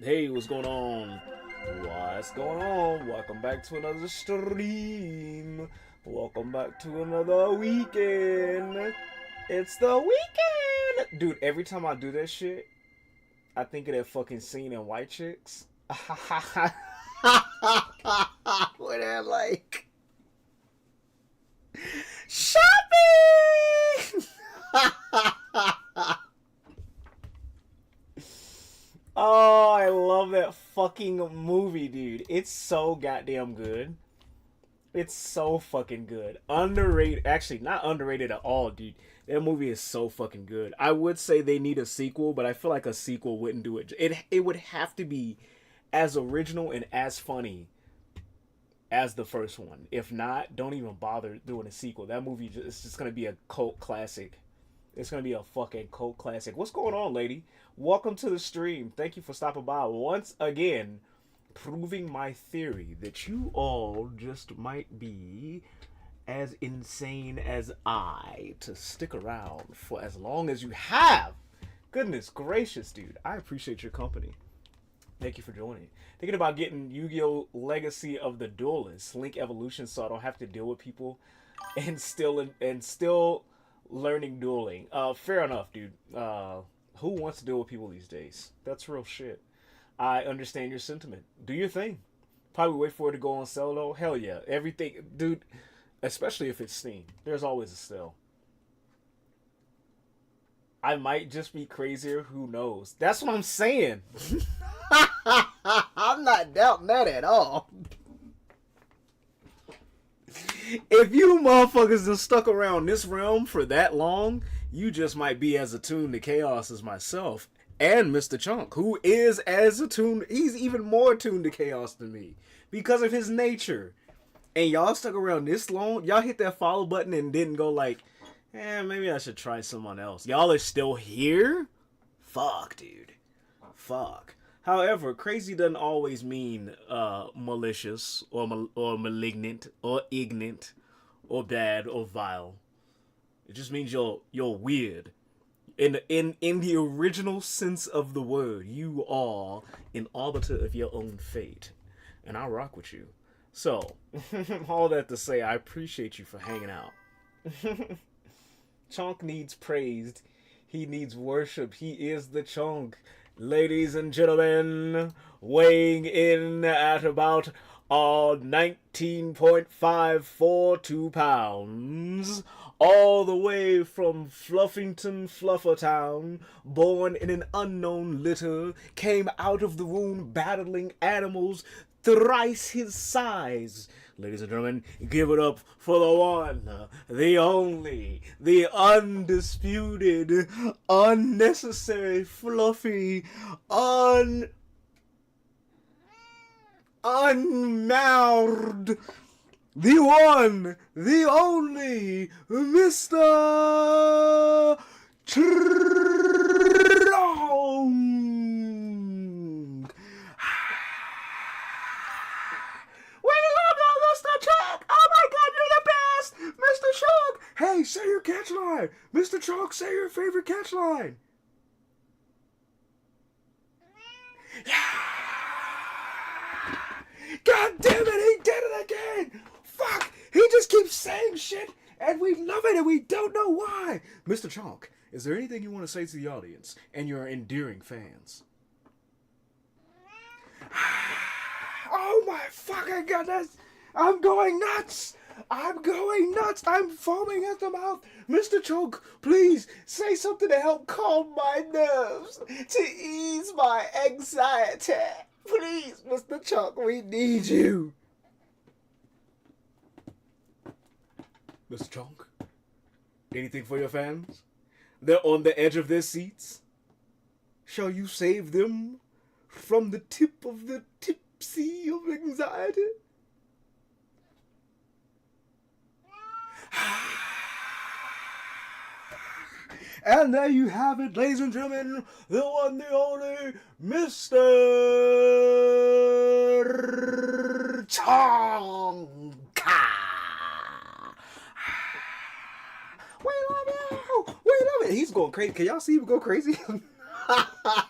Hey, what's going on? What's going on? Welcome back to another stream. Welcome back to another weekend. It's the weekend! Dude, every time I do that shit, I think of that fucking scene in White Chicks. Where they're like, shopping! Oh, I love that fucking movie, dude. It's so goddamn good. It's so fucking good. Underrated. Actually, not underrated at all, dude. That movie is so fucking good. I would say they need a sequel, but I feel like a sequel wouldn't do it. It would have to be as original and as funny as the first one. If not, don't even bother doing a sequel. That movie is just gonna be a cult classic. It's gonna be a fucking cult classic. What's going on, lady? Welcome to the stream. Thank you for stopping by once again, proving my theory that you all just might be as insane as I to stick around for as long as you have. Goodness gracious, dude. I appreciate your company. Thank you for joining. Thinking about getting Yu-Gi-Oh! Legacy of the Duelist Link Evolution, so I don't have to deal with people and still learning dueling. Fair enough, dude. Who wants to deal with people these days? That's real shit. I understand your sentiment. Do your thing. Probably wait for it to go on sale though. Hell yeah. Everything, dude. Especially if it's Steam. There's always a sale. I might just be crazier. Who knows? That's what I'm saying. I'm not doubting that at all. If you motherfuckers have stuck around this realm for that long, you just might be as attuned to chaos as myself and Mr. Chunk, who is as attuned. He's even more attuned to chaos than me because of his nature. And y'all stuck around this long. Y'all hit that follow button and didn't go like, maybe I should try someone else. Y'all are still here? Fuck, dude. Fuck. However, crazy doesn't always mean malicious or malignant or ignorant or bad or vile. It just means you're weird. In the original sense of the word, you are an arbiter of your own fate, and I rock with you. So, all that to say, I appreciate you for hanging out. Chonk needs praised. He needs worship. He is the Chonk. Ladies and gentlemen, weighing in at about 19.542 pounds, all the way from Fluffington, Fluffertown, born in an unknown litter, came out of the womb battling animals thrice his size. Ladies and gentlemen, give it up for the one, the only, the undisputed, unnecessary, fluffy, unmarred, the one, the only, Mr. Trunk. We love you, Mr. Chalk! Oh my god, you're the best! Mr. Chalk! Hey, say your catch line! Mr. Chalk, say your favorite catch line! Yeah! God damn it, he did it again! Fuck! He just keeps saying shit, and we love it, and we don't know why! Mr. Chalk, is there anything you want to say to the audience and your endearing fans? Oh my fucking goodness! I'm going nuts! I'm going nuts! I'm foaming at the mouth! Mr. Chunk, please say something to help calm my nerves, to ease my anxiety. Please, Mr. Chunk, we need you. Mr. Chunk, anything for your fans? They're on the edge of their seats. Shall you save them from the tip of the tipsy of anxiety? And there you have it, ladies and gentlemen, the one, the only, Mr. Chonka. We love you. We love it. He's going crazy. Can y'all see him go crazy?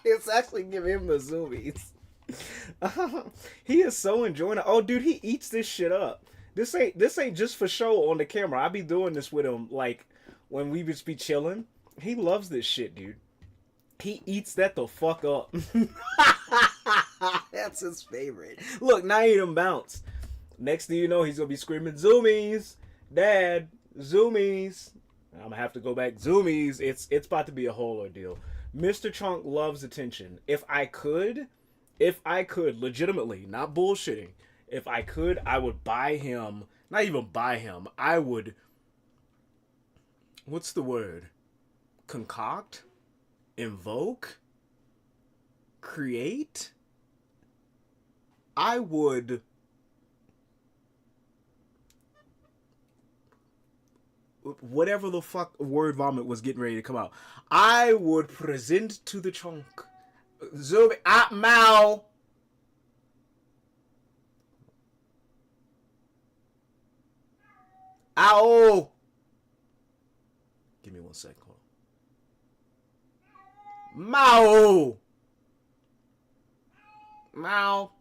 It's actually giving him the zoomies. He is so enjoying it. Oh, dude, he eats this shit up. This ain't just for show on the camera. I be doing this with him, like when we just be chilling. He loves this shit, dude. He eats that the fuck up. That's his favorite. Look, now he done bounced. Next thing you know, he's gonna be screaming, "Zoomies, Dad, zoomies!" I'm gonna have to go back. Zoomies. It's about to be a whole ordeal. Mr. Chunk loves attention. If I could, legitimately, not bullshitting. If I could, I would buy him. Not even buy him. I would. What's the word? Concoct, invoke, create. I would whatever the fuck word vomit was getting ready to come out. I would present to the chunk. Zoom at Mao. Ow. Give me 1 second. Mao. Mao.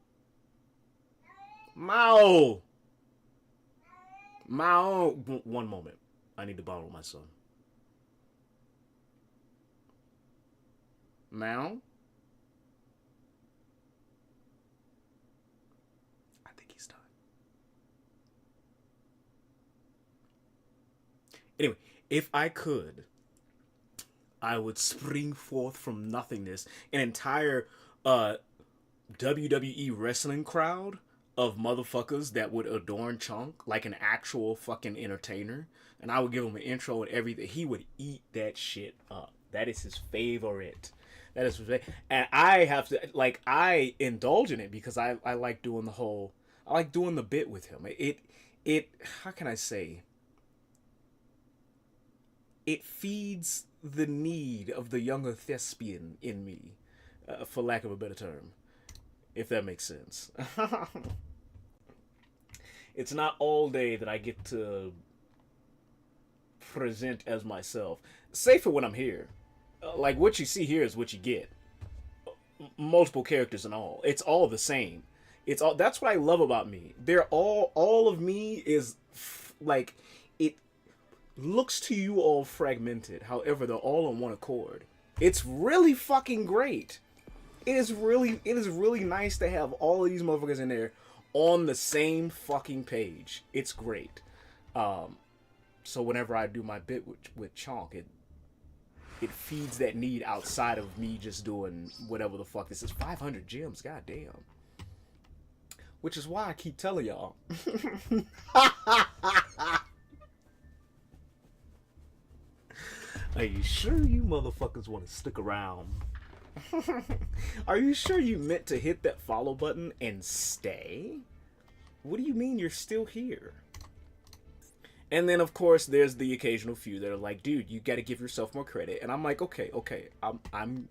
Mao. Mao. One moment. I need to bottle my son. Mao. I think he's done. Anyway, if I could, I would spring forth from nothingness an entire WWE wrestling crowd of motherfuckers that would adorn Chunk like an actual fucking entertainer. And I would give him an intro and everything. He would eat that shit up. That is his favorite. That is his favorite. And I have to, like, I indulge in it because I like doing I like doing the bit with him. It, how can I say? It feeds the need of the younger thespian in me, for lack of a better term, if that makes sense. It's not all day that I get to present as myself, save for when I'm here. like what you see here is what you get. Multiple characters and all. It's all the same. It's all. That's what I love about me. They're all of me is like it looks to you all fragmented. However, they're all on one accord. It's really fucking great. It is really nice to have all of these motherfuckers in there on the same fucking page. It's great. So whenever I do my bit with Chonk, it feeds that need outside of me just doing whatever the fuck. This is 500 gems, goddamn. Which is why I keep telling y'all. Are you sure you motherfuckers want to stick around? Are you sure you meant to hit that follow button and stay? What do you mean you're still here? And then of course there's the occasional few that are like, dude, you got to give yourself more credit. And I'm like, okay, I'm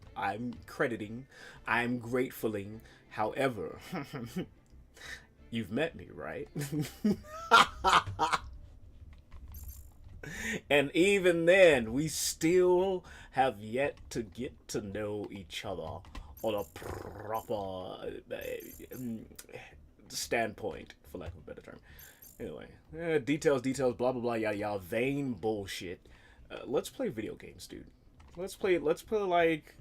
crediting, I'm gratefuling. However, you've met me, right? And even then, we still have yet to get to know each other on a proper standpoint, for lack of a better term. Anyway, details, blah blah blah, yada yada, vain bullshit. Let's play video games, dude. Let's play like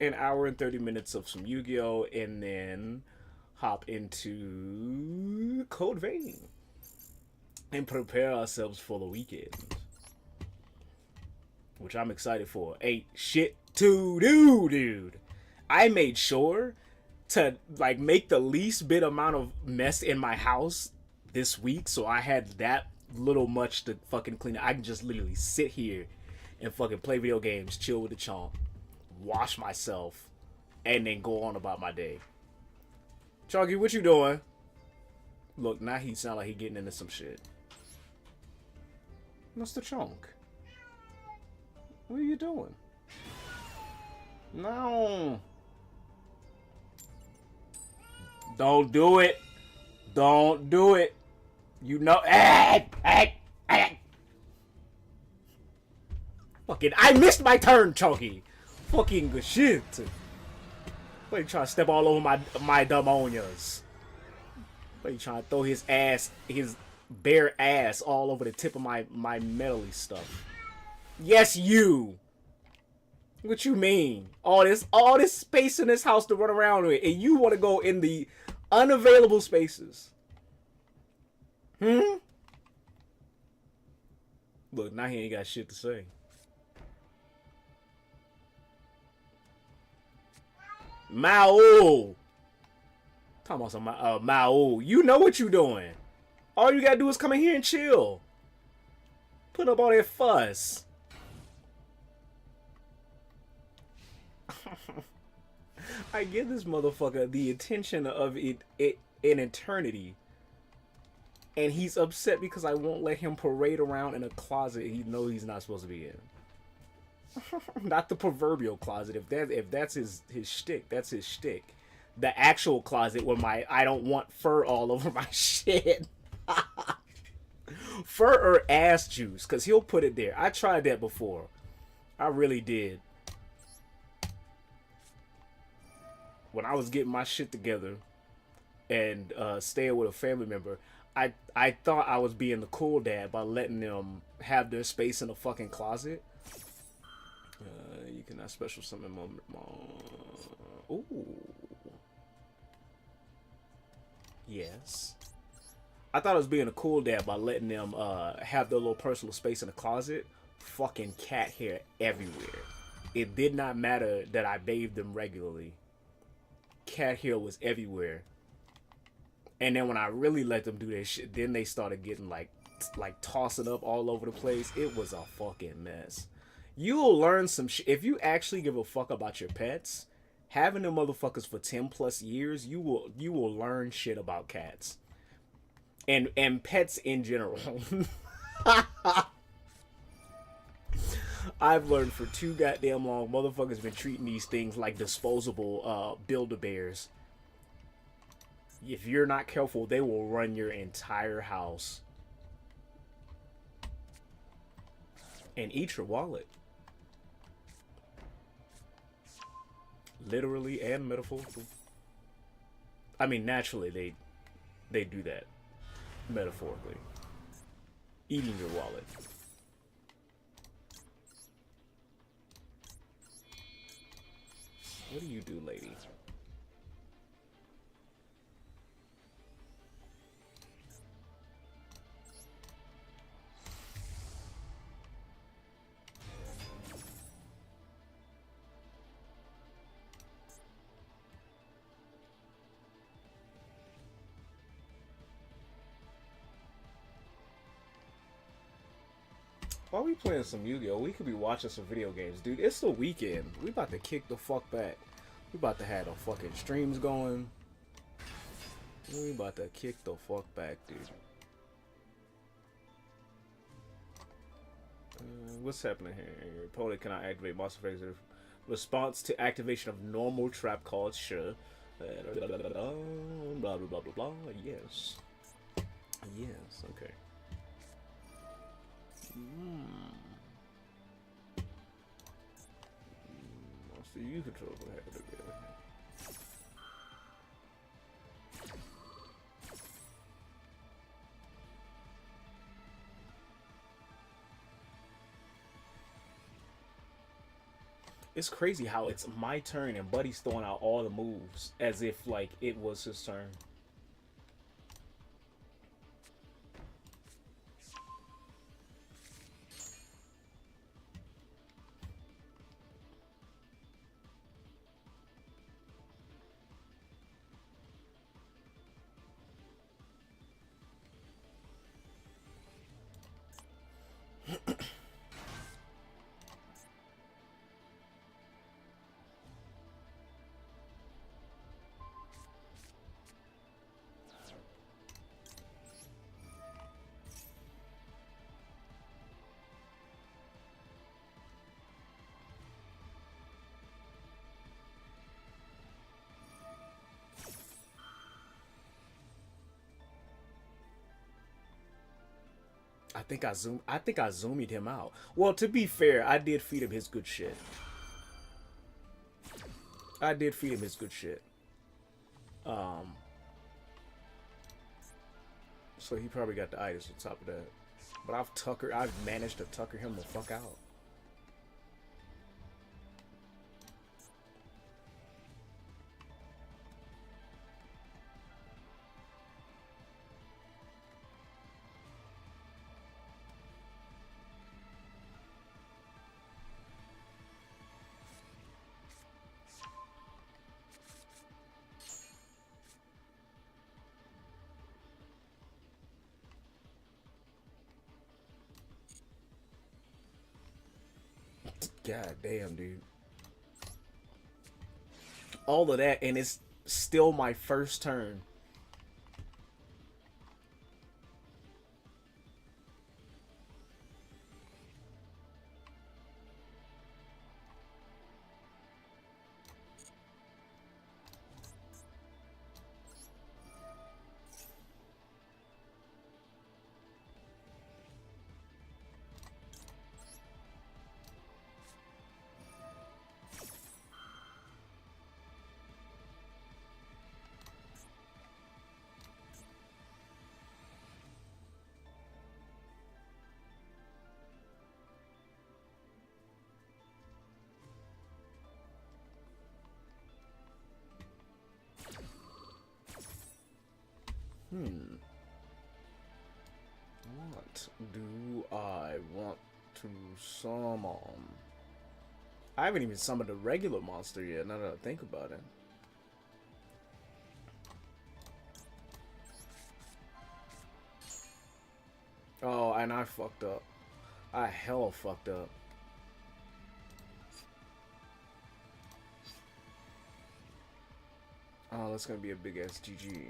an hour and 30 minutes of some Yu-Gi-Oh, and then hop into Code Vein and prepare ourselves for the weekend, which I'm excited for. Ain't shit to do, dude. I made sure to like make the least bit amount of mess in my house this week, so I had that little much to fucking clean up. I can just literally sit here and fucking play video games, chill with the chomp, wash myself, and then go on about my day. Chonky, what you doing? Look, now he sound like he getting into some shit. What's the chonk? What are you doing? No. Don't do it. Don't do it. You know. Fucking, I missed my turn, Chunky. Fucking good shit. Why you trying to step all over my demonias? Why you trying to throw his bare ass all over the tip of my metally stuff? Yes, you. What you mean? All this space in this house to run around with, and you want to go in the unavailable spaces? Look, now he ain't got shit to say. Mao. Talking about some Mao. You know what you doing. All you gotta do is come in here and chill. Put up all that fuss. I give this motherfucker the attention of an eternity, and he's upset because I won't let him parade around in a closet he knows he's not supposed to be in. Not the proverbial closet. If that's his shtick, that's his shtick. The actual closet where I don't want fur all over my shit. Fur or ass juice, because he'll put it there. I tried that before. I really did. When I was getting my shit together and staying with a family member, I thought I was being the cool dad by letting them have their space in a fucking closet. You can have special summon moment. Ooh. Yes. I thought I was being a cool dad by letting them have their little personal space in the closet. Fucking cat hair everywhere. It did not matter that I bathed them regularly. Cat hair was everywhere. And then when I really let them do that shit, then they started getting like tossing up all over the place. It was a fucking mess. You'll learn some shit. If you actually give a fuck about your pets, having them motherfuckers for 10 plus years, you will learn shit about cats. And pets in general. I've learned for too goddamn long, motherfuckers been treating these things like disposable Build-A-Bears. If you're not careful, they will run your entire house. And eat your wallet. literally and metaphorically. I mean, naturally they do that metaphorically. Eating your wallet. What do you do, lady? Why are we playing some Yu-Gi-Oh? We could be watching some video games, dude. It's the weekend. We about to kick the fuck back. We about to have the fucking streams going. We about to kick the fuck back, dude. What's happening here? Your opponent cannot activate monster phase. Response to activation of normal trap cards. Sure. Blah blah blah blah blah. Yes. Yes. Okay. Monster you control. It's crazy how it's my turn and Buddy's throwing out all the moves as if like it was his turn. I think I zoomed him out. Well, to be fair, I did feed him his good shit. I did feed him his good shit. So he probably got the items on top of that. But I've managed to tucker him the fuck out. God damn, dude. All of that, and it's still my first turn. What do I want to summon? I haven't even summoned a regular monster yet, now that I think about it. Oh, and I fucked up. I hella fucked up. Oh, that's gonna be a big ass GG.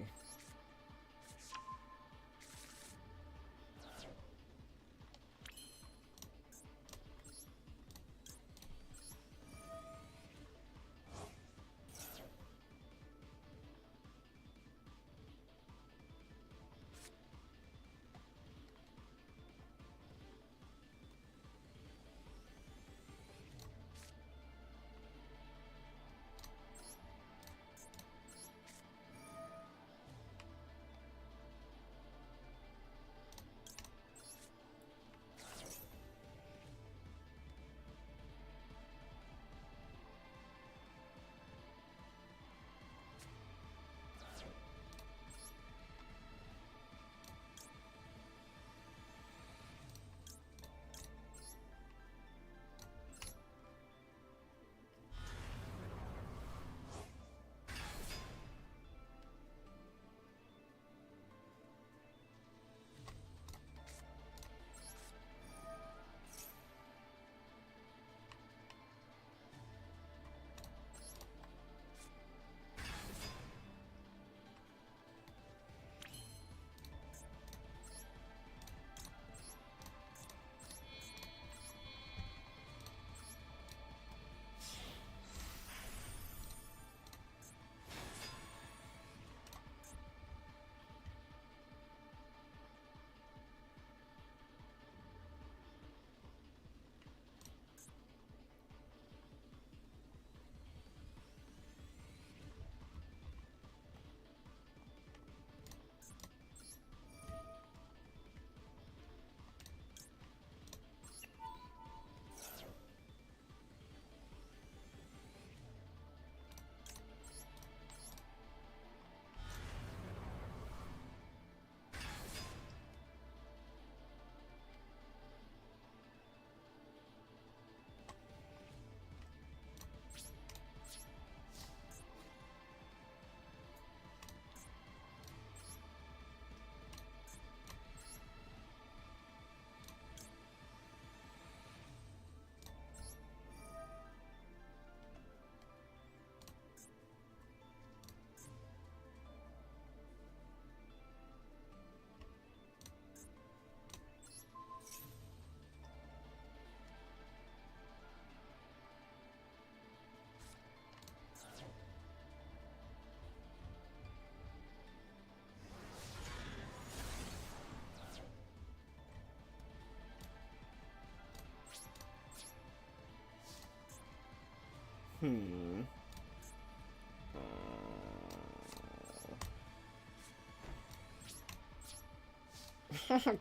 Hmm.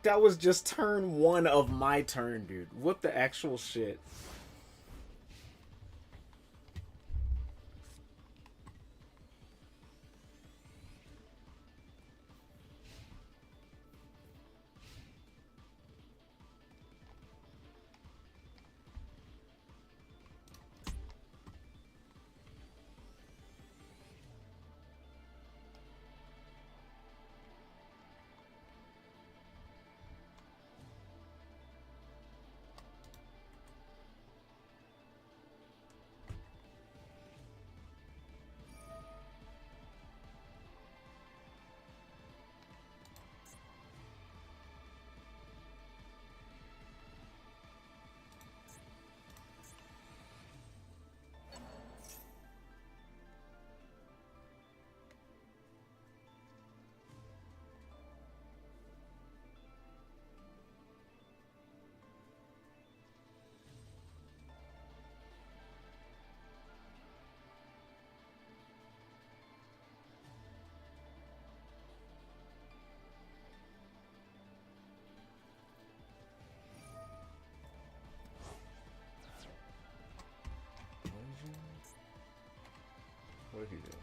That was just turn one of my turn, dude. What the actual shit? What did he do?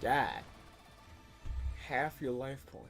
God. Half your life points.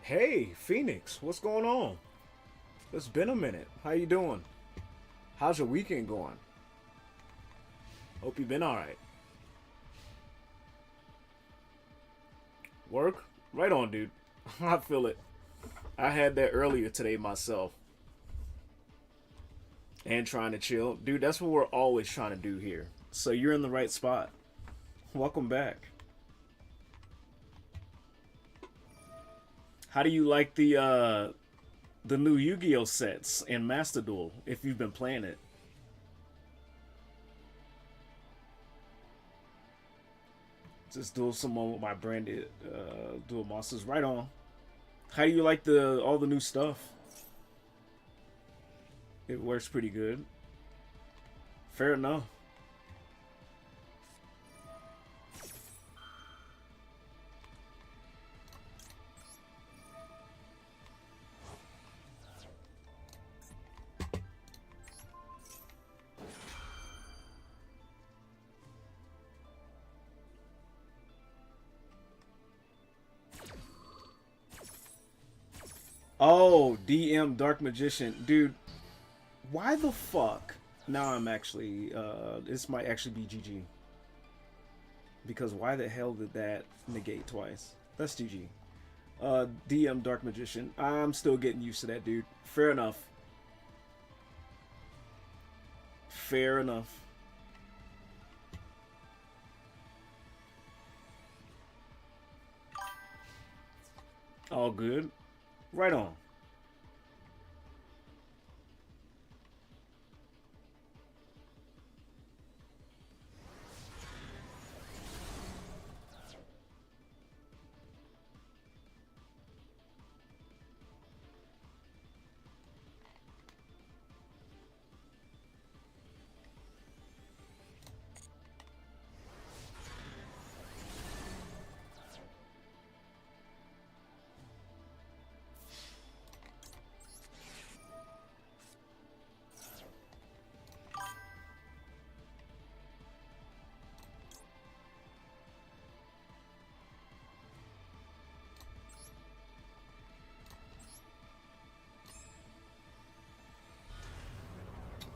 Hey, Phoenix, what's going on? It's been a minute. How you doing? How's your weekend going? Hope you've been alright. Work? Right on, dude. I feel it. I had that earlier today myself. And trying to chill. Dude, that's what we're always trying to do here. So you're in the right spot. Welcome back. How do you like the new Yu-Gi-Oh sets and Master Duel if you've been playing it? Just duel someone with my branded dual monsters. Right on. How do you like the all the new stuff? It works pretty good. Fair enough. Oh, DM Dark Magician. Dude, why the fuck? Now I'm actually, this might actually be GG. Because why the hell did that negate twice? That's GG. DM Dark Magician. I'm still getting used to that, dude. Fair enough. Fair enough. All good. Right on.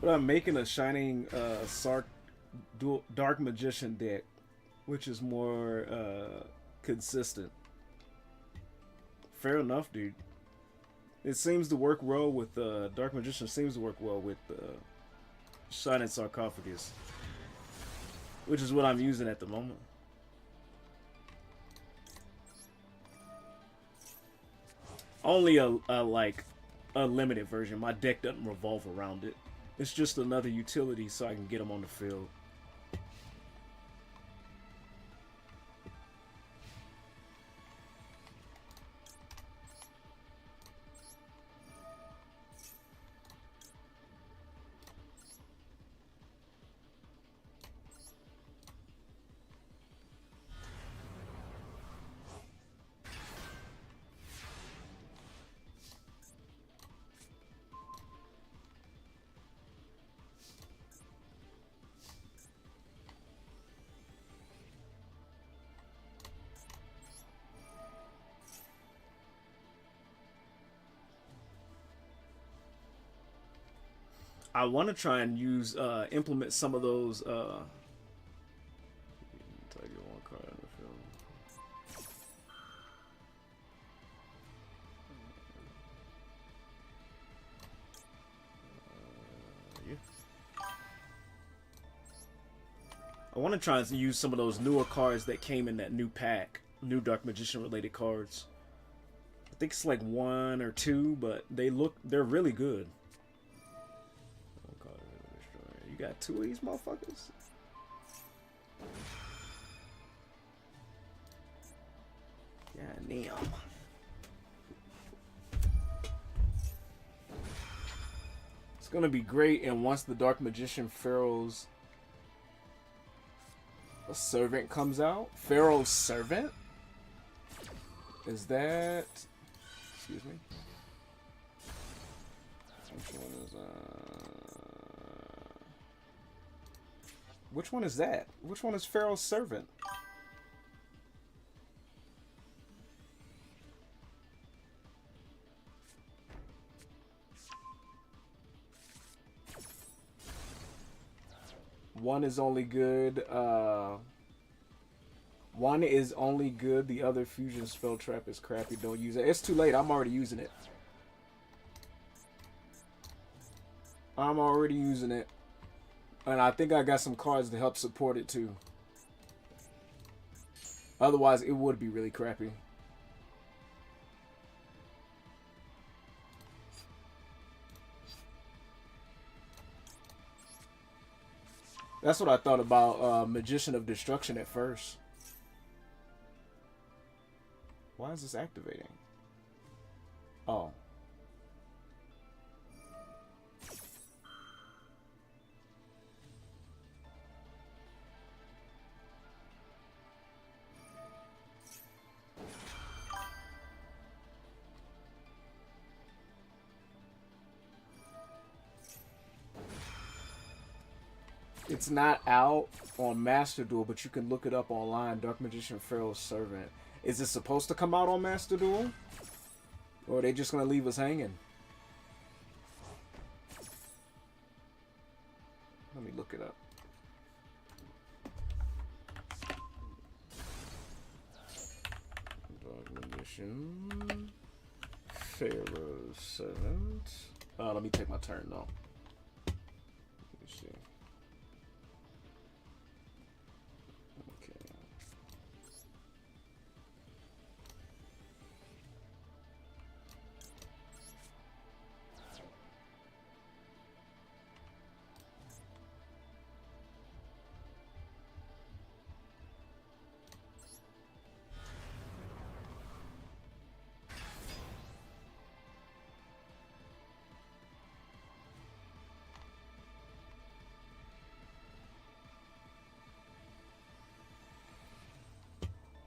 But I'm making a Shining Dark Magician deck, which is more consistent. Fair enough, dude. It seems to work well with Dark Magician. Seems to work well with Shining Sarcophagus, which is what I'm using at the moment. Only a like a limited version. My deck doesn't revolve around it. It's just another utility so I can get them on the field. I want to try and use implement some of those. Tiger one card in the film. Yeah. I want to try and use some of those newer cards that came in that new pack, new Dark Magician related cards. I think it's like one or two, but they're really good. You got two of these motherfuckers? God damn. It's gonna be great, and once the Dark Magician Pharaoh's a servant comes out. Pharaoh's servant? Is that, excuse me? Which one is which one is that? Which one is Pharaoh's servant? One is only good. One is only good. The other fusion spell trap is crappy. Don't use it. It's too late. I'm already using it. I'm already using it. And I think I got some cards to help support it too. Otherwise, it would be really crappy. That's what I thought about Magician of Destruction at first. Why is this activating? Oh. It's not out on Master Duel, but you can look it up online. Dark Magician Pharaoh's Servant. Is it supposed to come out on Master Duel? Or are they just going to leave us hanging? Let me look it up. Dark Magician Pharaoh's Servant. Let me take my turn though. Let me see.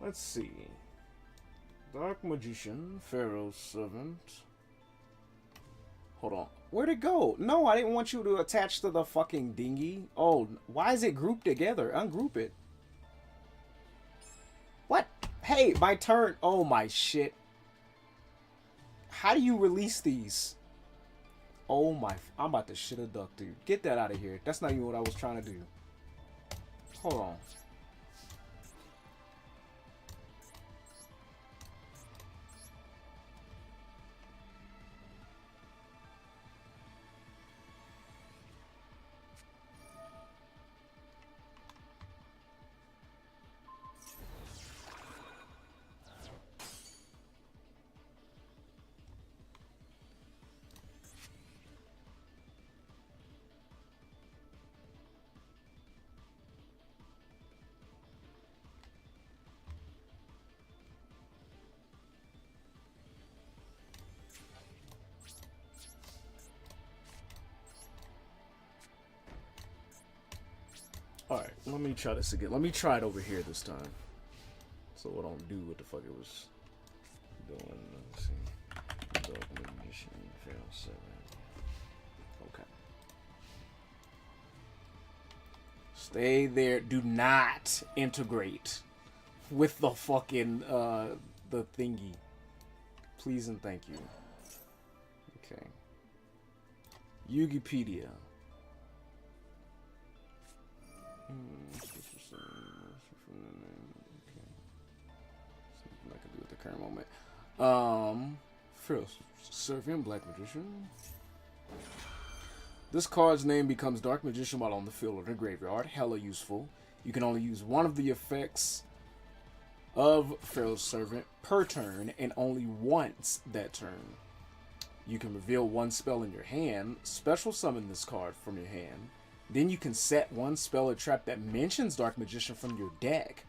Let's see. Dark Magician, Pharaoh's Servant. Hold on. Where'd it go? No, I didn't want you to attach to the fucking dinghy. Oh, why is it grouped together? Ungroup it. What? Hey, my turn. Oh my shit. How do you release these? Oh my. I'm about to shit a duck, dude. Get that out of here. That's not even what I was trying to do. Hold on. Alright, let me try this again. Let me try it over here this time. So I don't do what the fuck it was doing. Let's see. Dark Magician, Fail 7. Okay. Stay there. Do not integrate with the fucking, the thingy. Please and thank you. Okay. Yugipedia. Something I can do at the current moment. First, Servant, Black Magician. This card's name becomes Dark Magician while on the field or the graveyard. Hella useful. You can only use one of the effects of Pharaoh's Servant per turn, and only once that turn. You can reveal one spell in your hand, special summon this card from your hand. Then you can set one spell or trap that mentions Dark Magician from your deck.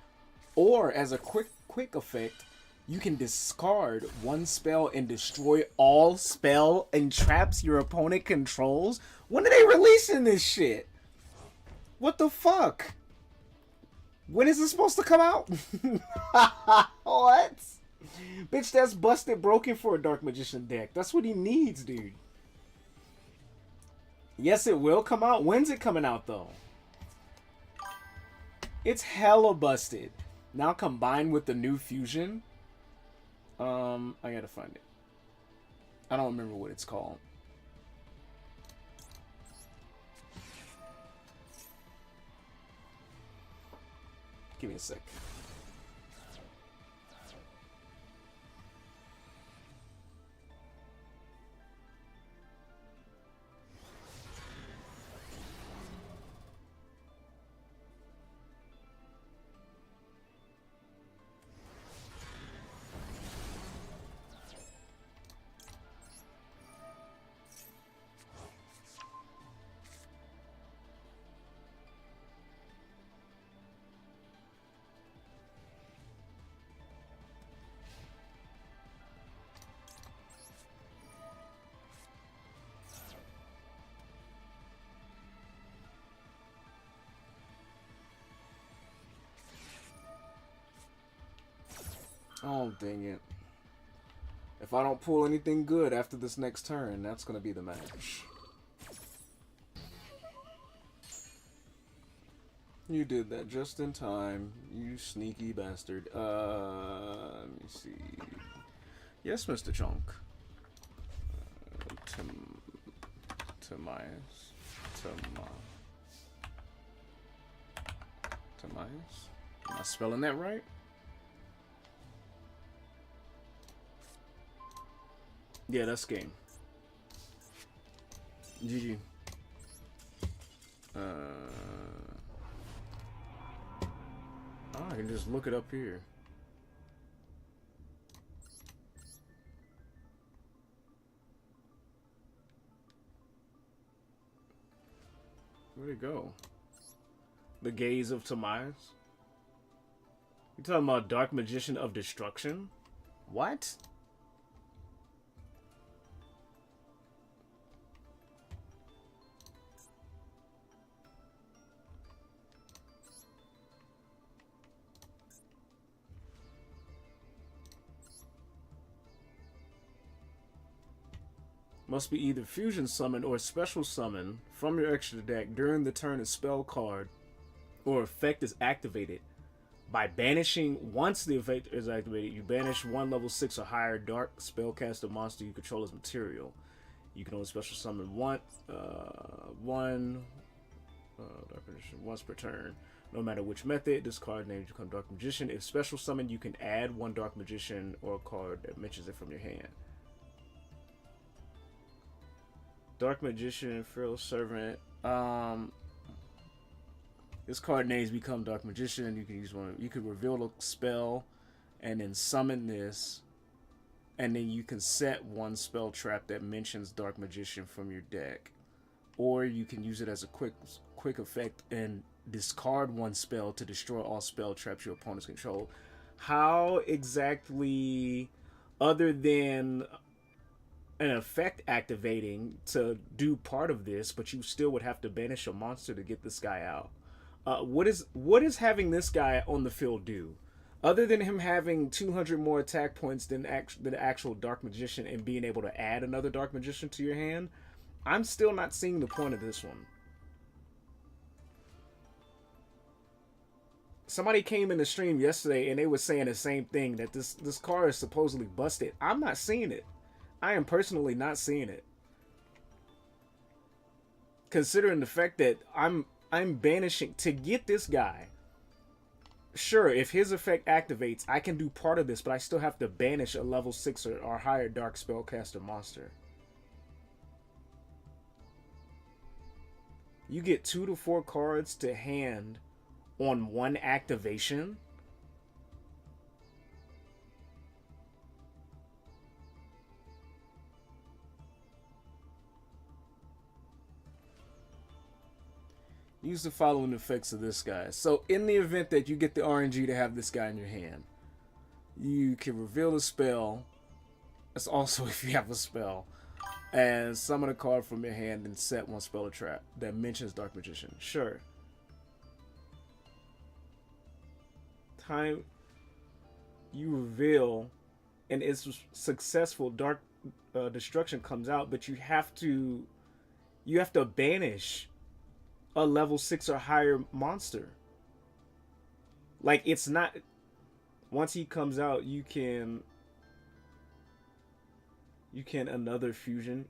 Or, as a quick effect, you can discard one spell and destroy all spell and traps your opponent controls. When are they releasing this shit? What the fuck? When is it supposed to come out? What? Bitch, that's busted broken for a Dark Magician deck. That's what he needs, dude. Yes, it will come out. When's it coming out, though? It's hella busted. Now combined with the new fusion. I gotta find it. I don't remember what it's called. Give me a sec. Oh, dang it. If I don't pull anything good after this next turn, that's going to be the match. You did that just in time, you sneaky bastard. Let me see. Yes, Mr. Chunk. Tomias? Am I spelling that right? Yeah, that's game. GG. I can just look it up here. Where'd it go? The Gaze of Tomias? You talking about Dark Magician of Destruction? What? Must be either fusion summon or special summon from your extra deck during the turn a spell card or effect is activated. By banishing, once the effect is activated, you banish one level 6 or higher dark spellcaster monster you control as material. You can only special summon one Dark Magician once per turn. No matter which method, this card named become Dark Magician. If special summon, you can add one Dark Magician or a card that mentions it from your hand. Dark Magician, Feral Servant. This card names become Dark Magician. You can use one. You can reveal a spell, and then summon this, and then you can set one spell trap that mentions Dark Magician from your deck, or you can use it as a quick effect and discard one spell to destroy all spell traps your opponents control. How exactly, other than an effect activating to do part of this, but you still would have to banish a monster to get this guy out? What is having this guy on the field do, other than him having 200 more attack points than the actual Dark Magician and being able to add another Dark Magician to your hand? I'm still not seeing the point of this one. Somebody came in the stream yesterday and they were saying the same thing, that this card is supposedly busted. I'm not seeing it. I am personally not seeing it. Considering the fact that I'm banishing to get this guy. Sure, if his effect activates, I can do part of this, but I still have to banish a level 6 or higher dark spellcaster monster. You get 2 to 4 cards to hand on one activation. Use the following effects of this guy. So in the event that you get the RNG to have this guy in your hand, you can reveal a spell. That's also if you have a spell. And summon a card from your hand and set one spell or trap that mentions Dark Magician. Sure. Time you reveal and it's successful, Dark Destruction comes out, but you have to banish a level 6 or higher monster. Like, it's not, once he comes out, you can another fusion.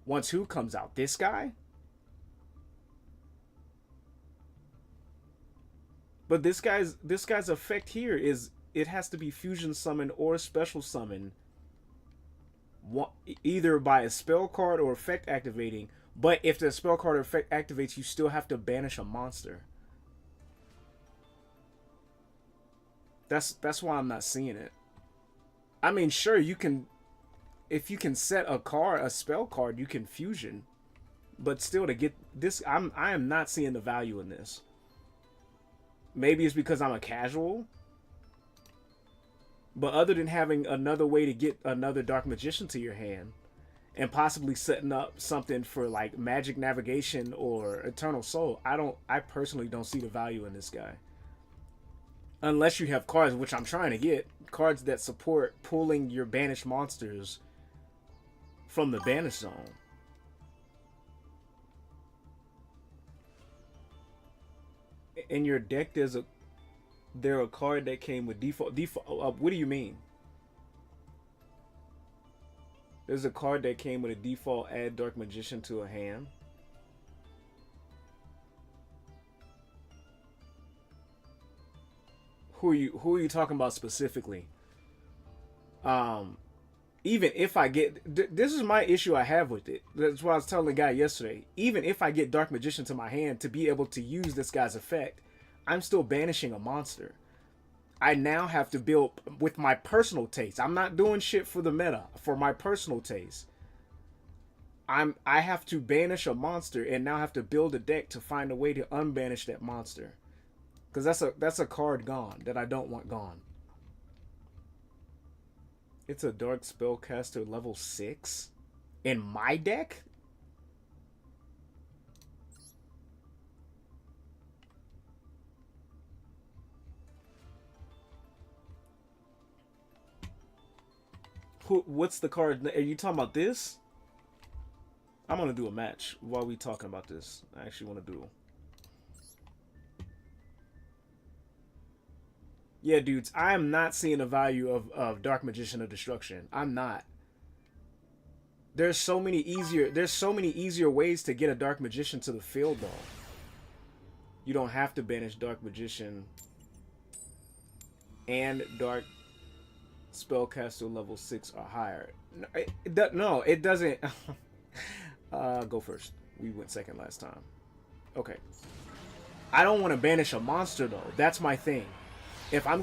Once who comes out? This guy? But this guy's effect here is it has to be fusion summon or special summon, either by a spell card or effect activating. But if the spell card or effect activates, you still have to banish a monster. That's why I'm not seeing it. I mean, sure, you can, if you can set a spell card, you can fusion, but still to get this, I am not seeing the value in this. Maybe it's because I'm a casual, but other than having another way to get another Dark Magician to your hand, and possibly setting up something for like Magic Navigation or Eternal Soul, I personally don't see the value in this guy. Unless you have cards, which I'm trying to get, cards that support pulling your banished monsters from the banish zone. In your deck, there a card that came with default. What do you mean? There's a card that came with a default add Dark Magician to a hand. Who are you talking about specifically? Even if I get, this is my issue I have with it. That's what I was telling the guy yesterday. Even if I get Dark Magician to my hand to be able to use this guy's effect, I'm still banishing a monster. I now have to build with my personal taste. I'm not doing shit for the meta, for my personal taste. I have to banish a monster and now have to build a deck to find a way to unbanish that monster. Because that's a card gone that I don't want gone. It's a Dark Spellcaster level 6 in my deck? What's the card? Are you talking about this? I'm going to do a match while we talking about this. I actually want to do. Yeah, dudes, I am not seeing the value of Dark Magician of Destruction. I'm not. There's so many easier ways to get a Dark Magician to the field though. You don't have to banish Dark Magician and Dark Spellcaster level 6 or higher. No, it doesn't. Go first. We went second last time. Okay. I don't want to banish a monster though. That's my thing. If I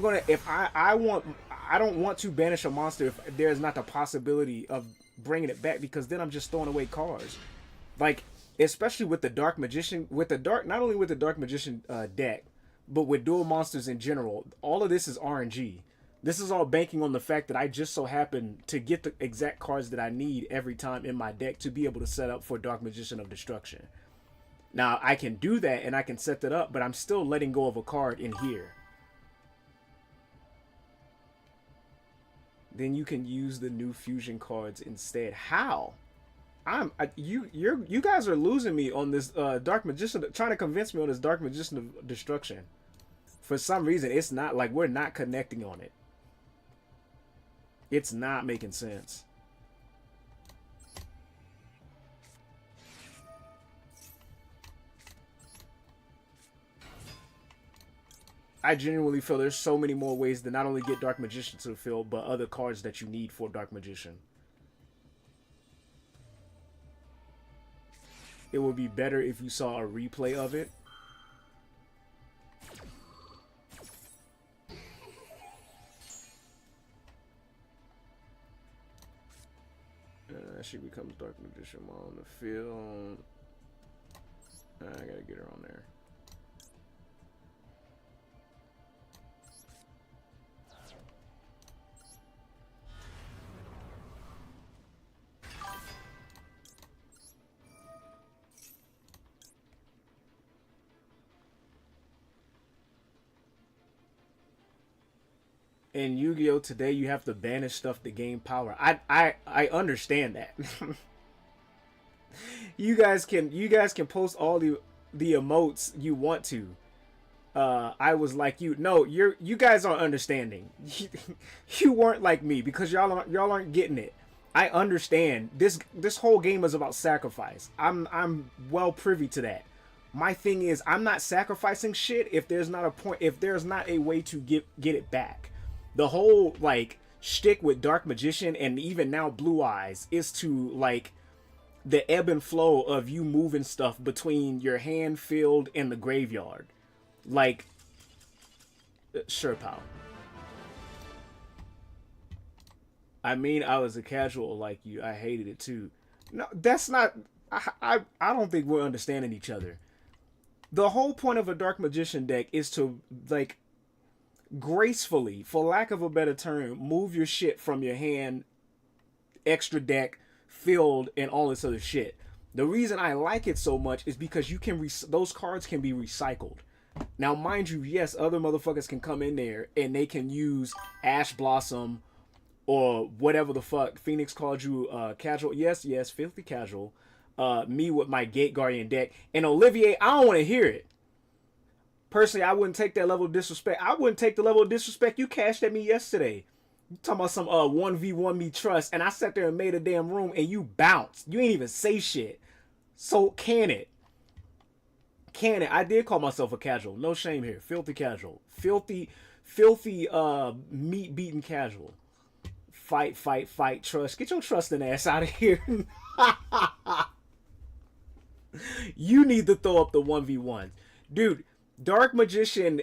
don't want to banish a monster if there's not the possibility of bringing it back, because then I'm just throwing away cards. Like, especially with the Dark Magician, not only with the Dark Magician deck, but with dual monsters in general, all of this is RNG. This is all banking on the fact that I just so happen to get the exact cards that I need every time in my deck to be able to set up for Dark Magician of Destruction. Now, I can do that and I can set that up, but I'm still letting go of a card in here. Then you can use the new fusion cards instead. How? You guys are losing me on this Dark Magician, trying to convince me on this Dark Magician of Destruction. For some reason, it's not like we're not connecting on it. It's not making sense. I genuinely feel there's so many more ways to not only get Dark Magician to the field, but other cards that you need for Dark Magician. It would be better if you saw a replay of it. She becomes Dark Magician while on the field. I gotta get her on there. In Yu-Gi-Oh! Today, you have to banish stuff to gain power. I understand that. you guys can post all the emotes you want to. I was like you. No, you guys aren't understanding. You weren't like me because y'all aren't getting it. I understand this whole game is about sacrifice. I'm well privy to that. My thing is, I'm not sacrificing shit if there's not a point, if there's not a way to get it back. The whole like shtick with Dark Magician and even now Blue Eyes is to like the ebb and flow of you moving stuff between your hand field and the graveyard. Like, sure, pal. I mean, I was a casual like you. I hated it too. No, that's not. I don't think we're understanding each other. The whole point of a Dark Magician deck is to like gracefully, for lack of a better term, move your shit from your hand, extra deck, field, and all this other shit. The reason I like it so much is because you can those cards can be recycled. Now, mind you, yes, other motherfuckers can come in there and they can use Ash Blossom or whatever the fuck. Phoenix called you casual. Yes, yes, filthy casual. Me with my Gate Guardian deck. And Olivier, I don't want to hear it. Personally, I wouldn't take that level of disrespect. I wouldn't take the level of disrespect you cashed at me yesterday. You talking about some 1v1 me trust, and I sat there and made a damn room and you bounced. You ain't even say shit. So can it. Can it. I did call myself a casual. No shame here. Filthy casual. Filthy meat beating casual. Fight, fight, fight, trust. Get your trusting ass out of here. You need to throw up the 1v1. Dude, Dark Magician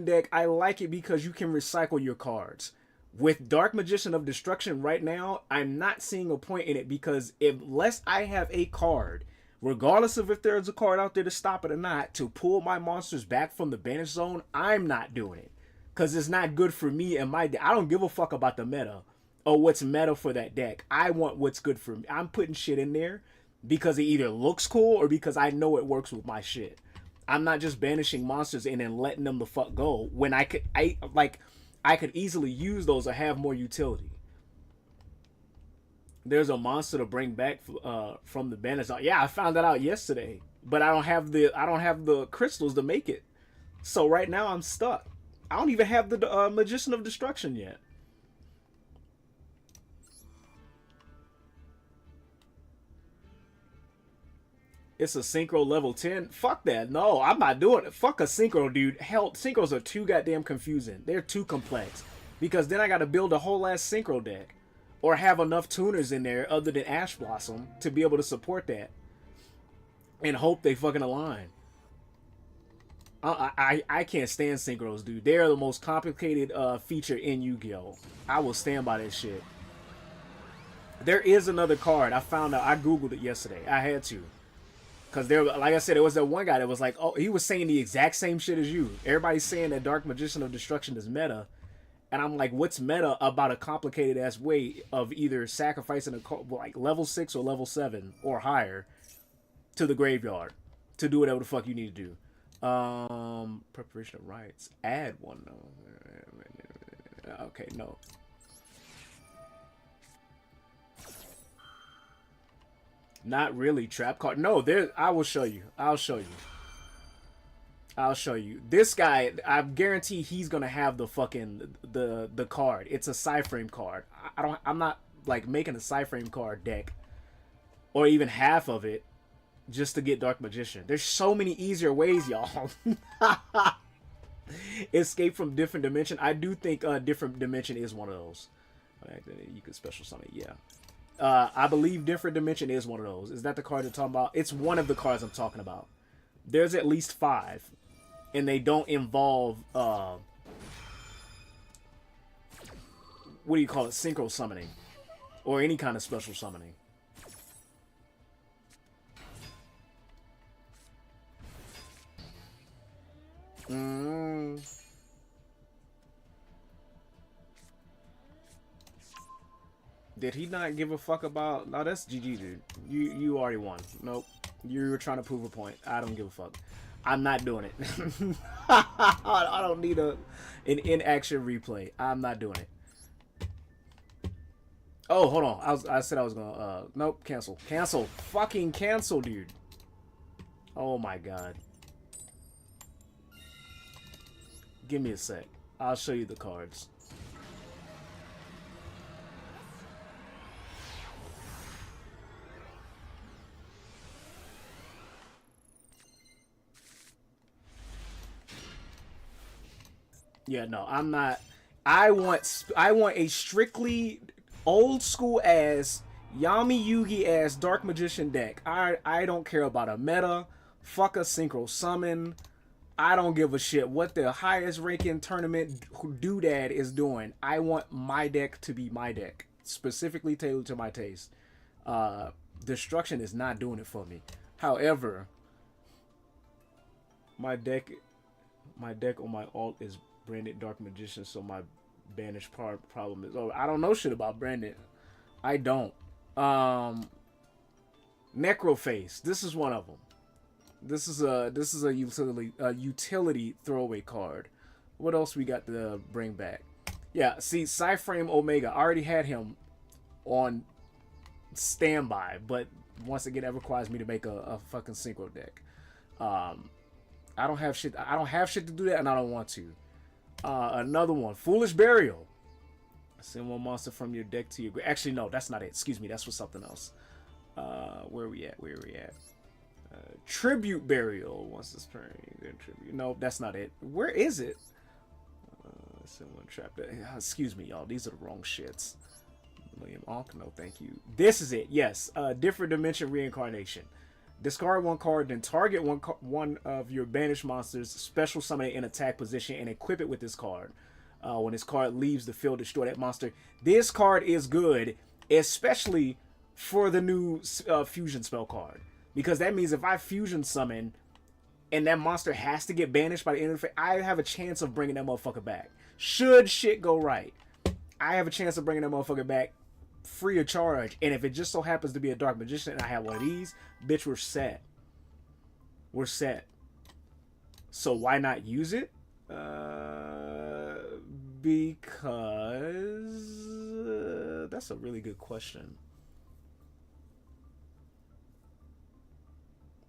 deck, I like it because you can recycle your cards. With Dark Magician of Destruction right now, I'm not seeing a point in it because unless I have a card, regardless of if there's a card out there to stop it or not, to pull my monsters back from the banish zone, I'm not doing it. Because it's not good for me and my deck. I don't give a fuck about the meta or what's meta for that deck. I want what's good for me. I'm putting shit in there because it either looks cool or because I know it works with my shit. I'm not just banishing monsters and then letting them the fuck go when I could easily use those or have more utility. There's a monster to bring back from the banish zone. Yeah, I found that out yesterday, but I don't have the crystals to make it. So right now I'm stuck. I don't even have the Magician of Destruction yet. It's a synchro level 10. Fuck that. No, I'm not doing it. Fuck a synchro, dude. Hell, synchros are too goddamn confusing. They're too complex. Because then I gotta build a whole ass synchro deck. Or have enough tuners in there other than Ash Blossom to be able to support that. And hope they fucking align. I can't stand synchros, dude. They are the most complicated feature in Yu-Gi-Oh! I will stand by that shit. There is another card. I found out. I googled it yesterday. I had to. Because there, like I said, there was that one guy that was like, oh, he was saying the exact same shit as you. Everybody's saying that Dark Magician of Destruction is meta. And I'm like, what's meta about a complicated ass way of either sacrificing a like level 6 or level 7 or higher to the graveyard to do whatever the fuck you need to do. Preparation of rites. Add one though. Okay, no. Not really trap card. No, there. I will show you. I'll show you. I'll show you. This guy, I guarantee he's gonna have the fucking the card. It's a Cyframe card. I'm not like making a Cyframe card deck, or even half of it, just to get Dark Magician. There's so many easier ways, y'all. Escape from Different Dimension. I do think Different Dimension is one of those. You could special summon. Yeah. I believe Different Dimension is one of those. Is that the card you're talking about? It's one of the cards I'm talking about. There's at least 5. And they don't involve, what do you call it? Synchro summoning. Or any kind of special summoning. Did he not give a fuck about... No, that's GG, dude. You already won. Nope. You were trying to prove a point. I don't give a fuck. I'm not doing it. I don't need an in-action replay. I'm not doing it. Oh, hold on. I said I was gonna... nope, cancel. Cancel. Fucking cancel, dude. Oh my god. Give me a sec. I'll show you the cards. Yeah, no, I'm not. I want a strictly old school ass Yami Yugi ass Dark Magician deck. I don't care about a meta. Fuck a synchro summon. I don't give a shit what the highest ranking tournament doodad is doing. I want my deck to be my deck, specifically tailored to my taste. Destruction is not doing it for me. However, my deck, my deck on my alt is branded Dark Magician, so my banished problem is. Oh, I don't know shit about branded. I don't. Necroface. This is one of them. This is a utility throwaway card. What else we got to bring back? Yeah, see, Cyframe Omega. I already had him on standby, but once again, that requires me to make a fucking synchro deck. I don't have shit. I don't have shit to do that, and I don't want to. Another one, Foolish Burial. Send one monster from your deck to your. Actually, no, that's not it. Excuse me, that's for something else. Where we at? Tribute Burial. Once this turn, tribute. No, that's not it. Where is it? Someone trapped it. Excuse me, y'all. These are the wrong shits. William Onk, no, thank you. This is it. Yes. Different dimension reincarnation. Discard one card, then target one of your banished monsters, special summon it in attack position, and equip it with this card. When this card leaves the field, destroy that monster. This card is good, especially for the new fusion spell card. Because that means if I fusion summon and that monster has to get banished by the end of the phase, I have a chance of bringing that motherfucker back. Should shit go right, I have a chance of bringing that motherfucker back free of charge. And if it just so happens to be a Dark Magician and I have one of these, bitch, we're set. We're set. So why not use it? Because that's a really good question.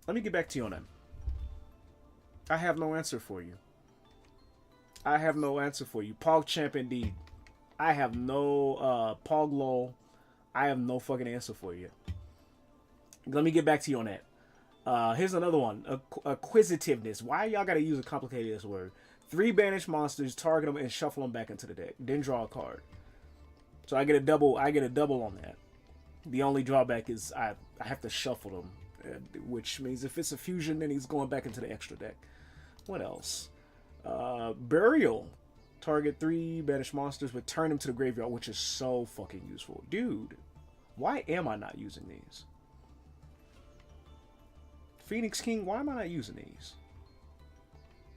Let me get back to you on that. I have no answer for you. I have no answer for you. PogChamp indeed. I have no Poglol. I have no fucking answer for you. Let me get back to you on that. Here's another one. Acquisitiveness. Why y'all gotta use a complicated ass word? 3 banished monsters, target them and shuffle them back into the deck. Then draw a card. So I get a double. I get a double on that. The only drawback is I have to shuffle them. Which means if it's a fusion, then he's going back into the extra deck. What else? Burial. Target 3 banished monsters, return them to the graveyard, which is so fucking useful. Dude, why am I not using these? Phoenix King, why am I not using these?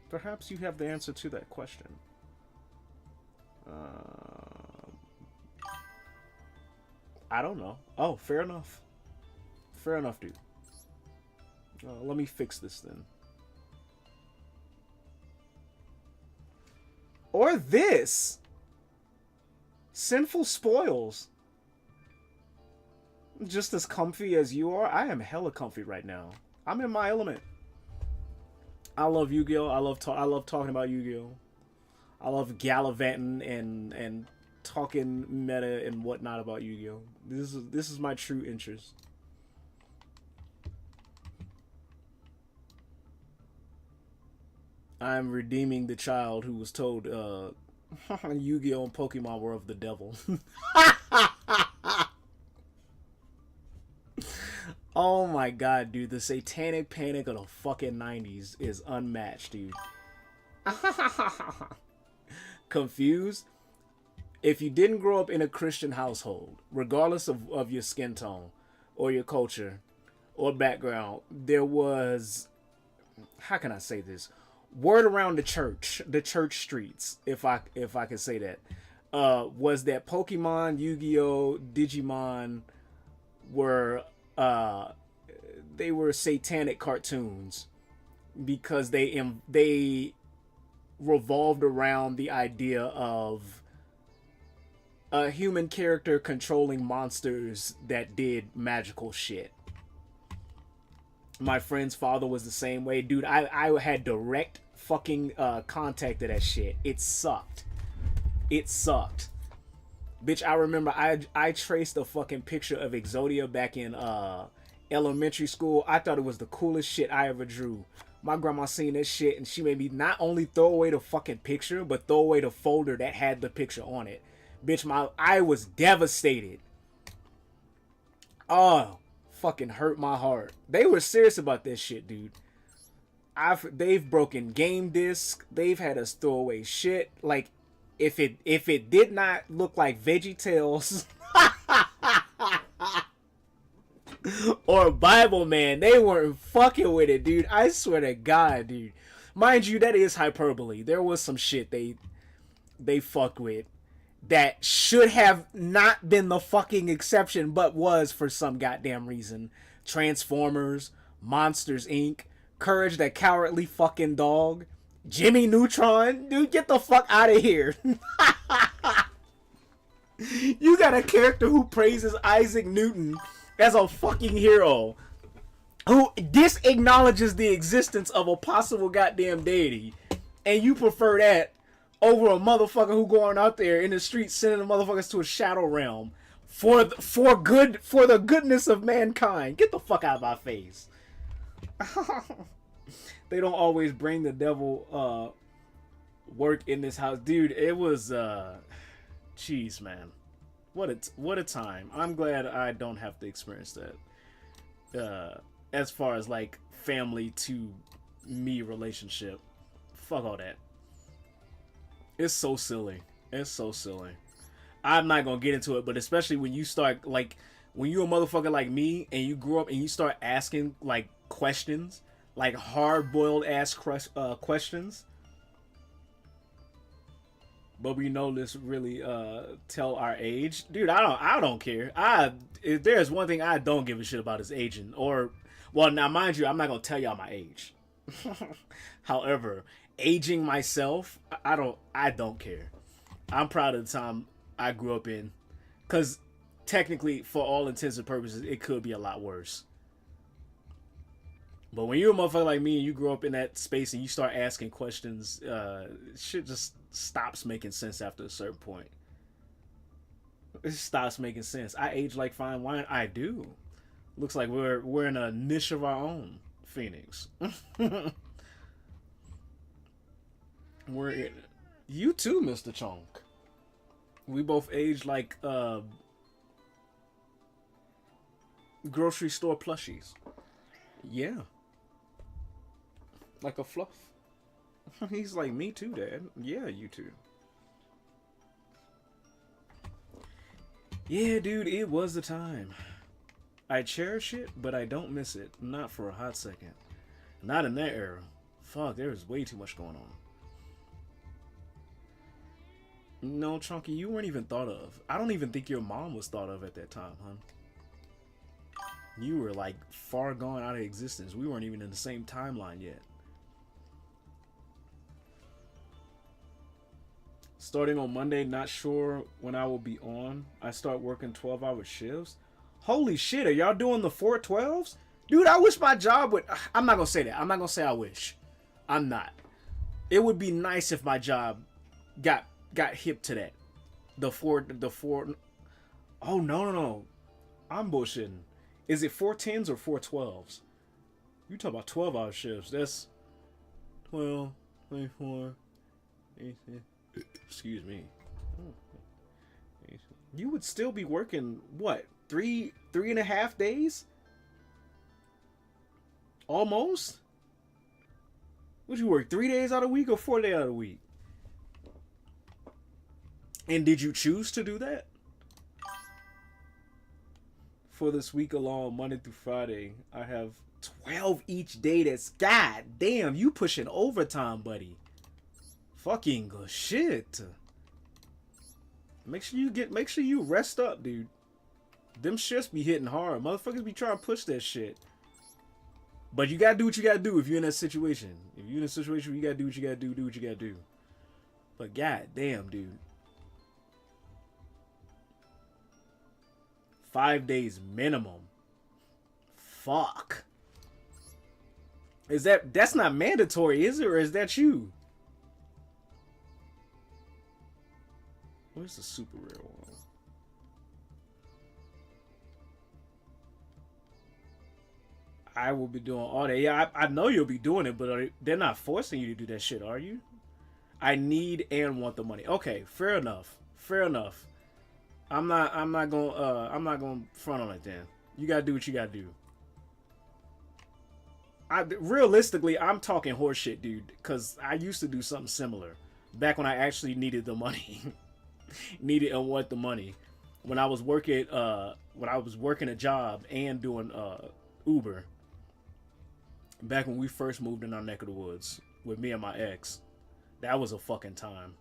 Perhaps you have the answer to that question. I don't know. Oh, fair enough. Fair enough, dude. Let me fix this then. Or this. Sinful Spoils. Just as comfy as you are. I am hella comfy right now. I'm in my element. I love Yu-Gi-Oh! I love talking about Yu-Gi-Oh! I love gallivanting and talking meta and whatnot about Yu-Gi-Oh! This is my true interest. I'm redeeming the child who was told Yu-Gi-Oh! And Pokemon were of the devil. Oh my god, dude. The satanic panic of the fucking 90s is unmatched, dude. Confused? If you didn't grow up in a Christian household, regardless of your skin tone or your culture or background, there was... How can I say this? Word around the church streets, if I can say that, was that Pokemon, Yu-Gi-Oh, Digimon were they were satanic cartoons because they revolved around the idea of a human character controlling monsters that did magical shit. My friend's father was the same way. Dude, I had direct fucking contact to that shit. It sucked. It sucked. Bitch, I remember I traced a fucking picture of Exodia back in elementary school. I thought it was the coolest shit I ever drew. My grandma seen this shit and she made me not only throw away the fucking picture, but throw away the folder that had the picture on it. Bitch, I was devastated. Oh, fucking hurt my heart. They were serious about this shit, dude. They've broken game discs. They've had us throw away shit. Like, if it did not look like Veggie Tales or Bible Man, they weren't fucking with it, dude. I swear to God, dude. Mind you, that is hyperbole. There was some shit they fucked with that should have not been the fucking exception, but was for some goddamn reason. Transformers, Monsters Inc., Courage the Cowardly Fucking Dog, Jimmy Neutron. Dude, get the fuck out of here. You got a character who praises Isaac Newton as a fucking hero, who disacknowledges the existence of a possible goddamn deity, and you prefer that over a motherfucker who going out there in the streets sending the motherfuckers to a shadow realm for the goodness of mankind. Get the fuck out of my face. They don't always bring the devil work in this house, dude. It was jeez, man, what a time. I'm glad I don't have to experience that. As far as like family to me relationship, fuck all that. It's so silly. It's so silly. I'm not gonna get into it, but especially when you start, like, when you're a motherfucker like me and you grew up and you start asking like questions, like hard-boiled ass questions. But we know this really tell our age, dude. I don't care. If there's one thing I don't give a shit about is aging. Or, well, now mind you, I'm not gonna tell y'all my age. However, aging myself, I don't care. I'm proud of the time I grew up in, because technically, for all intents and purposes, it could be a lot worse. But when you're a motherfucker like me and you grow up in that space and you start asking questions, shit just stops making sense after a certain point. It stops making sense. I age like fine wine. I do. Looks like we're in a niche of our own, Phoenix. We're in. You too, Mr. Chonk. We both age like grocery store plushies. Yeah. Like a fluff. He's like, me too, Dad. Yeah, you too. Yeah, dude, it was the time. I cherish it, but I don't miss it. Not for a hot second. Not in that era. Fuck, there was way too much going on. No, Chunky, you weren't even thought of. I don't even think your mom was thought of at that time, hon. You were like far gone out of existence. We weren't even in the same timeline yet. Starting on Monday, not sure when I will be on. I start working 12-hour shifts. Holy shit, are y'all doing the 412s? Dude, I wish my job would... I'm not gonna say that. I'm not gonna say I wish. I'm not. It would be nice if my job got hip to that. The four... Oh, no. I'm bullshitting. Is it 410s or 412s? You talk about 12-hour shifts. That's 12, 24, 18... Excuse me. You would still be working, what, three and a half days? Almost? Would you work 3 days out of the week or 4 days out of the week? And did you choose to do that? For this week alone, Monday through Friday, I have 12 each day. That's, god damn, you pushing overtime, buddy. Fucking good shit. Make sure you rest up, dude. Them shits be hitting hard. Motherfuckers be trying to push that shit. But you gotta do what you gotta do if you're in that situation. If you're in a situation where you gotta do what you gotta do what you gotta do. But god damn, dude. 5 days minimum. Fuck. That's not mandatory, is it? Or is that you? Where's the super rare one? I will be doing all that. Yeah, I know you'll be doing it, but they're not forcing you to do that shit, are you? I need and want the money. Okay, fair enough. Fair enough. I'm not gonna front on it then. You gotta do what you gotta do. Realistically, I'm talking horseshit, dude, because I used to do something similar back when I actually needed the money, needed and want the money. When I was working a job and doing Uber, back when we first moved in our neck of the woods with me and my ex, that was a fucking time.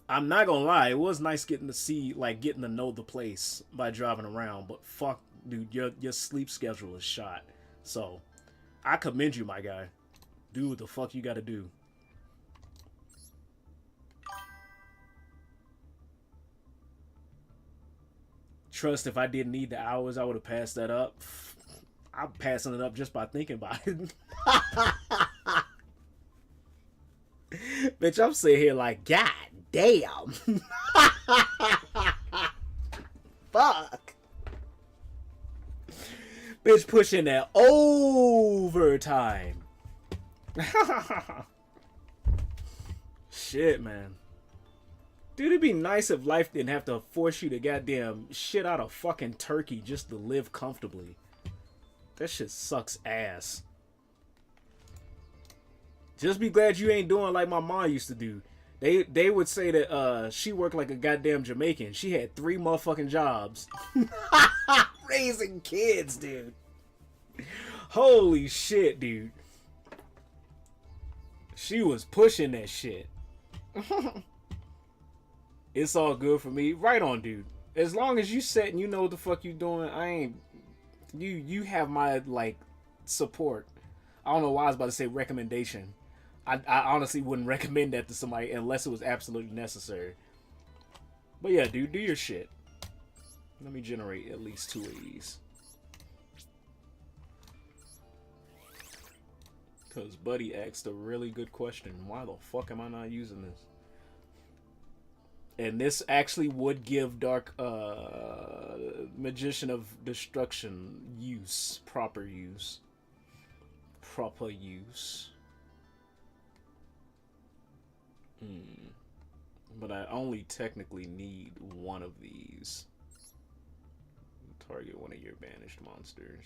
I'm not gonna lie, it was nice getting to see, like, getting to know the place by driving around. But fuck, dude, your sleep schedule is shot. So I commend you, my guy. Do what the fuck you gotta do. Trust, if I didn't need the hours, I would have passed that up. I'm passing it up just by thinking about it. Bitch, I'm sitting here like, God damn. Fuck. Bitch pushing that overtime. Shit, man. Dude, it'd be nice if life didn't have to force you to goddamn shit out of fucking turkey just to live comfortably. That shit sucks ass. Just be glad you ain't doing like my mom used to do. They would say that she worked like a goddamn Jamaican. She had 3 motherfucking jobs. Raising kids, dude. Holy shit, dude. She was pushing that shit. It's all good for me. Right on, dude. As long as you set and you know what the fuck you doing, I ain't... You have my, like, support. I don't know why I was about to say recommendation. I honestly wouldn't recommend that to somebody unless it was absolutely necessary. But yeah, dude, do your shit. Let me generate at least 2 of these. Because Buddy asked a really good question. Why the fuck am I not using this? And this actually would give Dark Magician of Destruction use. Proper use. Proper use. But I only technically need 1 of these. Target one of your banished monsters.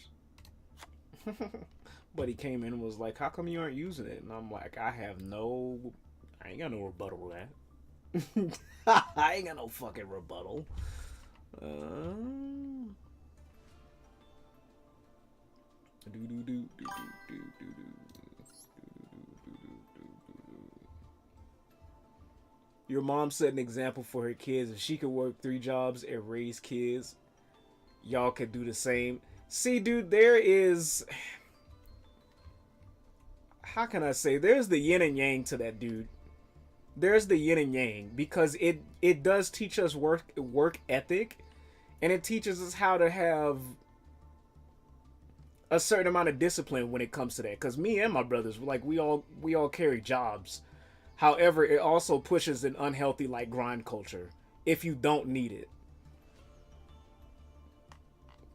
But he came in and was like, how come you aren't using it? And I'm like, I ain't got no rebuttal to that. I ain't got no fucking rebuttal. Your mom set an example for her kids. If she could work 3 jobs and raise kids, y'all could do the same. See, dude, there is... How can I say? There's the yin and yang to that, dude. There's the yin and yang. Because it does teach us work ethic. And it teaches us how to have a certain amount of discipline when it comes to that. Because me and my brothers, like, we all carry jobs. However, it also pushes an unhealthy, like, grind culture if you don't need it.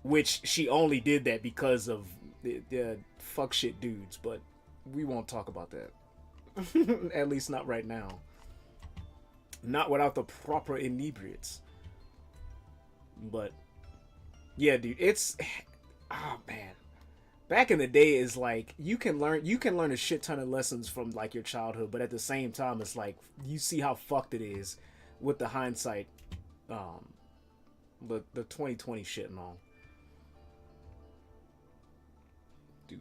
Which she only did that because of the fuck shit dudes, but we won't talk about that. At least not right now. Not without the proper inebriates. But yeah, dude, it's... Oh, man. Back in the day, is like you can learn a shit ton of lessons from, like, your childhood, but at the same time, it's like you see how fucked it is with the hindsight, the 2020 shit and all. Do.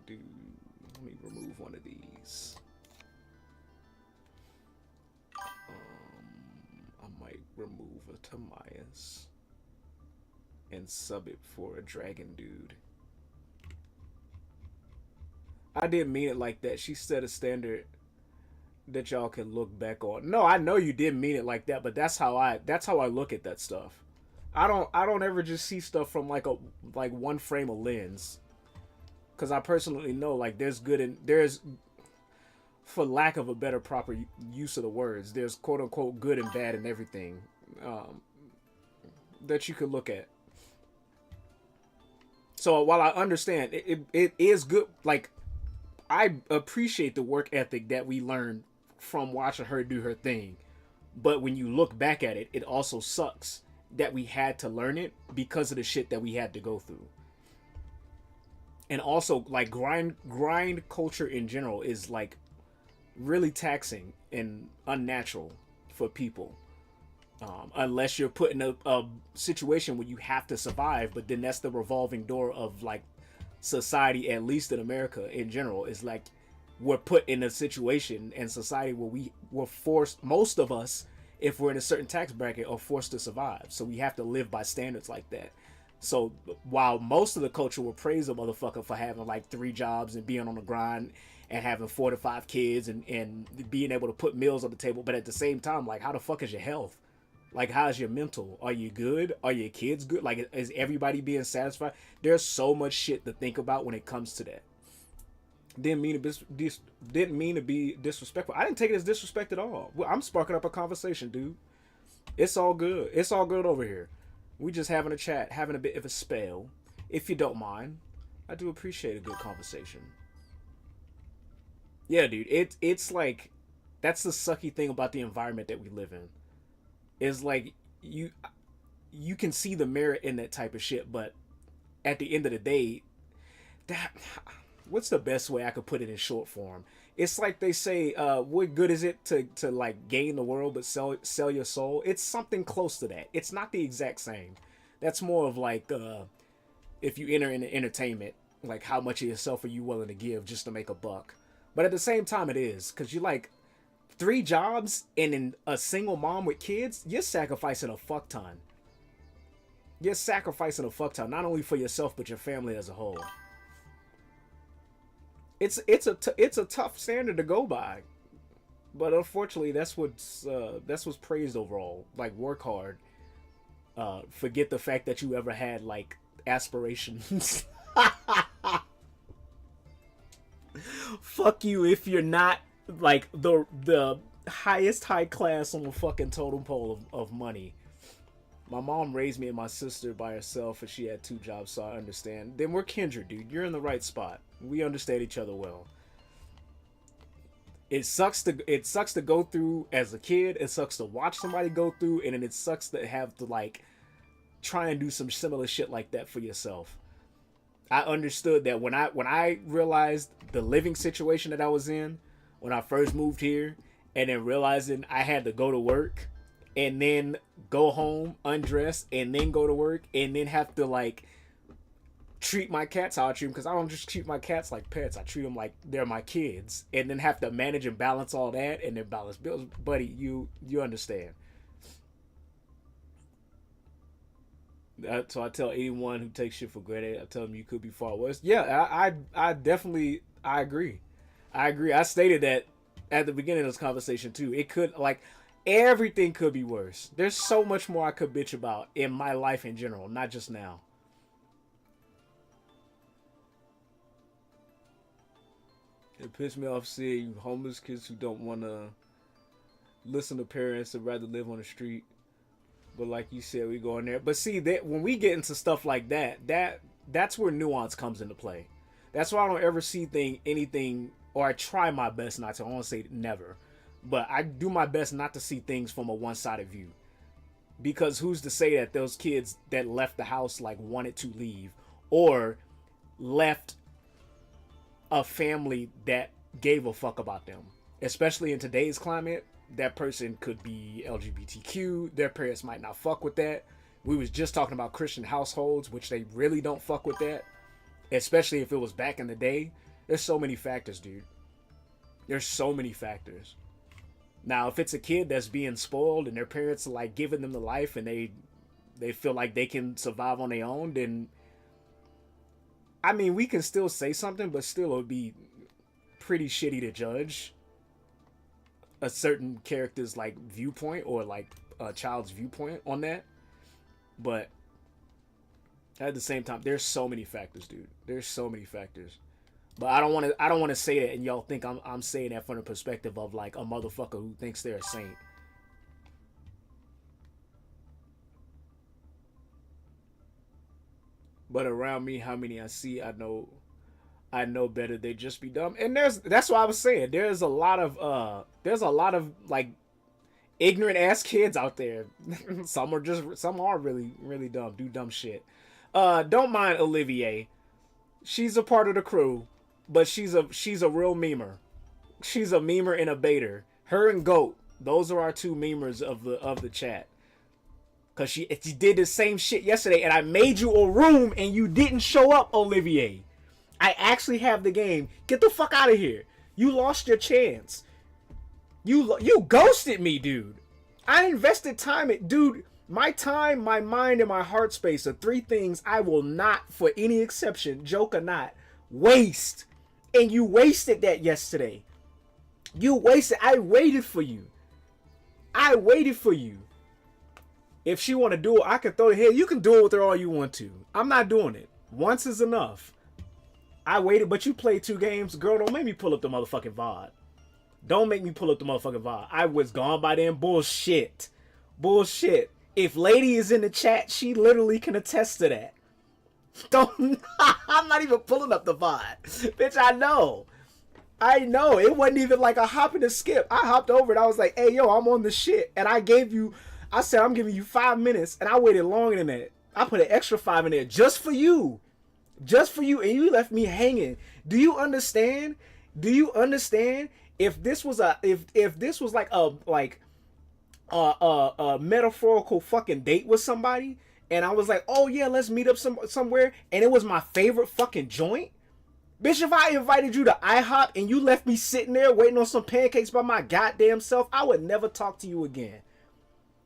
Let me remove one of these. I might remove a Tamias and sub it for a dragon dude. I didn't mean it like that. She set a standard that y'all can look back on. No, I know you didn't mean it like that, but that's how I look at that stuff. I don't ever just see stuff from like one frame of lens. Cause I personally know, like, there's good and there's, for lack of a better proper use of the words, there's quote unquote good and bad and everything that you could look at. So while I understand it is good, like I appreciate the work ethic that we learned from watching her do her thing. But when you look back at it, it also sucks that we had to learn it because of the shit that we had to go through. And also like grind culture in general is like really taxing and unnatural for people. Unless you're put in a situation where you have to survive, but then that's the revolving door of like society, at least in America in general, is like we're put in a situation and society where we were forced, most of us, if we're in a certain tax bracket, are forced to survive. So we have to live by standards like that. So while most of the culture will praise a motherfucker for having like 3 jobs and being on the grind and having 4 to 5 kids and being able to put meals on the table, but at the same time, like how the fuck is your health? Like, how's your mental? Are you good? Are your kids good? Like, is everybody being satisfied? There's so much shit to think about when it comes to that. Didn't mean to be disrespectful. I didn't take it as disrespect at all. I'm sparking up a conversation, dude. It's all good. It's all good over here. We just having a chat, having a bit of a spell. If you don't mind, I do appreciate a good conversation. Yeah, dude. It's like that's the sucky thing about the environment that we live in. Is like you you can see the merit in that type of shit, but at the end of the day, that what's the best way I could put it in short form? It's like they say, what good is it to like gain the world but sell your soul? It's something close to that. It's not the exact same. That's more of like if you enter into entertainment, like how much of yourself are you willing to give just to make a buck? But at the same time, it is because you like 3 jobs and in a single mom with kids, you're sacrificing a fuck ton. You're sacrificing a fuck ton, not only for yourself but your family as a whole. It's a tough standard to go by, but unfortunately, that's what's praised overall. Like work hard, forget the fact that you ever had like aspirations. Fuck you if you're not like the highest high class on the fucking totem pole of money. My mom raised me and my sister by herself, and she had 2 jobs, so I understand. Then we're kindred, dude. You're in the right spot. We understand each other well. It sucks to go through as a kid. It sucks to watch somebody go through, and then it sucks to have to like try and do some similar shit like that for yourself. I understood that when I realized the living situation that I was in when I first moved here, and then realizing I had to go to work and then go home, undress, and then go to work, and then have to like treat my cats how I treat them, because I don't just treat my cats like pets. I treat them like they're my kids, and then have to manage and balance all that, and then balance bills. Buddy, you understand. So I tell anyone who takes shit for granted, I tell them you could be far worse. Yeah, I definitely I agree. I agree. I stated that at the beginning of this conversation too. It could like everything could be worse. There's so much more I could bitch about in my life in general, not just now. It pissed me off seeing homeless kids who don't want to listen to parents and rather live on the street. But like you said, we go in there. But see that when we get into stuff like that, that's where nuance comes into play. That's why I don't ever see anything, or I try my best not to. I won't say never, but I do my best not to see things from a one-sided view. Because who's to say that those kids that left the house like wanted to leave, or left a family that gave a fuck about them? Especially in today's climate, that person could be LGBTQ. Their parents might not fuck with that. We was just talking about Christian households, which they really don't fuck with that. Especially if it was back in the day. There's so many factors, dude. There's so many factors. Now, if it's a kid that's being spoiled and their parents are like giving them the life and they feel like they can survive on their own, then I mean, we can still say something, but still it would be pretty shitty to judge a certain character's like viewpoint or like a child's viewpoint on that. But at the same time, there's so many factors, dude. There's so many factors. But I don't want to say that and y'all think I'm saying that from the perspective of like a motherfucker who thinks they're a saint. But around me, how many I see, I know better. They just be dumb. And that's what I was saying. There's a lot of like ignorant ass kids out there. Some are really really dumb, do dumb shit. Don't mind Olivier. She's a part of the crew, but she's a real memer. She's a memer and a baiter. Her and Goat, those are our two memers of the chat. Cause she did the same shit yesterday, and I made you a room and you didn't show up, Olivier. I actually have the game. Get the fuck out of here. You lost your chance. You ghosted me, dude. I invested time dude. My time, my mind, and my heart space are three things I will not, for any exception, joke or not, waste. And you wasted that yesterday. You wasted. I waited for you. I waited for you. If she want to do it, I can throw it here. You can do it with her all you want to. I'm not doing it. Once is enough. I waited, but you played 2 games. Girl, don't make me pull up the motherfucking VOD. Don't make me pull up the motherfucking VOD. I was gone by then. Bullshit. Bullshit. If Lady is in the chat, she literally can attest to that. Don't. I'm not even pulling up the VOD. Bitch, I know. I know. It wasn't even like a hop and a skip. I hopped over and I was like, hey, yo, I'm on the shit. And I said, I'm giving you 5 minutes. And I waited longer than that. I put an extra 5 in there just for you. Just for you, and you left me hanging. Do you understand? Do you understand? If this was if this was like a metaphorical fucking date with somebody, and I was like, oh yeah, let's meet up somewhere, and it was my favorite fucking joint, bitch. If I invited you to IHOP and you left me sitting there waiting on some pancakes by my goddamn self, I would never talk to you again.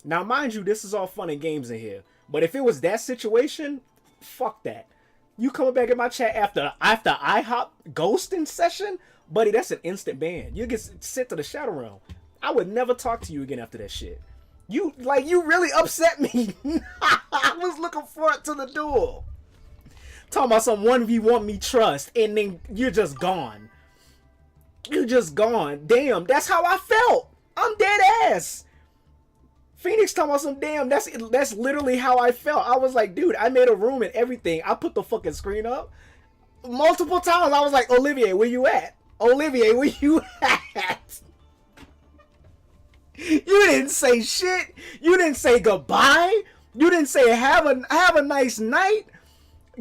Now, mind you, this is all fun and games in here, but if it was that situation, fuck that. You coming back in my chat after IHOP ghosting session? Buddy, that's an instant ban. You get sent to the shadow realm. I would never talk to you again after that shit. You really upset me. I was looking forward to the duel. Talking about some 1v1 me trust, and then you're just gone. You're just gone. Damn, that's how I felt. I'm dead ass. Phoenix talking about some damn, that's literally how I felt. I was like, dude, I made a room and everything. I put the fucking screen up. Multiple times I was like, Olivier, where you at? Olivier, where you at? You didn't say shit. You didn't say goodbye. You didn't say have a nice night.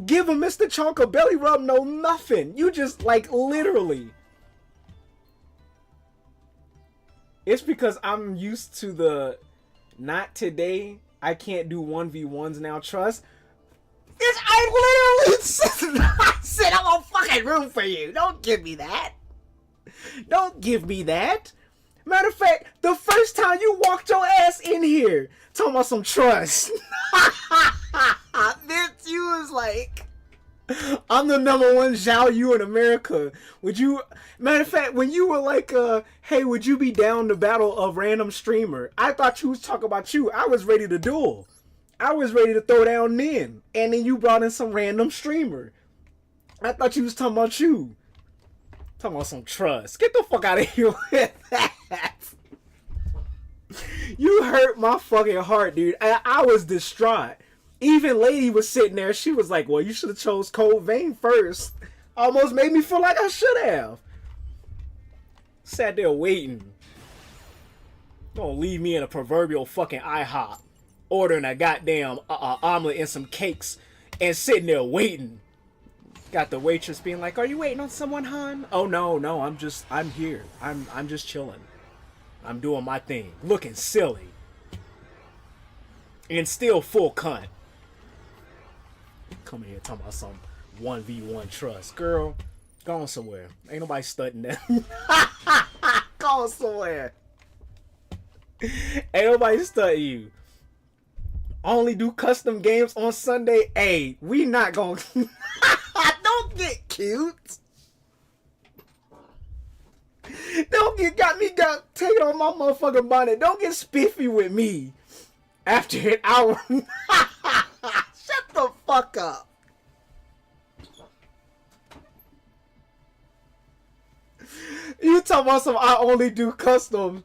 Give him Mr. Chunk a belly rub, no nothing. You just like literally. It's because I'm used to the not today. I can't do 1v1s now. Trust. I literally said I'm a fucking room for you. Don't give me that. Don't give me that. Matter of fact, the first time you walked your ass in here, talking about some trust. Bitch, you was like, I'm the #1 Zhao Yu in America. Would you, matter of fact, when you were like, hey, would you be down to battle a random streamer? I thought you was talking about you. I was ready to duel. I was ready to throw down then. And then you brought in some random streamer. I thought you was talking about you. Talking about some trust. Get the fuck out of here with that. You hurt my fucking heart, dude. I was distraught. Even Lady was sitting there. She was like, well, you should have chose Cold Vein first. Almost made me feel like I should have. Sat there waiting. Don't leave me in a proverbial fucking IHOP. Ordering a goddamn omelet and some cakes. And sitting there waiting. Got the waitress being like, are you waiting on someone, hon? Oh, no, I'm here. I'm just chilling. I'm doing my thing. Looking silly. And still full cunt. Come here talking about some 1v1 trust. Girl, go on somewhere. Ain't nobody studying that. Go on somewhere. Ain't nobody studying you. Only do custom games on Sunday. Hey, we not gonna... Don't get cute. Don't get taking on my motherfucking bonnet. Don't get spiffy with me. After an hour. Shut the fuck up. You talking about some I only do custom.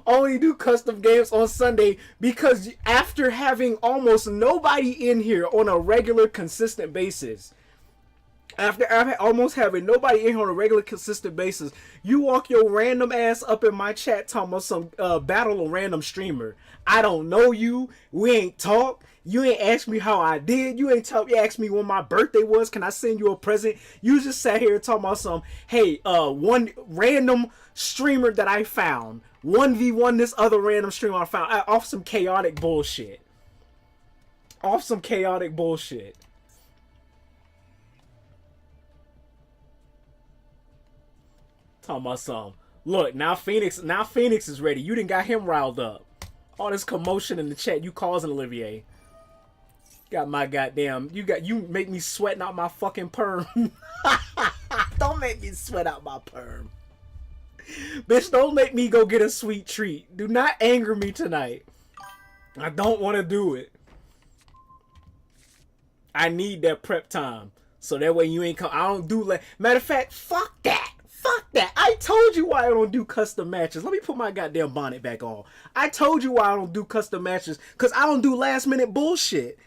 only do custom games on Sunday because after having almost nobody in here on a regular, consistent basis, after almost having nobody in here on a regular, consistent basis, you walk your random ass up in my chat talking about some battle of random streamer. I don't know you. We ain't talk. You ain't asked me how I did. You ain't asked me when my birthday was. Can I send you a present? You just sat here talking about some, hey, one random streamer that I found. 1v1 this other random streamer I found. Off some chaotic bullshit. Off some chaotic bullshit. Talking about some. Look, now Phoenix is ready. You done got him riled up. All this commotion in the chat you causing, Olivier. Got my goddamn, you make me sweating out my fucking perm. Don't make me sweat out my perm. Bitch, don't make me go get a sweet treat. Do not anger me tonight. I don't want to do it. I need that prep time. So that way you ain't come. I don't do like. Matter of fact, fuck that. Fuck that. I told you why I don't do custom matches. Let me put my goddamn bonnet back on. I told you why I don't do custom matches. Because I don't do last minute bullshit.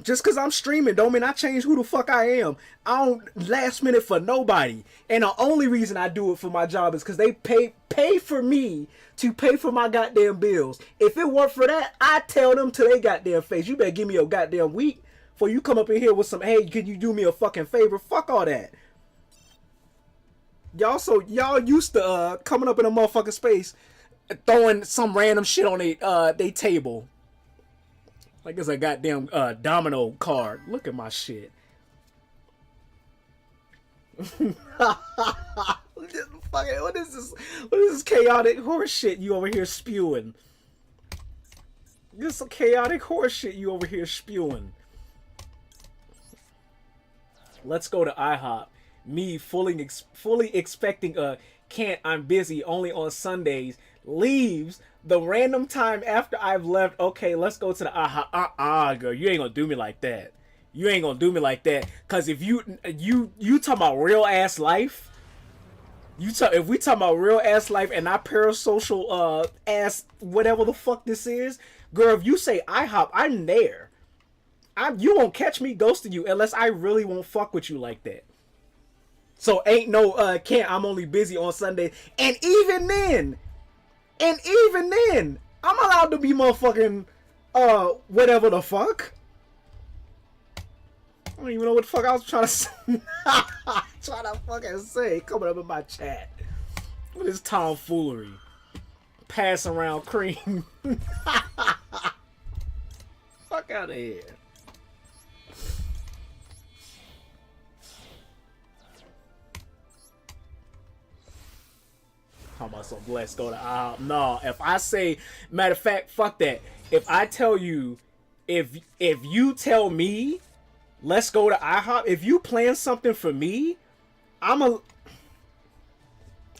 Just because I'm streaming don't mean I change who the fuck I am. I don't last minute for nobody. And the only reason I do it for my job is because they pay for me to pay for my goddamn bills. If it weren't for that, I tell them to their goddamn face, you better give me a goddamn week before you come up in here with some, hey, could you do me a fucking favor? Fuck all that. Y'all used to coming up in a motherfucking space throwing some random shit on they table. Like it's a goddamn domino card. Look at my shit. What is this? What is this chaotic horse shit you over here spewing? This chaotic horse shit you over here spewing. Let's go to IHOP. Me fully expecting can't, I'm busy only on Sundays, leaves the random time after I've left. Okay, let's go to the IHOP. Girl, you ain't gonna do me like that. You ain't gonna do me like that. Cause if you talking about real ass life, if we talking about real ass life and not parasocial ass whatever the fuck this is, girl, if you say IHOP, I'm there. You won't catch me ghosting you unless I really won't fuck with you like that. So ain't no can't, I'm only busy on Sunday. And even then, I'm allowed to be motherfucking whatever the fuck. I don't even know what the fuck I was trying to say. Trying to fucking say coming up in my chat. What is tomfoolery? Pass around cream. Fuck out of here. Talking about some let's go to no, if I say, matter of fact, fuck that. If I tell you, if you tell me let's go to IHOP, if you plan something for me, I'm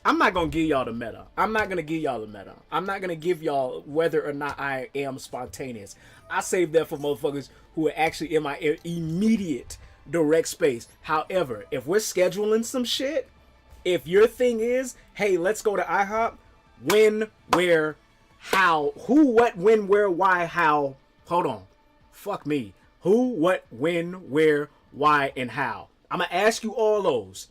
not gonna give y'all the meta. I'm not gonna give y'all the meta. I'm not gonna give y'all whether or not I am spontaneous. I save that for motherfuckers who are actually in my immediate direct space. However, if we're scheduling some shit, if your thing is, hey, let's go to IHOP, when, where, how, who, what, when, where, why, how. Hold on. Fuck me. Who, what, when, where, why, and how. I'm going to ask you all those.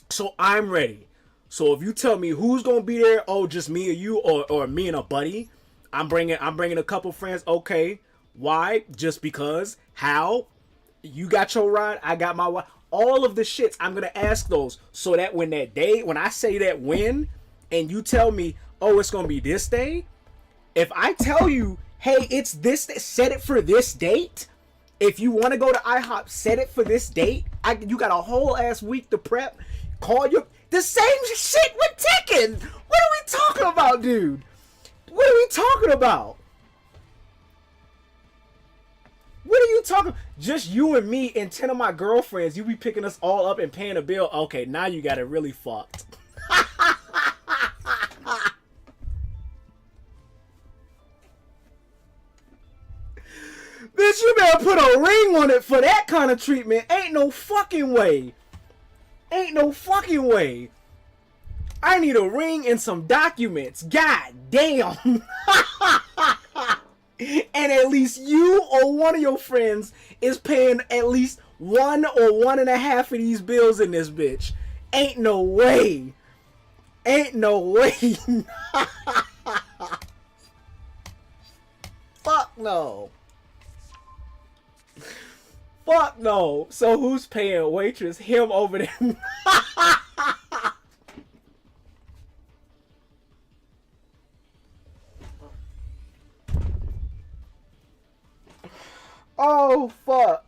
So I'm ready. So if you tell me who's going to be there, oh, just me or you, or me and a buddy, I'm bringing a couple friends. Okay. Why? Just because. How? You got your ride, I got my ride. All of the shits, I'm going to ask those so that when I say that when, and you tell me, oh, it's going to be this day, if I tell you, hey, it's this, set it for this date, if you want to go to IHOP, set it for this date, you got a whole ass week to prep, the same shit with Tekken. What are we talking about, dude? What are we talking about? What are you talking? Just you and me and 10 of my girlfriends. You be picking us all up and paying a bill. Okay, now you got it really fucked. Bitch, you better put a ring on it for that kind of treatment. Ain't no fucking way. Ain't no fucking way. I need a ring and some documents. God damn. And at least you or one of your friends is paying at least 1 or 1.5 of these bills in this bitch. Ain't no way. Ain't no way. Fuck no. Fuck no. So who's paying waitress? Him over there. Oh fuck.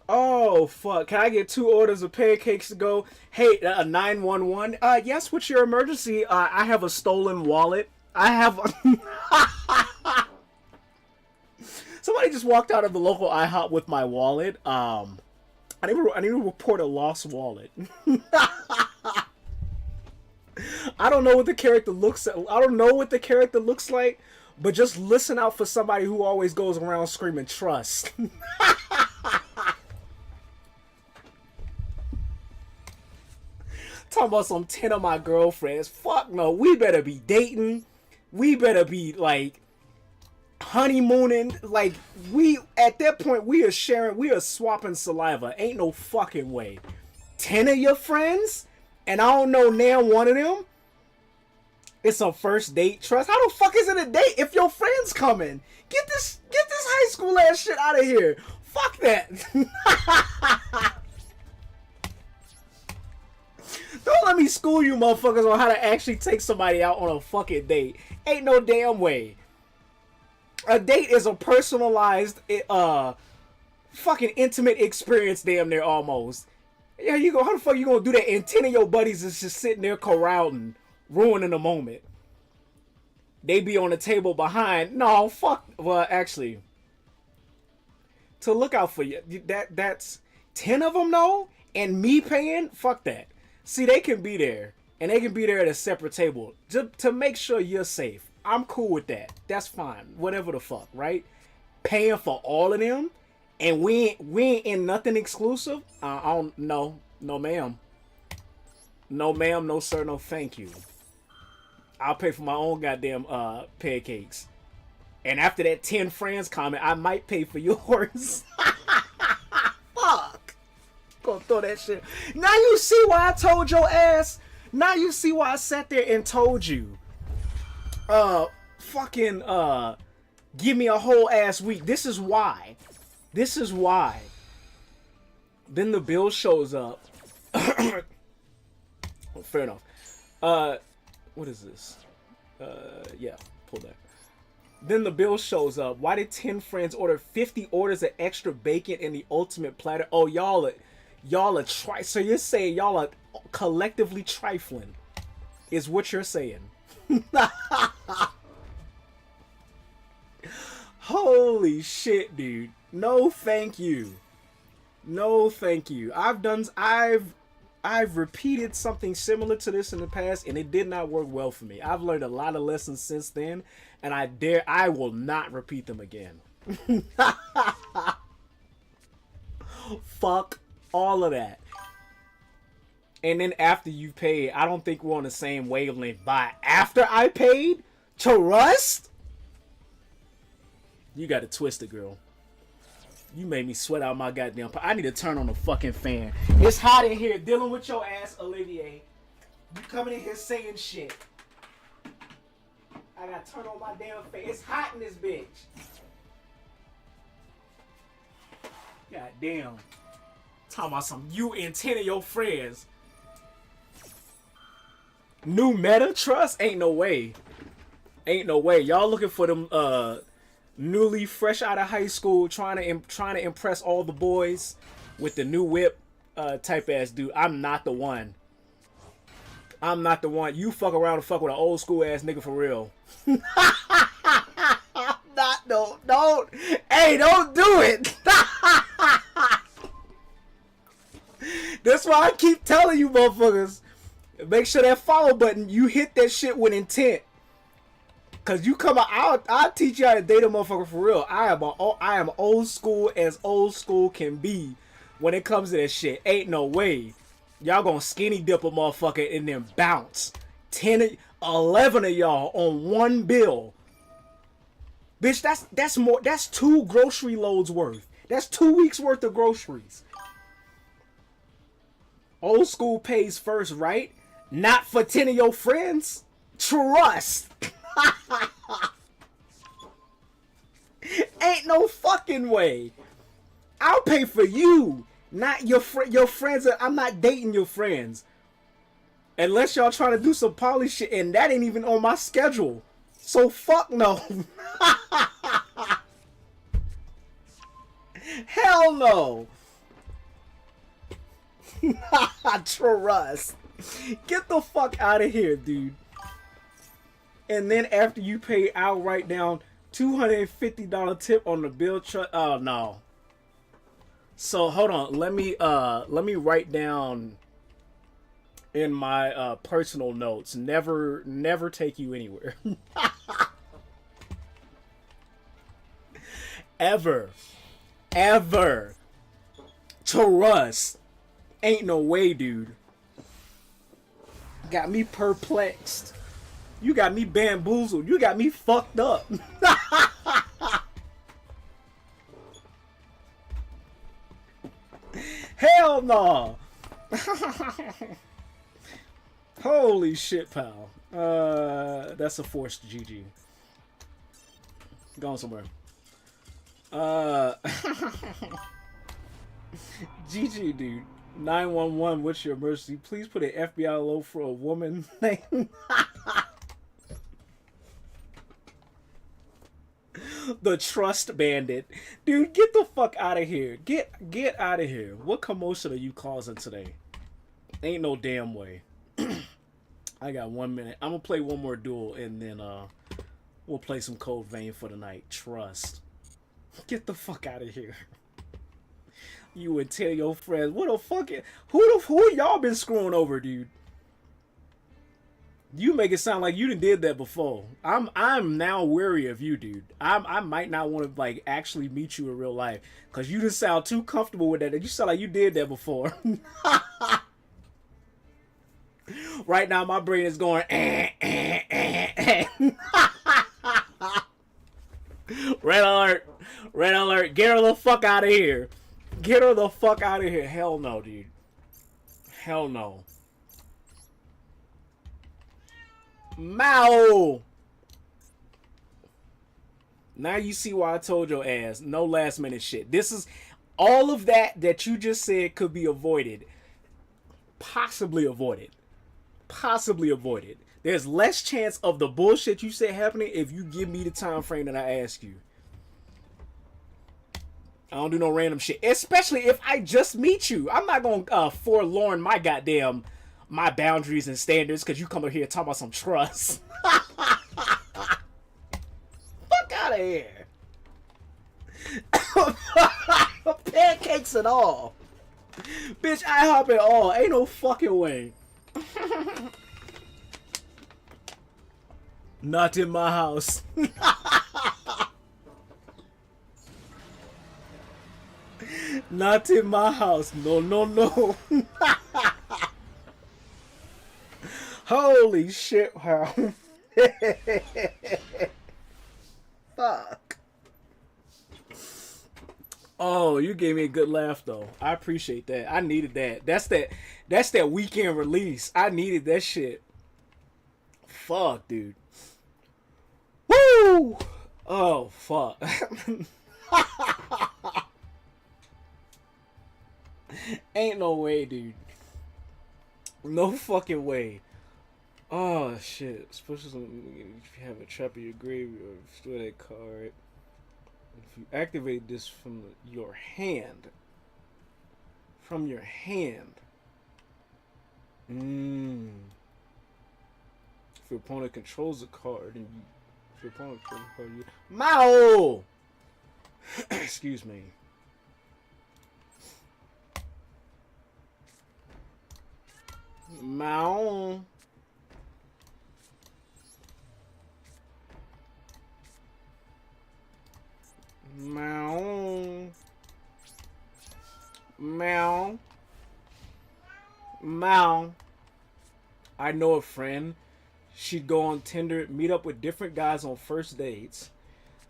Oh fuck. Can I get 2 orders of pancakes to go? Hey, 911. Yes, what's your emergency? I have a stolen wallet. I have Somebody just walked out of the local IHOP with my wallet. I need to report a lost wallet. I don't know what the character looks like, but just listen out for somebody who always goes around screaming trust. Talking about some 10 of my girlfriends. Fuck no, we better be dating. We better be like honeymooning. Like, we at that point we are swapping saliva. Ain't no fucking way. 10 of your friends and I don't know now one of them. It's a first date trust. How the fuck is it a date if your friend's coming? Get this high school ass shit out of here. Fuck that. Don't let me school you motherfuckers on how to actually take somebody out on a fucking date. Ain't no damn way. A date is a personalized, fucking intimate experience damn near almost. Yeah, you go. How the fuck you gonna do that and 10 of your buddies is just sitting there corralling, ruining the moment? They be on the table behind. No, fuck. Well, actually, to look out for you. That's 10 of them though, and me paying. Fuck that. See, they can be there, and they can be there at a separate table to make sure you're safe. I'm cool with that. That's fine. Whatever the fuck, right? Paying for all of them, and we ain't in nothing exclusive. I don't. No, ma'am. No, ma'am. No, sir. No, thank you. I'll pay for my own goddamn pancakes. And after that 10 friends comment, I might pay for yours. Fuck. Gonna throw that shit. Now you see why I told your ass. Now you see why I sat there and told you. Fucking, give me a whole ass week. This is why. This is why. Then the bill shows up. Oh, fair enough. What is this? Yeah, pull that. Then the bill shows up. Why did 10 friends order 50 orders of extra bacon in the ultimate platter? Oh, y'all are so you're saying y'all are collectively trifling, is what you're saying. Holy shit, dude. No, thank you. No, thank you. I've repeated something similar to this in the past, and it did not work well for me. I've learned a lot of lessons since then, and I will not repeat them again. Fuck all of that. And then after you paid, I don't think we're on the same wavelength. But after I paid to Rust, you got to twist it, girl. You made me sweat out my goddamn. I need to turn on the fucking fan. It's hot in here dealing with your ass, Olivier. You coming in here saying shit. I gotta turn on my damn fan. It's hot in this bitch. God damn. Talking about some you and 10 of your friends. New meta trust? Ain't no way. Ain't no way. Y'all looking for them newly fresh out of high school trying to impress all the boys with the new whip type ass dude. I'm not the one. I'm not the one. You fuck around and fuck with an old school ass nigga for real. Don't. Hey, don't do it. That's why I keep telling you motherfuckers. Make sure that follow button, you hit that shit with intent. Cause you come out, I'll teach you how to date a motherfucker for real. I am old school as old school can be when it comes to that shit. Ain't no way. Y'all gonna skinny dip a motherfucker and then bounce. 10, 11 of y'all on one bill. Bitch, that's more. That's 2 grocery loads worth. That's 2 weeks worth of groceries. Old school pays first, right? Not for 10 of your friends. Trust. Ain't no fucking way. I'll pay for you, not your friends. I'm not dating your friends. Unless y'all trying to do some poly shit, and that ain't even on my schedule. So fuck no. Hell no. Trust. Get the fuck out of here, dude. And then after you pay, I'll write down $250 tip on the bill. Oh no. So hold on. Let me write down in my personal notes. Never take you anywhere. Ever. Trust. Ain't no way, dude. Got me perplexed. You got me bamboozled. You got me fucked up. Hell no. Holy shit, pal. That's a forced GG. Going somewhere. GG, dude. 911, what's your emergency? Please put an FBI low for a woman name. The Trust Bandit. Dude, get the fuck out of here. Get out of here. What commotion are you causing today? Ain't no damn way. I got 1 minute. I'm gonna play one more duel and then we'll play some Code Vein for the night. Trust. Get the fuck out of here. You would tell your friends, what the fuck? Who y'all been screwing over, dude? You make it sound like you did that before. I'm now wary of you, dude. I might not want to like actually meet you in real life because you just sound too comfortable with that. You sound like you did that before. Right now, my brain is going. Red alert! Red alert! Get her the fuck out of here! Get her the fuck out of here! Hell no, dude. Hell no. Mao! Now you see why I told your ass. No last minute shit. This is all of that you just said could be avoided. Possibly avoided. Possibly avoided. There's less chance of the bullshit you said happening if you give me the time frame that I ask you. I don't do no random shit. Especially if I just meet you. I'm not gonna forlorn my boundaries and standards because you come over here talking about some trust. Fuck out of here. Pancakes and all. Bitch, I hop it all. Ain't no fucking way. Not in my house. Not in my house. No, no, no. Holy shit, wow. Fuck. Oh, you gave me a good laugh though. I appreciate that. I needed that. That's that weekend release. I needed that shit. Fuck, dude. Woo! Oh, fuck. Ain't no way, dude. No fucking way. Oh, shit. Especially if you have a trap in your grave or store that card. If you activate this from your hand. From your hand. If your opponent controls the card, and you, if your opponent controls the card, you... Mao! Excuse me. Mao. Meow. Meow. Now, I know a friend. She'd go on Tinder, meet up with different guys on first dates.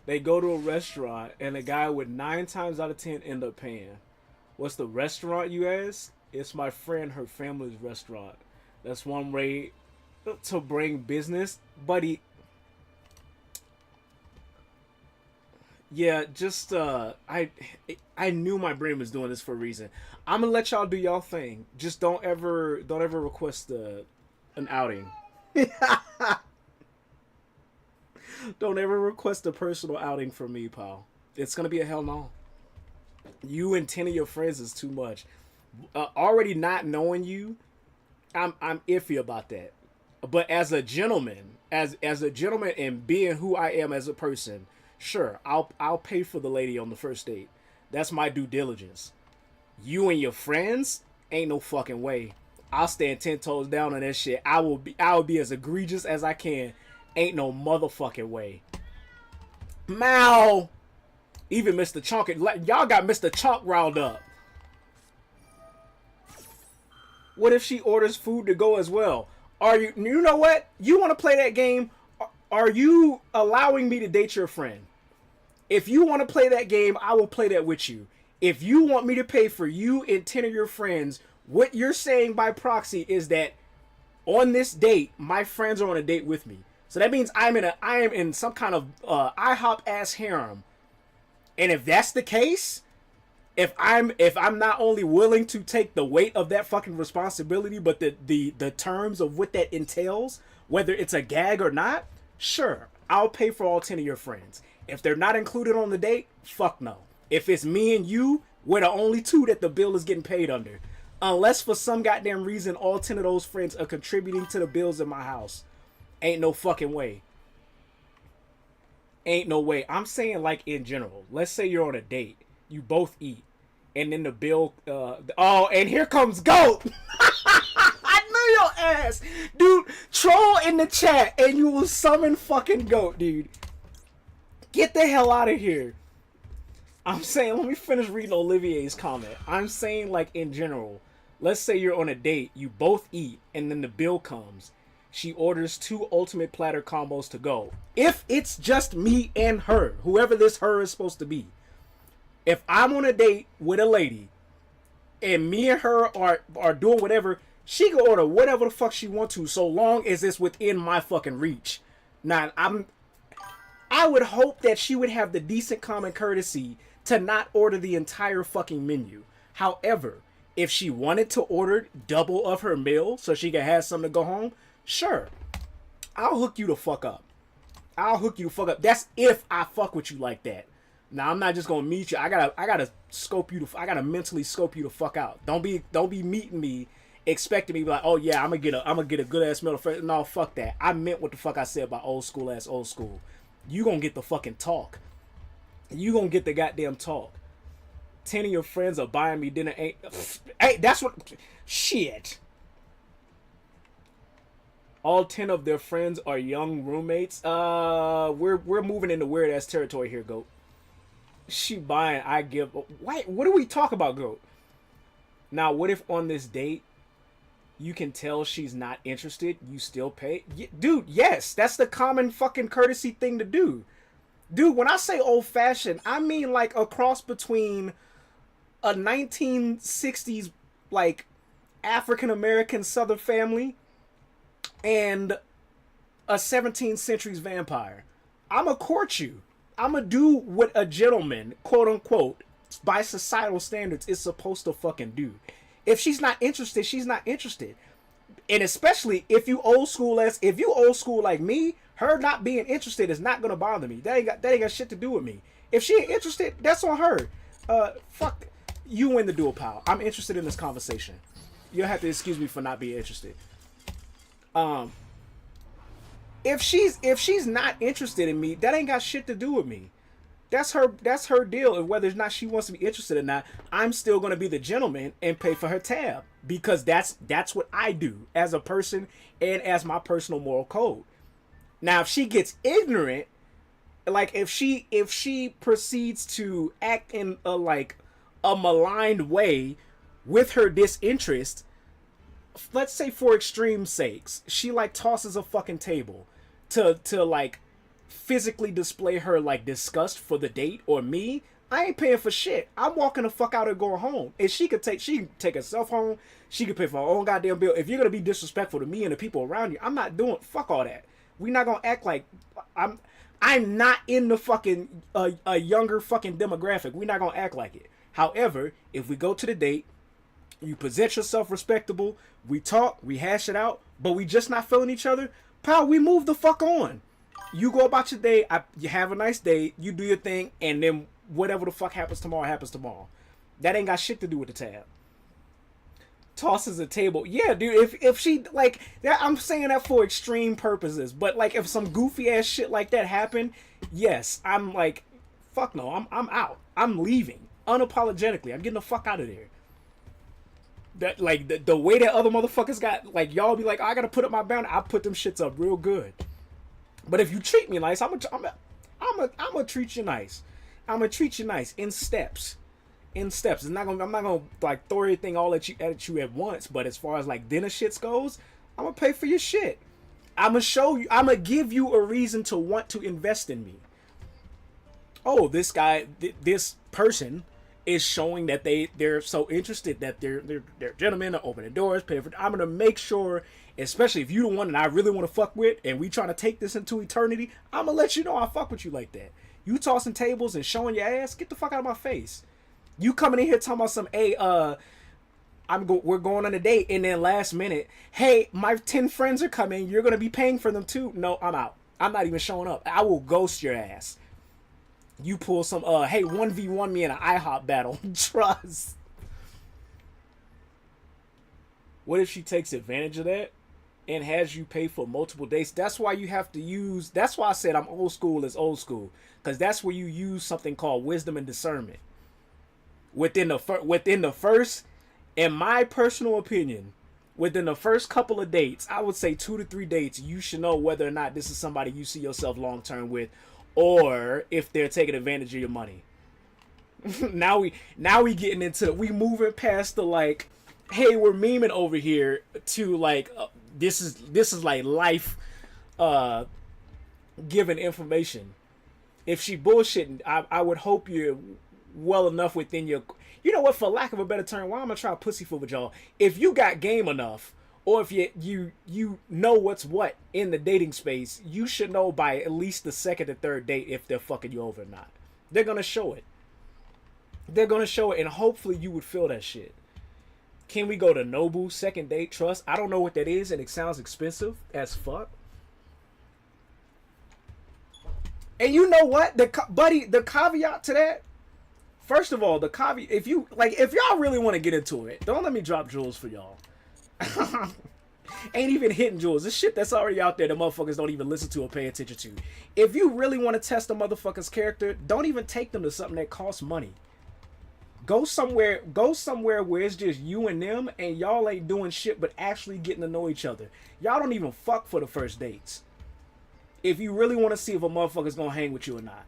They go to a restaurant, and the guy would 9 times out of 10 end up paying. What's the restaurant, you ask? It's my friend, her family's restaurant. That's one way to bring business, buddy. Yeah, just I knew my brain was doing this for a reason. I'm gonna let y'all do y'all thing. Just don't ever request an outing. Don't ever request a personal outing from me, pal. It's gonna be a hell no. You and 10 of your friends is too much. Already not knowing you, I'm iffy about that. But as a gentleman and being who I am as a person, sure, I'll pay for the lady on the first date. That's my due diligence. You and your friends, ain't no fucking way. I'll stand 10 toes down on that shit. I will be as egregious as I can. Ain't no motherfucking way. Mal. Even Mr. Chunk, y'all got Mr. Chunk riled up. What if she orders food to go as well? You know what? You want to play that game? Are you allowing me to date your friend? If you want to play that game, I will play that with you. If you want me to pay for you and 10 of your friends, what you're saying by proxy is that on this date, my friends are on a date with me. So that means I am in some kind of IHOP ass harem. And if that's the case, if I'm not only willing to take the weight of that fucking responsibility, but the terms of what that entails, whether it's a gag or not, sure, I'll pay for all 10 of your friends. If they're not included on the date, fuck no. If it's me and you, we're the only two that the bill is getting paid under. Unless for some goddamn reason all 10 of those friends are contributing to the bills in my house. Ain't no fucking way. Ain't no way. I'm saying like in general. Let's say you're on a date. You both eat. And then the bill... oh, and here comes GOAT! I knew your ass! Dude, troll in the chat and you will summon fucking GOAT, dude. Get the hell out of here. I'm saying, let me finish reading Olivier's comment. I'm saying like in general. Let's say you're on a date. You both eat. And then the bill comes. She orders 2 ultimate platter combos to go. If it's just me and her, whoever this her is supposed to be. If I'm on a date with a lady and me and her are doing whatever, she can order whatever the fuck she wants to so long as it's within my fucking reach. Now, I would hope that she would have the decent common courtesy to not order the entire fucking menu. However, if she wanted to order double of her meal so she can have something to go home, sure, I'll hook you the fuck up. I'll hook you the fuck up. That's if I fuck with you like that. Now I'm not just gonna meet you. I gotta scope you. I gotta mentally scope you the fuck out. Don't be meeting me, expecting me like, oh yeah, I'm gonna get a good ass meal. No, fuck that. I meant what the fuck I said about old school ass old school. You gonna get the fucking talk. You gonna get the goddamn talk. 10 of your friends are buying me dinner. Hey, that's what. Shit. All 10 of their friends are young roommates. We're moving into weird ass territory here, GOAT. She buying, I give. Wait, what do we talk about, GOAT? Now, what if on this date you can tell she's not interested? You still pay, dude? Yes, that's the common fucking courtesy thing to do, dude. When I say old fashioned, I mean like a cross between a 1960s like African American Southern family and a 17th century's vampire. I'ma court you. I'ma do what a gentleman, quote unquote, by societal standards, is supposed to fucking do. If she's not interested, she's not interested. And especially if you old school like me, her not being interested is not gonna bother me. That ain't got shit to do with me. If she ain't interested, that's on her. Fuck, you win the duel, pal. I'm interested in this conversation. You'll have to excuse me for not being interested. If she's not interested in me, that ain't got shit to do with me. That's her deal. And whether or not she wants to be interested or not, I'm still gonna be the gentleman and pay for her tab because that's what I do as a person and as my personal moral code. Now, if she gets ignorant, like if she proceeds to act in a maligned way with her disinterest, let's say for extreme sakes, she like tosses a fucking table to like physically display her like disgust for the date or me. I ain't paying for shit. I'm walking the fuck out and going home. And she can take herself home. She can pay for her own goddamn bill. If you're gonna be disrespectful to me and the people around you, I'm not doing fuck all that. We not gonna act like I'm not in the fucking a younger fucking demographic. We not gonna act like it. However, if we go to the date, you present yourself respectable, we talk, we hash it out, but we just not feeling each other, pal, we move the fuck on. You go about your day, you have a nice day, you do your thing, and then whatever the fuck happens tomorrow happens tomorrow. That ain't got shit to do with the tab. Tosses a table. Yeah, dude, if she, like, I'm saying that for extreme purposes, but, like, if some goofy ass shit like that happened, yes, I'm like, fuck no, I'm out. I'm leaving. Unapologetically. I'm getting the fuck out of there. That, like, the way that other motherfuckers got, like, y'all be like, oh, I gotta put up my boundary, I put them shits up real good. But if you treat me nice, I'm gonna treat you nice. I'm gonna treat you nice in steps. In steps. I'm not gonna like throw everything all at you at once. But as far as like dinner shits goes, I'm gonna pay for your shit. I'm gonna show you. I'm gonna give you a reason to want to invest in me. Oh, this guy, this person is showing that they're so interested that they're gentlemen, are opening doors, paying for. I'm gonna make sure, especially if you the one that I really want to fuck with, and we trying to take this into eternity, I'm gonna let you know I fuck with you like that. You tossing tables and showing your ass, get the fuck out of my face. You coming in here talking about some, hey, we're going on a date, and then last minute, hey, my 10 friends are coming, you're gonna be paying for them too. No, I'm out. I'm not even showing up. I will ghost your ass. You pull some, hey, 1v1 me in an IHOP battle. Trust. What if she takes advantage of that and has you pay for multiple dates? That's why you have to use, that's why I said I'm old school as old school. Because that's where you use something called wisdom and discernment. Within the first, in my personal opinion, within the first couple of dates, I would say 2 to 3 dates, you should know whether or not this is somebody you see yourself long term with, or if they're taking advantage of your money. now we getting into, we moving past the like, hey, we're memeing over here to like this is like life given information. If she bullshitting, I would hope you're well enough within your, you know what, for lack of a better term, why am I trying to pussyfoot with y'all? If you got game enough, or if you know what's what in the dating space, you should know by at least the second or third date if they're fucking you over or not. They're gonna show it. They're gonna show it, and hopefully you would feel that shit. Can we go to Nobu, second date, trust? I don't know what that is, and it sounds expensive as fuck. And you know what, the caveat to that. First of all, the caveat, if y'all really want to get into it, don't let me drop jewels for y'all. Ain't even hitting jewels. This shit that's already out there, the motherfuckers don't even listen to or pay attention to. If you really want to test a motherfucker's character, don't even take them to something that costs money. Go somewhere where it's just you and them, and y'all ain't doing shit but actually getting to know each other. Y'all don't even fuck for the first dates. If you really want to see if a motherfucker's gonna hang with you or not.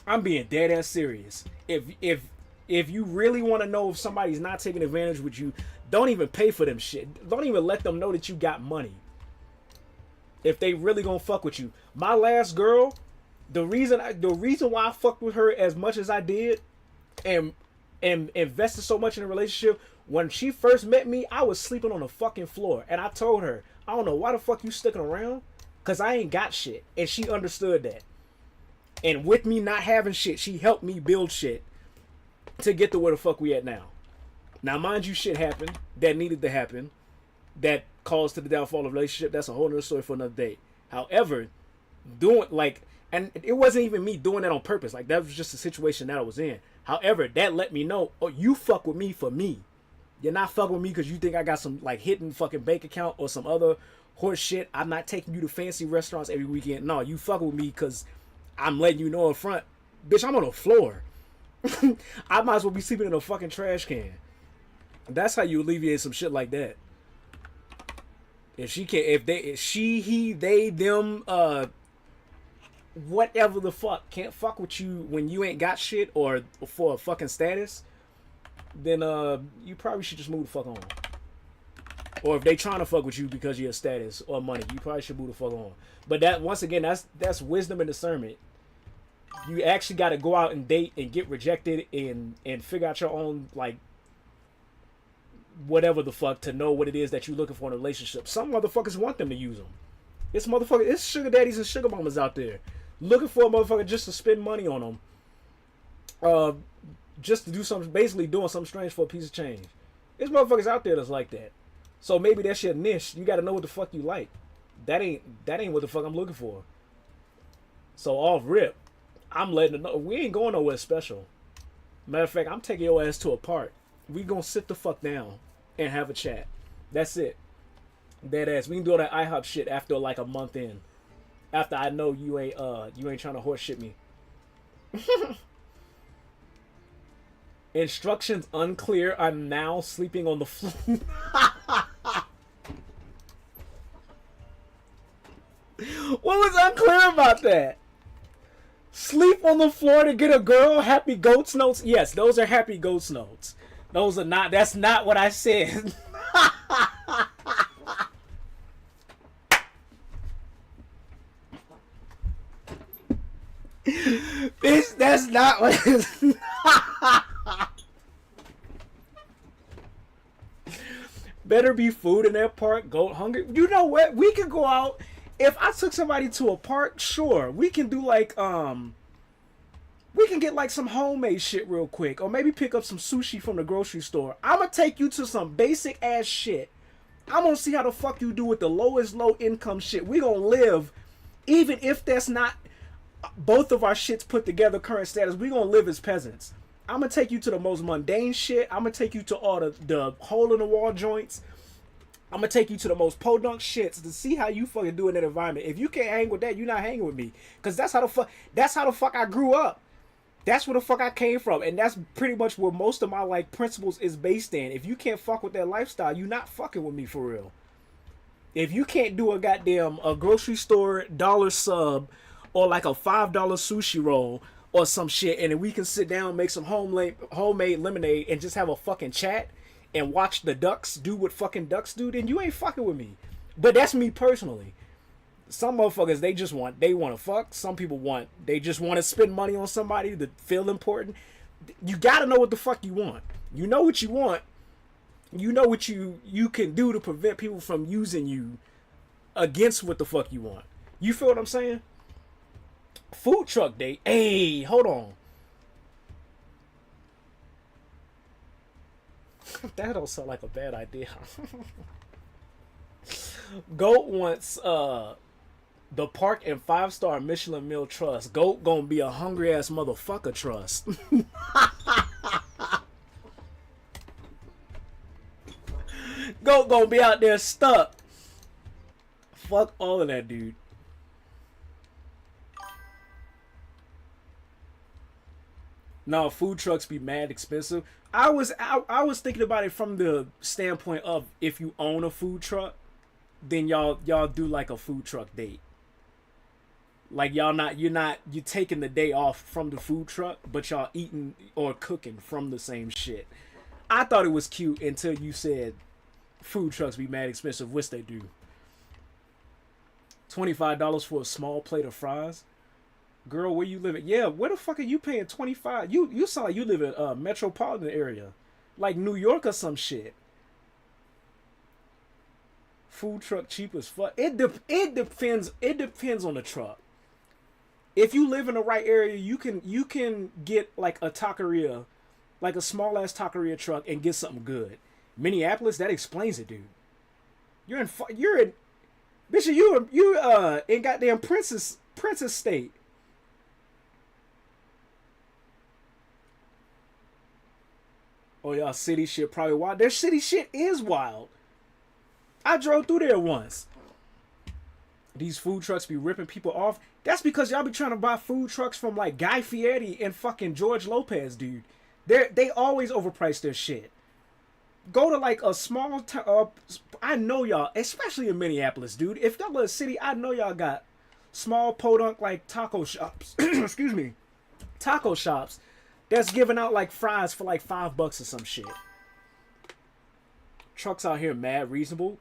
I'm being dead ass serious. If you really want to know if somebody's not taking advantage with you, don't even pay for them shit. Don't even let them know that you got money. If they really gonna fuck with you. My last girl, the reason why I fucked with her as much as I did and invested so much in a relationship, when she first met me, I was sleeping on the fucking floor. And I told her, I don't know why the fuck you sticking around, because I ain't got shit. And she understood that. And with me not having shit, she helped me build shit to get to where the fuck we at now. Now, mind you, shit happened that needed to happen that caused to the downfall of the relationship. That's a whole other story for another day. However, and it wasn't even me doing that on purpose. Like, that was just a situation that I was in. However, that let me know, oh, you fuck with me for me. You're not fucking with me because you think I got some, like, hidden fucking bank account or some other horse shit. I'm not taking you to fancy restaurants every weekend. No, you fucking with me because I'm letting you know up front, bitch, I'm on the floor. I might as well be sleeping in a fucking trash can. That's how you alleviate some shit like that. If she can't, if she, he, they, them, whatever the fuck, can't fuck with you when you ain't got shit or for a fucking status, then you probably should just move the fuck on. Or if they trying to fuck with you because of your status or money, you probably should move the fuck on. But that, once again, that's wisdom and discernment. You actually got to go out and date and get rejected and figure out your own, like, whatever the fuck, to know what it is that you're looking for in a relationship. Some motherfuckers want them to use them. It's sugar daddies and sugar mamas out there looking for a motherfucker just to spend money on them. Just to do something, basically doing something strange for a piece of change. There's motherfuckers out there that's like that. So maybe that's your niche. You got to know what the fuck you like. That ain't what the fuck I'm looking for. So off rip, I'm letting it know we ain't going nowhere special. Matter of fact, I'm taking your ass to a park. We gonna sit the fuck down and have a chat. That's it. Dead ass. We can do all that IHOP shit after like a month in. After I know you ain't trying to horse shit me. Instructions unclear. I'm now sleeping on the floor. What was unclear about that? Sleep on the floor to get a girl? Happy Goats notes? Yes, those are Happy Goats notes. Those are not. That's not what I said. Bitch, that's not what it is. Better be food in that park. Goat hungry. You know what? We could go out. If I took somebody to a park, sure. We can do like, we can get like some homemade shit real quick. Or maybe pick up some sushi from the grocery store. I'm gonna take you to some basic ass shit. I'm gonna see how the fuck you do with the lowest low income shit. We gonna live, even if that's not both of our shits put together current status, we gonna live as peasants. I'm gonna take you to the most mundane shit. I'm gonna take you to all the hole in the wall joints. I'm gonna take you to the most podunk shits to see how you fucking do in that environment. If you can't hang with that, you're not hanging with me. Cause that's how the fuck I grew up. That's where the fuck I came from. And that's pretty much where most of my like principles is based in. If you can't fuck with that lifestyle, you're not fucking with me for real. If you can't do a grocery store dollar sub or like a $5 sushi roll or some shit, and then we can sit down, make some homemade lemonade and just have a fucking chat and watch the ducks do what fucking ducks do, then you ain't fucking with me. But that's me personally. Some motherfuckers, they want to fuck. Some people they just want to spend money on somebody to feel important. You gotta know what the fuck you want. You know what you want. You know what you can do to prevent people from using you against what the fuck you want. You feel what I'm saying? Food truck date. Hey, hold on. That don't sound like a bad idea. Goat wants the park and 5-star Michelin meal trust. Goat gonna be a hungry ass motherfucker trust. Goat gonna be out there stuck. Fuck all of that, dude. No, food trucks be mad expensive. I was thinking about it from the standpoint of if you own a food truck, then y'all do like a food truck date. Like you're taking the day off from the food truck, but y'all eating or cooking from the same shit. I thought it was cute until you said food trucks be mad expensive, which they do. $25 for a small plate of fries. Girl, where you live at? Yeah, where the fuck are you paying $25? You sound like you live in a metropolitan area, like New York or some shit. Food truck cheap as fuck. It depends. It depends on the truck. If you live in the right area, you can get like a taqueria, like a small ass taqueria truck, and get something good. Minneapolis, that explains it, dude. You're in bitch. You in goddamn Princess State. Oh, y'all city shit probably wild. Their city shit is wild. I drove through there once. These food trucks be ripping people off. That's because y'all be trying to buy food trucks from like Guy Fieri and fucking George Lopez, dude. They always overprice their shit. Go to like a small town. I know y'all, especially in Minneapolis, dude. If y'all a city, I know y'all got small podunk like taco shops. Excuse me, taco shops that's giving out like fries for like $5 or some shit. trucks out here mad reasonable.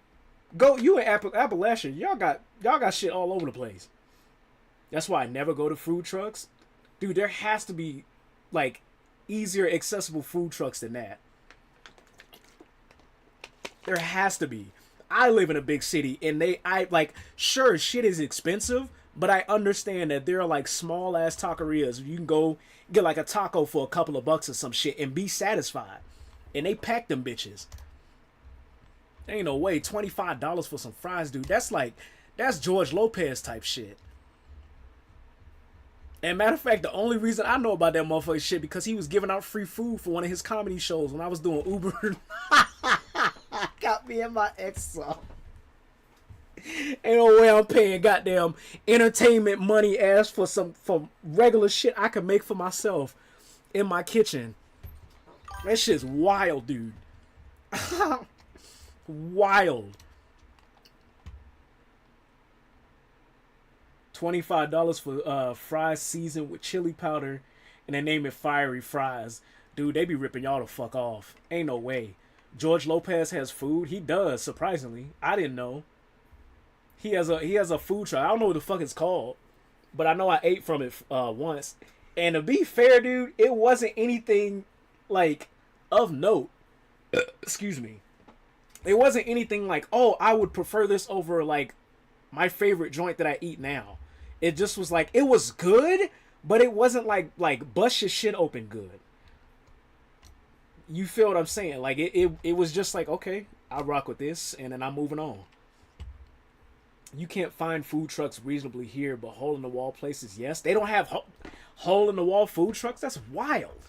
Go you in Appalachia, y'all got shit all over the place. That's why I never go to food trucks. Dude, there has to be like easier accessible food trucks than that. There has to be. I live in a big city and sure shit is expensive, but I understand that there are like small ass taquerias. You can go get like a taco for a couple of bucks or some shit and be satisfied. And they pack them bitches. Ain't no way, $25 for some fries, dude. That's George Lopez type shit. And matter of fact, the only reason I know about that motherfucking shit because he was giving out free food for one of his comedy shows when I was doing Uber. Got me and my ex off. Ain't no way I'm paying goddamn entertainment money ass for regular shit I could make for myself in my kitchen. That shit's wild, dude. Wild. $25 for fries seasoned with chili powder, and they name it Fiery Fries. Dude, they be ripping y'all the fuck off. Ain't no way. George Lopez has food. He does, surprisingly. I didn't know. He has a food truck. I don't know what the fuck it's called, but I know I ate from it once. And to be fair, dude, it wasn't anything like of note. Excuse me. It wasn't anything like, oh, I would prefer this over like my favorite joint that I eat now. It just was like, it was good, but it wasn't like bust your shit open good. You feel what I'm saying? Like it was just like, okay, I'll rock with this, and then I'm moving on. You can't find food trucks reasonably here, but hole in the wall places, yes. They don't have hole in the wall food trucks. That's wild.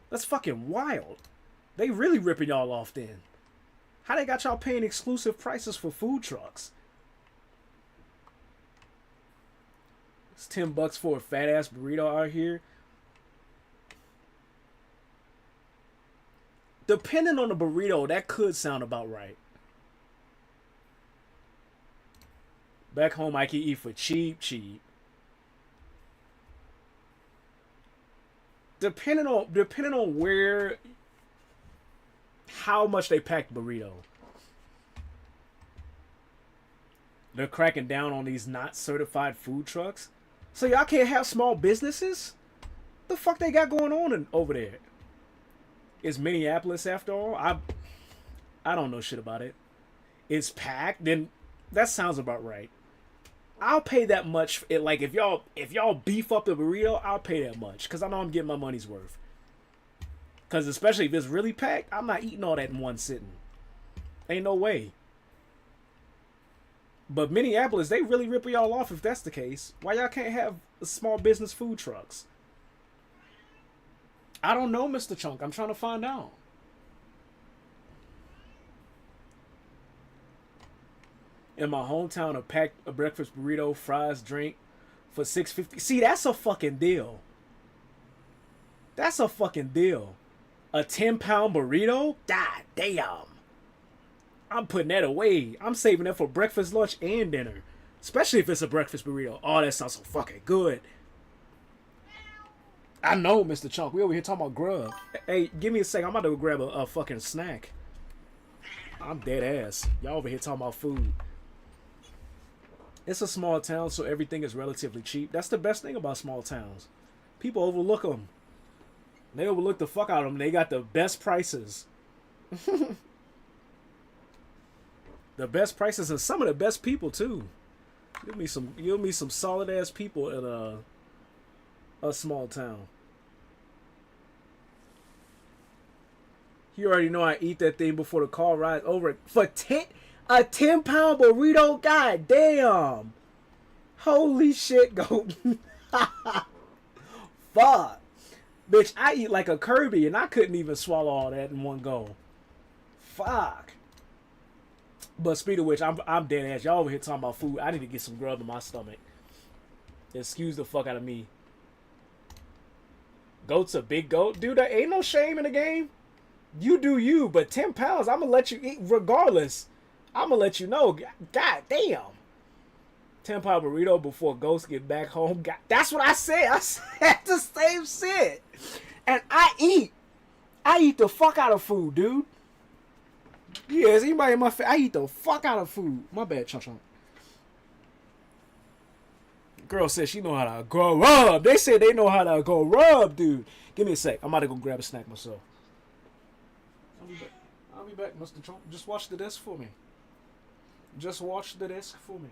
That's fucking wild. They really ripping y'all off then. How they got y'all paying exclusive prices for food trucks? It's $10 for a fat ass burrito out here. Depending on the burrito, that could sound about right. Back home, I can eat for cheap. Depending on where, how much they pack the burrito. They're cracking down on these not certified food trucks. So y'all can't have small businesses? The fuck they got going on over there? It's Minneapolis after all? I don't know shit about it. It's packed, then that sounds about right. I'll pay that much. If y'all beef up the burrito, I'll pay that much because I know I'm getting my money's worth. Because especially if it's really packed, I'm not eating all that in one sitting. Ain't no way. But Minneapolis, they really rip y'all off if that's the case. Why y'all can't have small business food trucks? I don't know, Mr. Chunk. I'm trying to find out. In my hometown, a breakfast burrito, fries, drink for $6.50. See, that's a fucking deal. That's a fucking deal. A 10-pound burrito? God damn. I'm putting that away. I'm saving that for breakfast, lunch, and dinner. Especially if it's a breakfast burrito. Oh, that sounds so fucking good. I know, Mr. Chunk. We over here talking about grub. Hey, give me a second. I'm about to go grab a fucking snack. I'm dead ass. Y'all over here talking about food. It's a small town, so everything is relatively cheap. That's the best thing about small towns. People overlook them. They overlook the fuck out of them. They got the best prices. The best prices and some of the best people too. You'll meet some solid ass people in a small town. You already know I eat that thing before the car rides over for a 10-pound burrito. God damn! Holy shit, goat! Fuck, bitch! I eat like a Kirby, and I couldn't even swallow all that in one go. Fuck. But speaking of which, I'm dead ass. Y'all over here talking about food. I need to get some grub in my stomach. Excuse the fuck out of me. Goat's a big goat, dude. There ain't no shame in the game. You do you, but 10 pounds, I'm gonna let you eat regardless. I'm gonna let you know. God damn. 10-pound burrito before Ghost get back home. God, that's what I said. I said the same shit. And I eat the fuck out of food, dude. Yes, anybody in my face. I eat the fuck out of food. My bad, chunk chunk. Girl said she know how to go rub. They said they know how to go rub, dude. Give me a sec. I'm about to go grab a snack myself. I'll be back. I'll be back, Mr. Trump. Just watch the desk for me. Just watch the desk for me.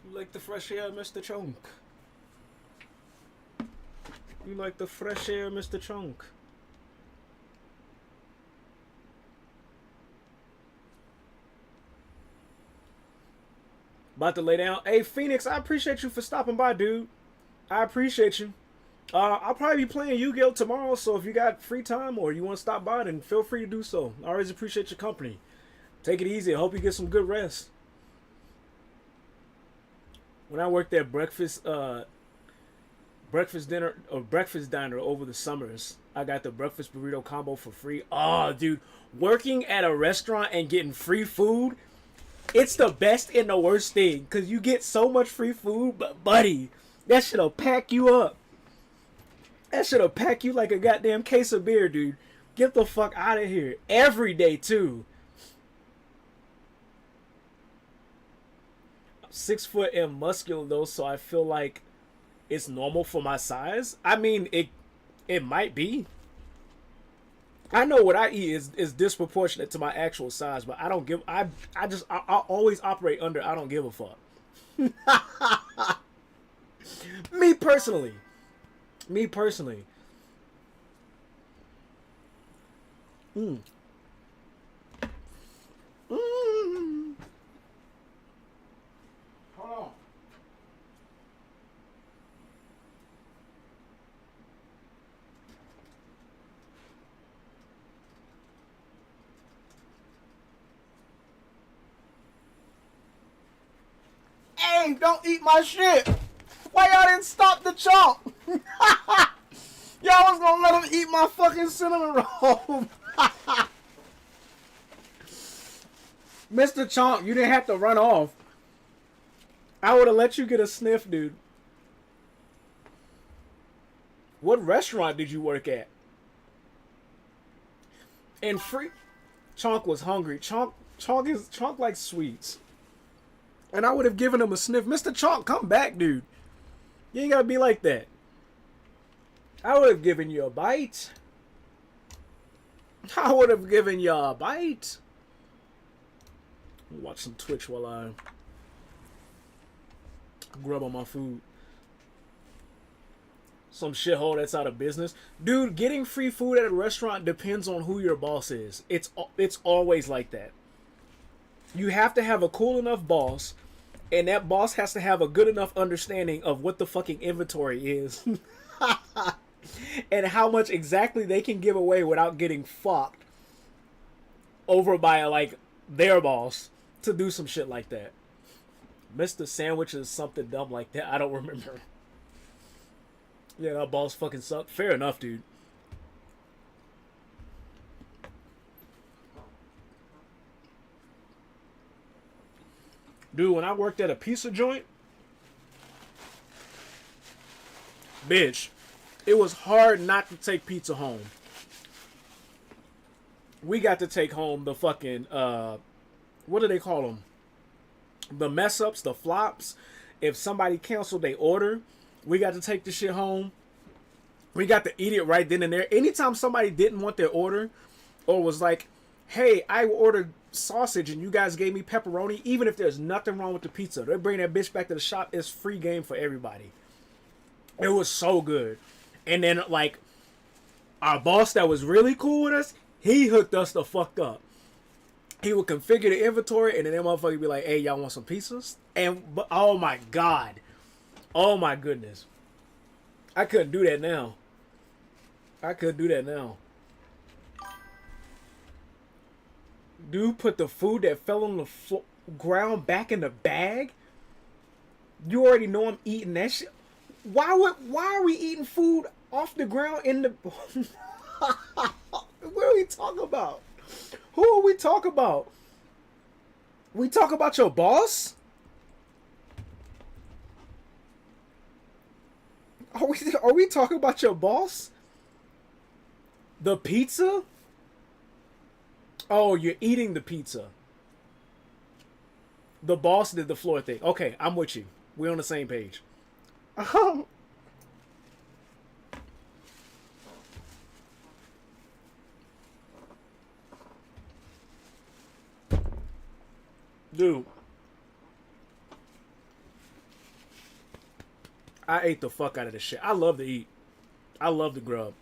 You like the fresh air, Mr. Chunk? You like the fresh air, Mr. Chunk? About to lay down. Hey, Phoenix, I appreciate you for stopping by, dude. I appreciate you. I'll probably be playing Yu-Gi-Oh! Tomorrow, so if you got free time or you want to stop by, then feel free to do so. I always appreciate your company. Take it easy. I hope you get some good rest. When I worked at breakfast diner over the summers, I got the breakfast burrito combo for free. Oh, dude, working at a restaurant and getting free food, it's the best and the worst thing, because you get so much free food, but buddy, that shit'll pack you up. That shit'll pack you like a goddamn case of beer, dude. Get the fuck out of here. Every day, too. 6 foot and muscular, though, so I feel like it's normal for my size. I mean, it might be. I know what I eat is disproportionate to my actual size, but I don't give. I always operate under. I don't give a fuck. Me personally. Me personally. Mm. Mm. Hold on. Hey, don't eat my shit. Why y'all didn't stop the chomp? Y'all was gonna let him eat my fucking cinnamon roll. Mr. Chomp, you didn't have to run off. I would have let you get a sniff, dude. What restaurant did you work at? And free Chonk was hungry. Chonk likes sweets. And I would have given him a sniff. Mr. Chonk, come back, dude. You ain't gotta be like that. I would have given you a bite. I would have given you a bite. Watch some Twitch while I grub on my food. Some shithole that's out of business. Dude, getting free food at a restaurant depends on who your boss is. It's always like that. You have to have a cool enough boss, and that boss has to have a good enough understanding of what the fucking inventory is. And how much exactly they can give away without getting fucked over by, like, their boss to do some shit like that. Mr. Sandwich is something dumb like that. I don't remember. Yeah, that boss fucking sucked. Fair enough, dude. Dude, when I worked at a pizza joint, bitch, it was hard not to take pizza home. We got to take home the fucking, what do they call them? The mess ups, the flops. If somebody canceled their order, we got to take the shit home. We got to eat it right then and there. Anytime somebody didn't want their order or was like, hey, I ordered sausage and you guys gave me pepperoni, even if there's nothing wrong with the pizza, they bring that bitch back to the shop. It's free game for everybody. It was so good. And then, like, our boss that was really cool with us, he hooked us the fuck up. He would configure the inventory, and then that motherfucker would be like, hey, y'all want some pizzas? And, oh my God. Oh my goodness. I couldn't do that now. I couldn't do that now. Dude put the food that fell on the ground back in the bag? You already know I'm eating that shit. Why are we eating food off the ground in the... What are we talking about? Who are we talking about? We talk about your boss? Are we talking about your boss? The pizza? Oh, you're eating the pizza. The boss did the floor thing. Okay, I'm with you. We're on the same page. Dude, I ate the fuck out of this shit. I love to eat. I love to grub.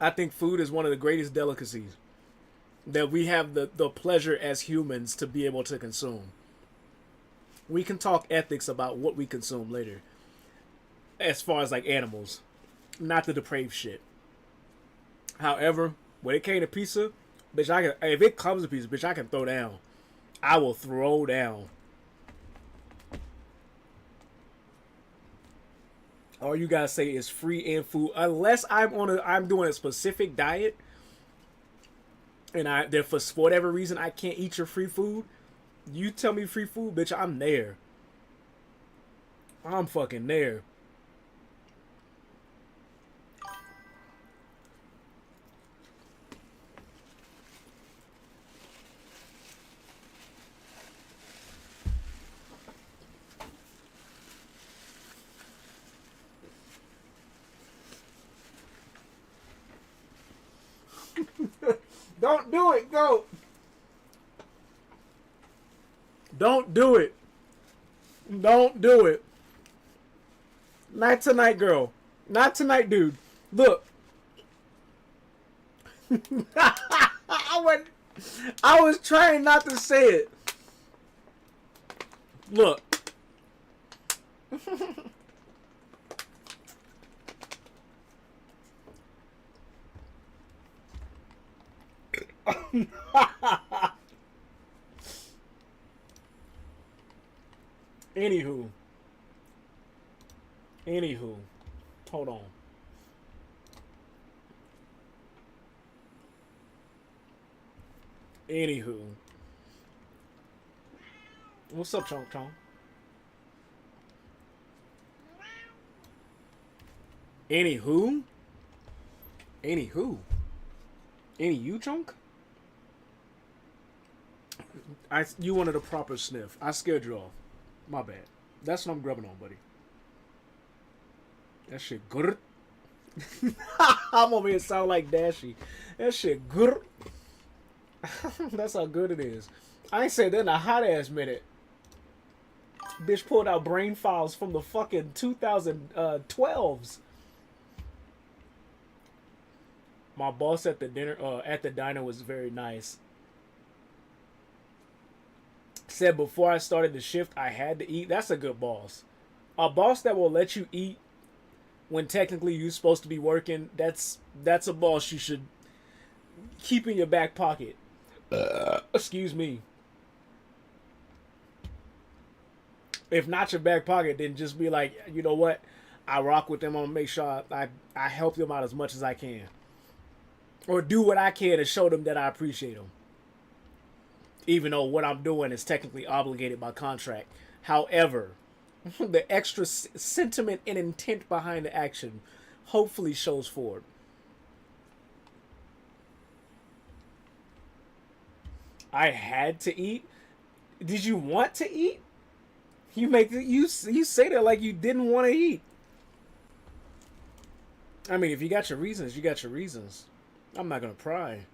I think food is one of the greatest delicacies that we have the pleasure as humans to be able to consume. We can talk ethics about what we consume later. As far as like animals. Not the depraved shit. However, when it came to pizza, bitch, if it comes to pizza, bitch, I can throw down. I will throw down. All you gotta say is free and food, unless I'm doing a specific diet, and for whatever reason I can't eat your free food. You tell me free food, bitch, I'm there. I'm fucking there. Don't do it, go. Don't do it. Don't do it. Not tonight, girl. Not tonight, dude. Look. I was trying not to say it. Look. Anywho. Anywho, hold on. Anywho, what's up, Chong Chong? Anywho, anywho, any you chunk? You wanted a proper sniff. I scared you off. My bad. That's what I'm grubbing on, buddy. That shit good. I'm over here sound like Dashy. That shit good. That's how good it is. I ain't said that in a hot ass minute. Bitch pulled out brain files from the fucking 2012s. My boss at the diner was very nice. Said before I started the shift, I had to eat. That's a good boss. A boss that will let you eat when technically you're supposed to be working. That's a boss you should keep in your back pocket. Excuse me. If not your back pocket, then just be like, you know what? I rock with them. I'm gonna make sure I help them out as much as I can, or do what I can to show them that I appreciate them. Even though what I'm doing is technically obligated by contract. However, the extra sentiment and intent behind the action hopefully shows forward. I had to eat. Did you want to eat? You say that like you didn't want to eat. I mean, if you got your reasons, you got your reasons. I'm not gonna pry.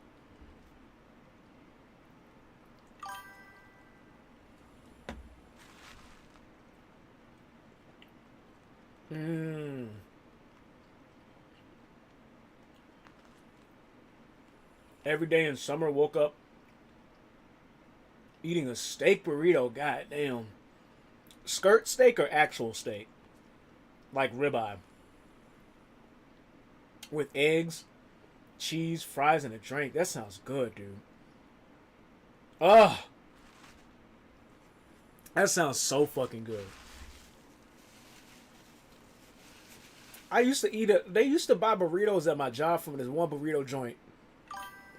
Every day in summer, woke up eating a steak burrito. God damn. Skirt steak or actual steak? Like ribeye. With eggs, cheese, fries, and a drink. That sounds good, dude. Ugh. That sounds so fucking good. I used to eat they used to buy burritos at my job from this one burrito joint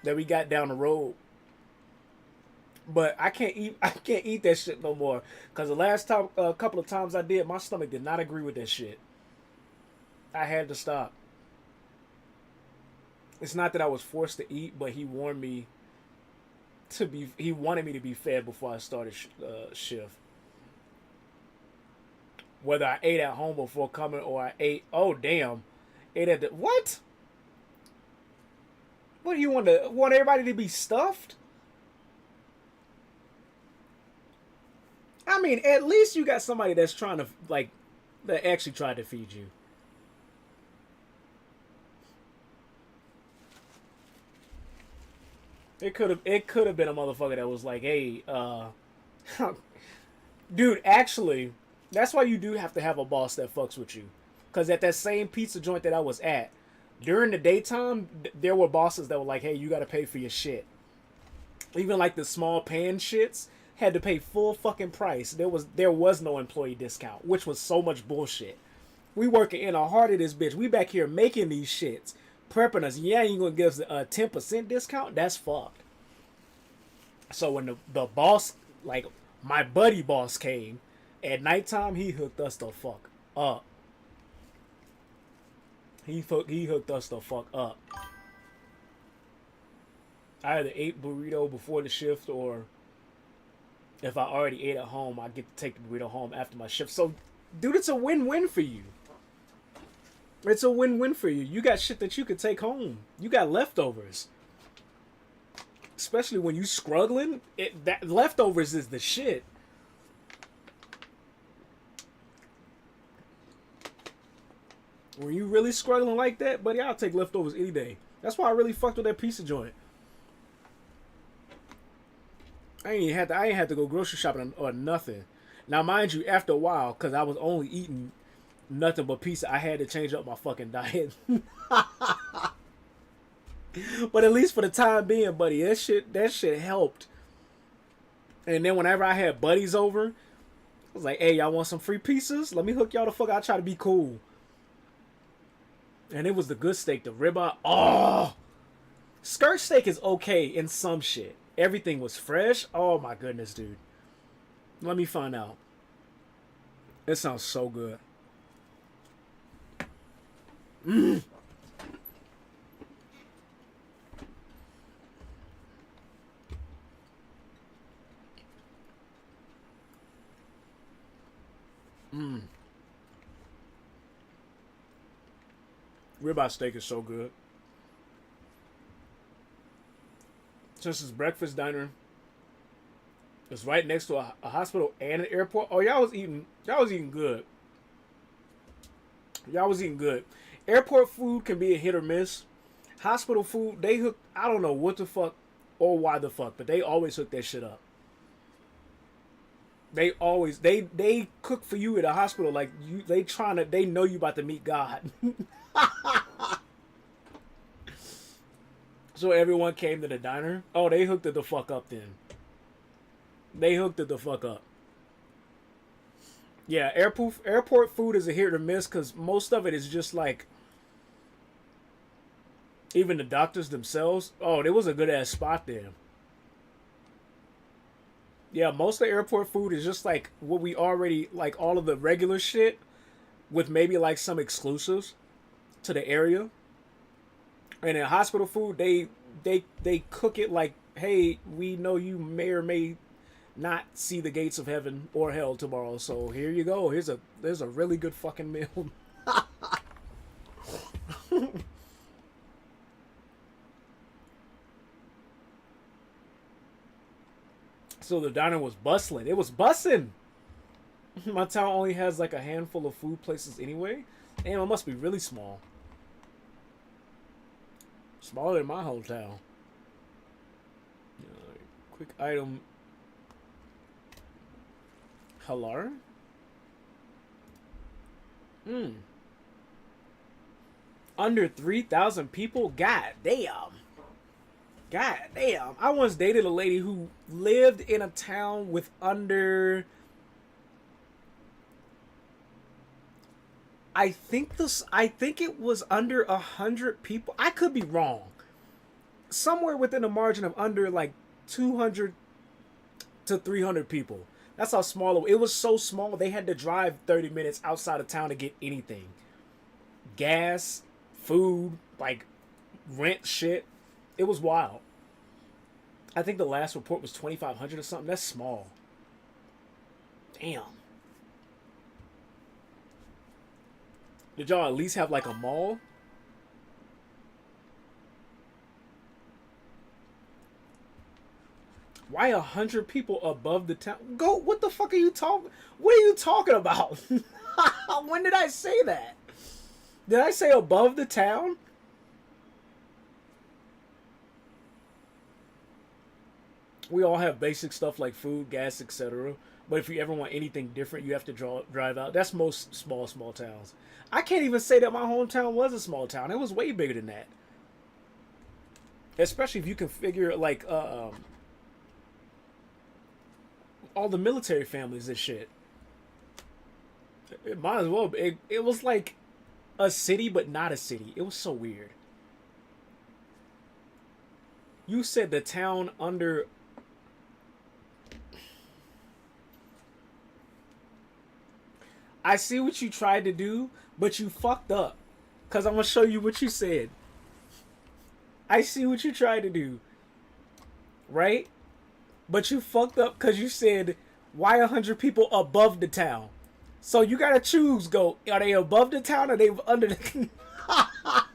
that we got down the road. But I can't eat that shit no more. Cause the last time a couple of times I did, my stomach did not agree with that shit. I had to stop. It's not that I was forced to eat, but he warned me he wanted me to be fed before I started shift. Whether I ate at home before coming or I ate, ate at the, what? What do you want everybody to be stuffed? I mean, at least you got somebody that's trying to, that actually tried to feed you. It could have been a motherfucker that was like, hey, dude, actually, that's why you do have to have a boss that fucks with you. Because at that same pizza joint that I was at, during the daytime, there were bosses that were like, hey, you got to pay for your shit. Even like the small pan shits had to pay full fucking price. There was no employee discount, which was so much bullshit. We working in the heart of this bitch. We back here making these shits, prepping us. Yeah, you gonna give us a 10% discount? That's fucked. So when the boss, like my buddy boss, came at nighttime, he hooked us the fuck up. He hooked us the fuck up. I either ate burrito before the shift, or if I already ate at home, I get to take the burrito home after my shift. So, dude, it's a win-win for you. It's a win-win for you. You got shit that you could take home. You got leftovers. Especially when you struggling, that leftovers is the shit. When you really struggling like that, buddy, I'll take leftovers any day. That's why I really fucked with that pizza joint. I ain't had to go grocery shopping or nothing. Now, mind you, after a while, because I was only eating nothing but pizza, I had to change up my fucking diet. But at least for the time being, buddy, that shit helped. And then whenever I had buddies over, I was like, hey, y'all want some free pizzas? Let me hook y'all the fuck out. I try to be cool. And it was the good steak, the ribeye. Oh, skirt steak is okay in some shit. Everything was fresh. Oh my goodness, dude. Let me find out. It sounds so good. Ribeye steak is so good. Since it's breakfast diner, it's right next to a hospital and an airport. Oh, y'all was eating. Y'all was eating good. Y'all was eating good. Airport food can be a hit or miss. Hospital food, they hook. I don't know what the fuck or why the fuck, but they always hook that shit up. They always they cook for you at a hospital like you. They know you about to meet God. So everyone came to the diner. Oh, they hooked it the fuck up then. They hooked it the fuck up. Yeah, airport food is a hit or miss because most of it is just like even the doctors themselves. Oh, there was a good ass spot there. Yeah, most of the airport food is just like what we already like all of the regular shit with maybe like some exclusives to the area. And in hospital food, they cook it like, hey, we know you may or may not see the gates of heaven or hell tomorrow, so here you go. There's a really good fucking meal. So the diner was bustling. It was busting. My town only has like a handful of food places anyway. Damn, it must be really small. Smaller than my whole town. Quick item. Halar? Under 3,000 people? God damn. God damn. I once dated a lady who lived in a town with under... I think it was under 100 people. I could be wrong. Somewhere within a margin of under like 200 to 300 people. That's how small it was. So small they had to drive 30 minutes outside of town to get anything. Gas, food, like rent shit. It was wild. I think the last report was 2,500 or something. That's small. Damn. Did y'all at least have like a mall? Why 100 people above the town? Go. What the fuck are you talking? What are you talking about? When did I say that? Did I say above the town? We all have basic stuff like food, gas, etc. But if you ever want anything different, you have to drive out. That's most small towns. I can't even say that my hometown was a small town. It was way bigger than that. Especially if you can figure like all the military families and shit. It might as well be. It was like a city, but not a city. It was so weird. You said the town under... I see what you tried to do, but you fucked up. Because I'm going to show you what you said. I see what you tried to do. Right? But you fucked up because you said, why 100 people above the town? So you got to choose, go, are they above the town or are they under the...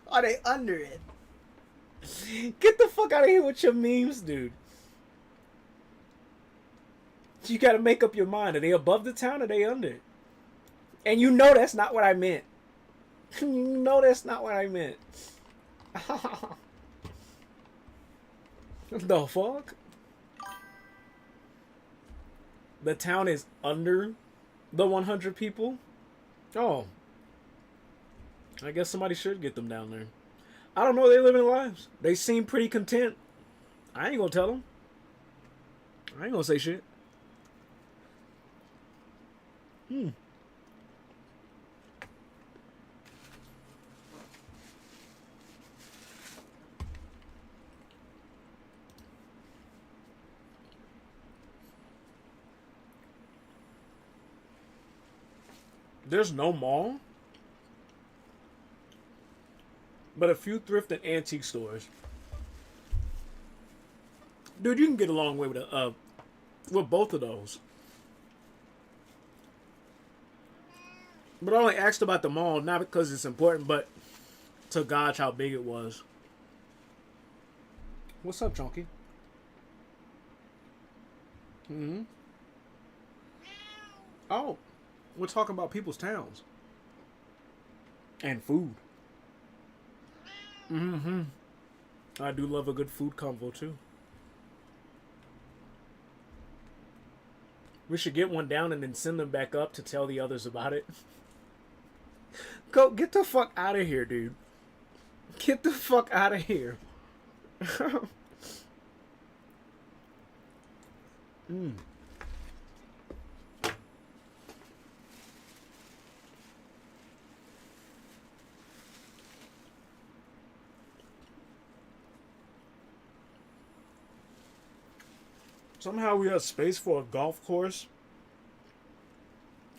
Are they under it? Get the fuck out of here with your memes, dude. You got to make up your mind. Are they above the town or are they under it? And you know that's not what I meant. You know that's not what I meant. The fuck? The town is under the 100 people? Oh. I guess somebody should get them down there. I don't know. They live in lives. They seem pretty content. I ain't gonna tell them. I ain't gonna say shit. There's no mall, but a few thrift and antique stores. Dude, you can get a long way with both of those. But I only asked about the mall, not because it's important, but to gauge how big it was. What's up, Chunky? Mm-hmm. Oh, we're talking about people's towns. And food. Mm-hmm. I do love a good food convo, too. We should get one down and then send them back up to tell the others about it. Go, get the fuck out of here, dude. Get the fuck out of here. Mm. Somehow we have space for a golf course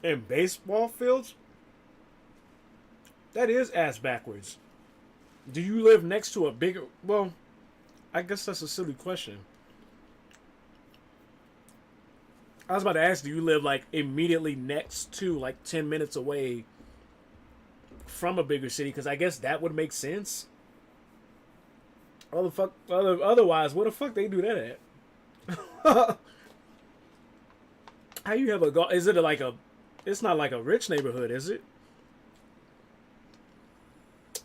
and baseball fields? That is ass backwards. Do you live next to a bigger... Well, I guess that's a silly question. I was about to ask, do you live, like, immediately next to, like, 10 minutes away from a bigger city? Because I guess that would make sense. Otherwise, what the fuck they do that at? How you have a golf... Is it like a... It's not like a rich neighborhood, is it?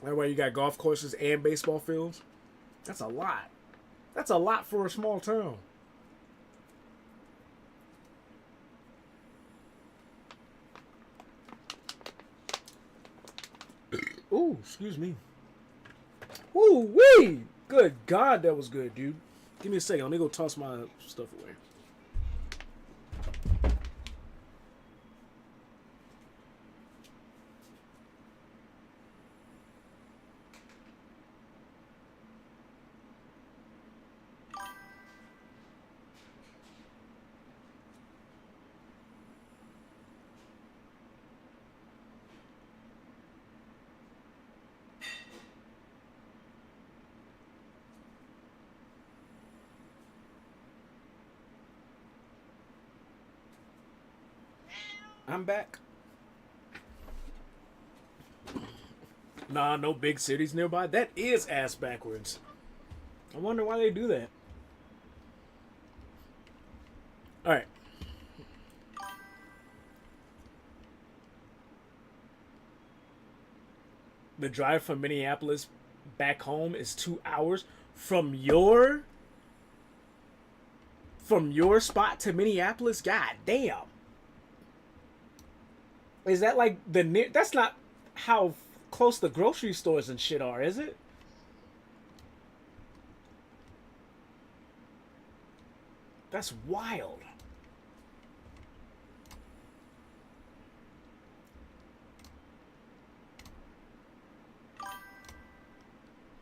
That way you got golf courses and baseball fields? That's a lot. That's a lot for a small town. Ooh, excuse me. Ooh, wee! Good God, that was good, dude. Give me a second. Let me go toss my stuff away. I'm back. Nah, no big cities nearby. That is ass backwards. I wonder why they do that. Alright. The drive from Minneapolis back home is 2 hours from your spot to Minneapolis. God damn. Is that like the near? That's not how close the grocery stores and shit are, is it? That's wild.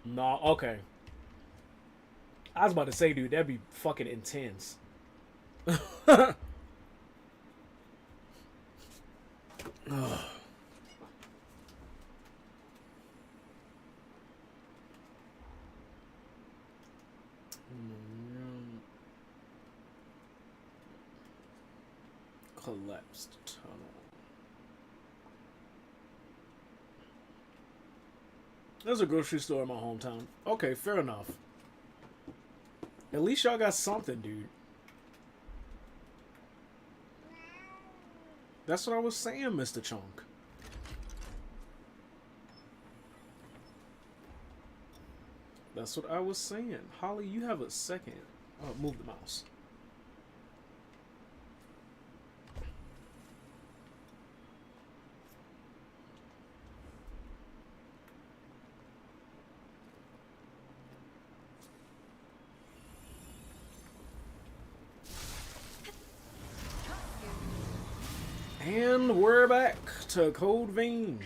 No, okay. I was about to say, dude, that'd be fucking intense. Collapsed tunnel. There's a grocery store in my hometown. Okay, fair enough. At least y'all got something, dude. That's what I was saying, Mr. Chunk. That's what I was saying. Holly, you have a second. Oh, move the mouse. And we're back to Code Vein.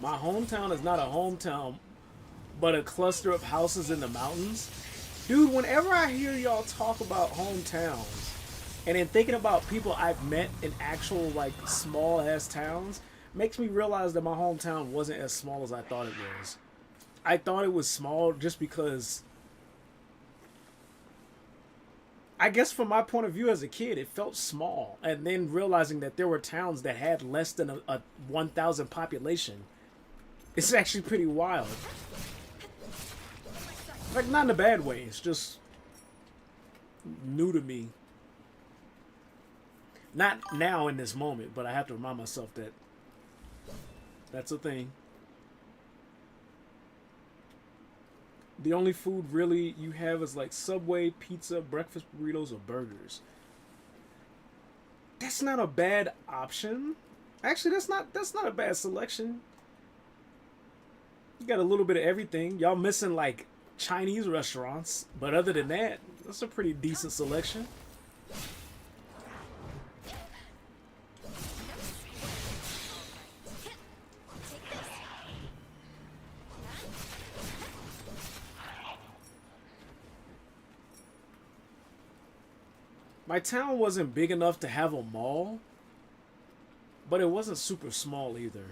My hometown is not a hometown, but a cluster of houses in the mountains. Dude, whenever I hear y'all talk about hometowns, and then thinking about people I've met in actual, like, small ass towns, makes me realize that my hometown wasn't as small as I thought it was. I thought it was small just because, I guess from my point of view as a kid, it felt small. And then realizing that there were towns that had less than a 1,000 population, it's actually pretty wild. Like, not in a bad way, it's just new to me. Not now in this moment, but I have to remind myself that that's a thing. The only food really you have is like Subway, pizza, breakfast burritos, or burgers. That's not a bad option. Actually, that's not a bad selection. You got a little bit of everything. Y'all missing like Chinese restaurants, but other than that, that's a pretty decent selection. My town wasn't big enough to have a mall, but it wasn't super small either.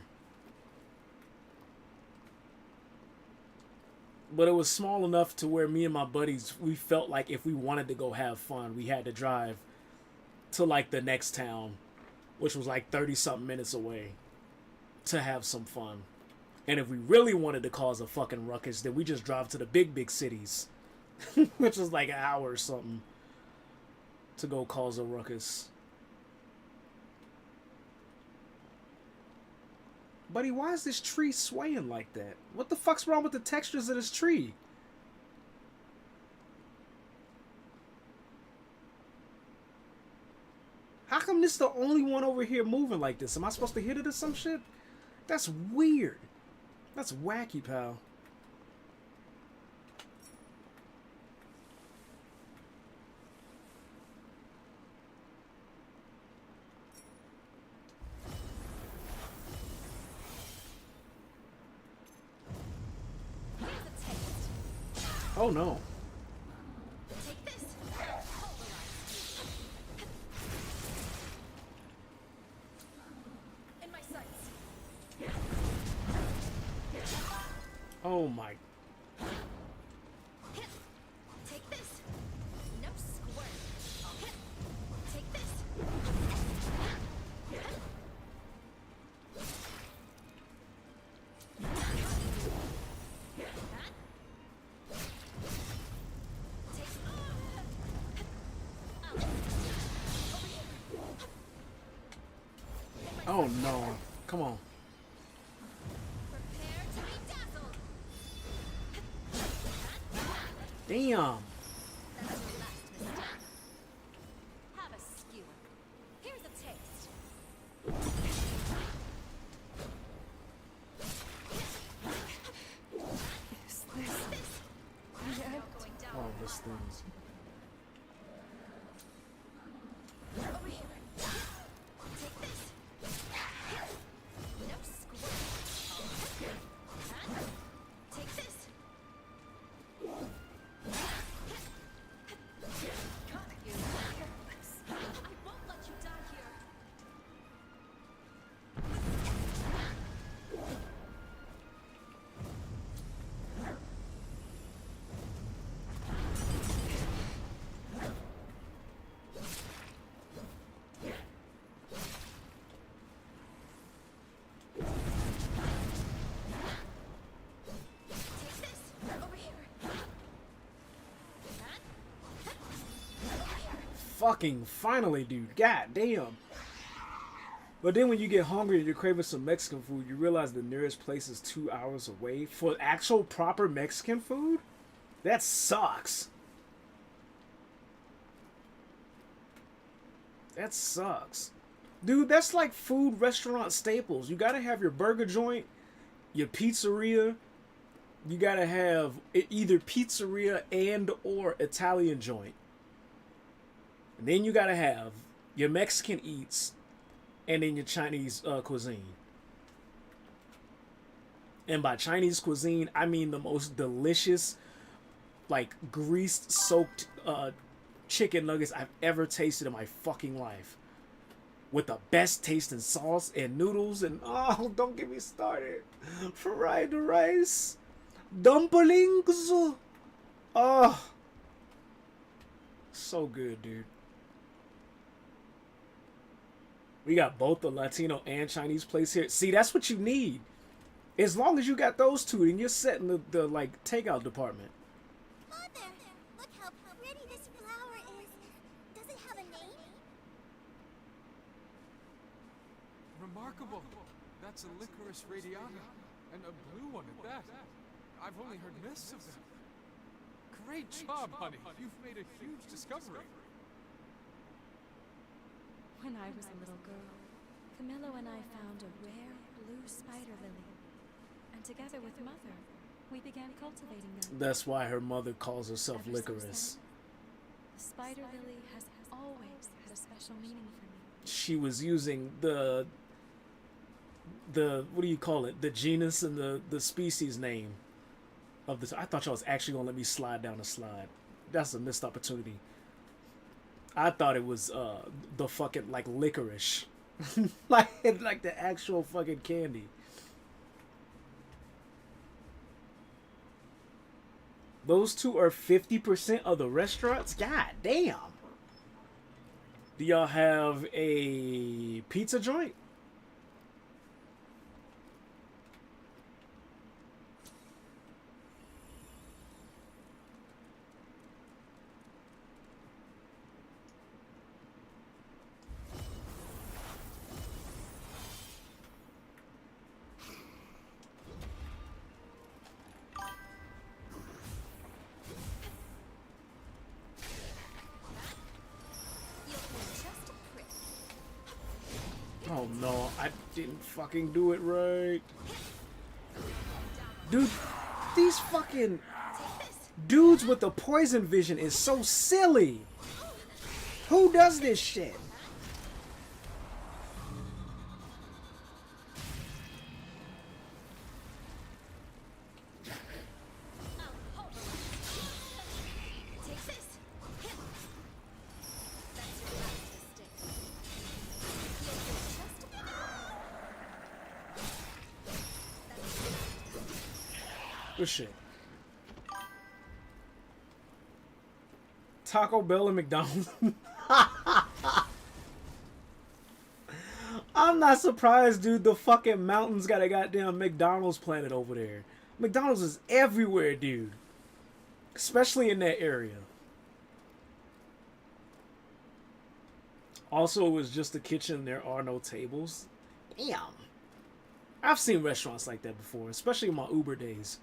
But it was small enough to where me and my buddies, we felt like if we wanted to go have fun, we had to drive to like the next town, which was like 30 something minutes away, to have some fun. And if we really wanted to cause a fucking ruckus, then we just drive to the big cities, which was like an hour or something, to go cause a ruckus. Buddy, why is this tree swaying like that? What the fuck's wrong with the textures of this tree? How come this the only one over here moving like this? Am I supposed to hit it or some shit? That's weird. That's wacky, pal. Oh no. Take this. In my sights. Oh my. Take this. No squirt. Take this. Oh no. Come on. Prepare to be dazzled. Damn. That's your last mistake. Have a skewer. Here's a taste. Is this? Not going down. Oh, this thing's. Over here. Take this. No squirt. Take this. You I won't let you die here. Take this. Over here. Fucking finally, dude. God damn. But then when you get hungry and you're craving some Mexican food, you realize the nearest place is 2 hours away for actual proper Mexican food? That sucks. That sucks. Dude, that's like food restaurant staples. You gotta have your burger joint, your pizzeria. You gotta have either pizzeria and or Italian joint. And then you gotta have your Mexican eats and then your Chinese cuisine. And by Chinese cuisine, I mean the most delicious, like greased soaked chicken nuggets I've ever tasted in my fucking life. With the best tasting sauce and noodles and oh, don't get me started. Fried rice, dumplings. Oh, so good, dude. We got both the Latino and Chinese place here. See, that's what you need. As long as you got those two, then you're set in the like takeout department. Mother, look how pretty this flower is. Does it have a name? Remarkable. That's a licorice radiata, and a blue one at that. I've only heard myths of them. Great job, honey. You've made a huge discovery. When I was a little girl, Camillo and I found a rare blue spider lily. And together with Mother, we began cultivating them. That's why her mother calls herself Ever since Licorice. then, the spider lily has always had a special meaning for me. She was using the what do you call it? The genus and the species name of this. I thought y'all was actually gonna let me slide down the slide. That's a missed opportunity. I thought it was the fucking like licorice, like the actual fucking candy. Those two are 50% of the restaurants. God damn. Do y'all have a pizza joint? You'll feel just a prick. Oh no, I didn't fucking do it right. Dude, these fucking dudes with the poison vision is so silly. Who does this shit? Take this. That's your last mistake. You'll feel just a Good shit. Taco Bell and McDonald's. I'm not surprised, dude. The fucking mountains got a goddamn McDonald's planet over there. McDonald's is everywhere, dude. Especially in that area. Also, it was just a kitchen. There are no tables. Damn. I've seen restaurants like that before, especially in my Uber days.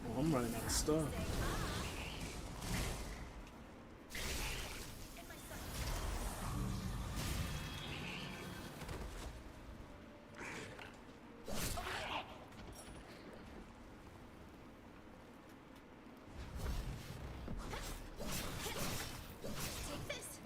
Oh, I'm running out of stuff. Take this.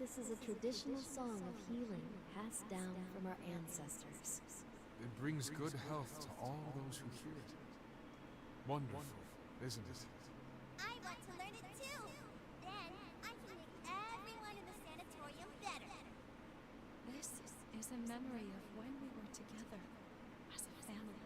This is a traditional song of healing passed down from our ancestors. It brings good health to all those who hear it. Wonderful, isn't it? I want to learn it too. Then I can make everyone in the sanatorium better. is a memory of when we were together as a family.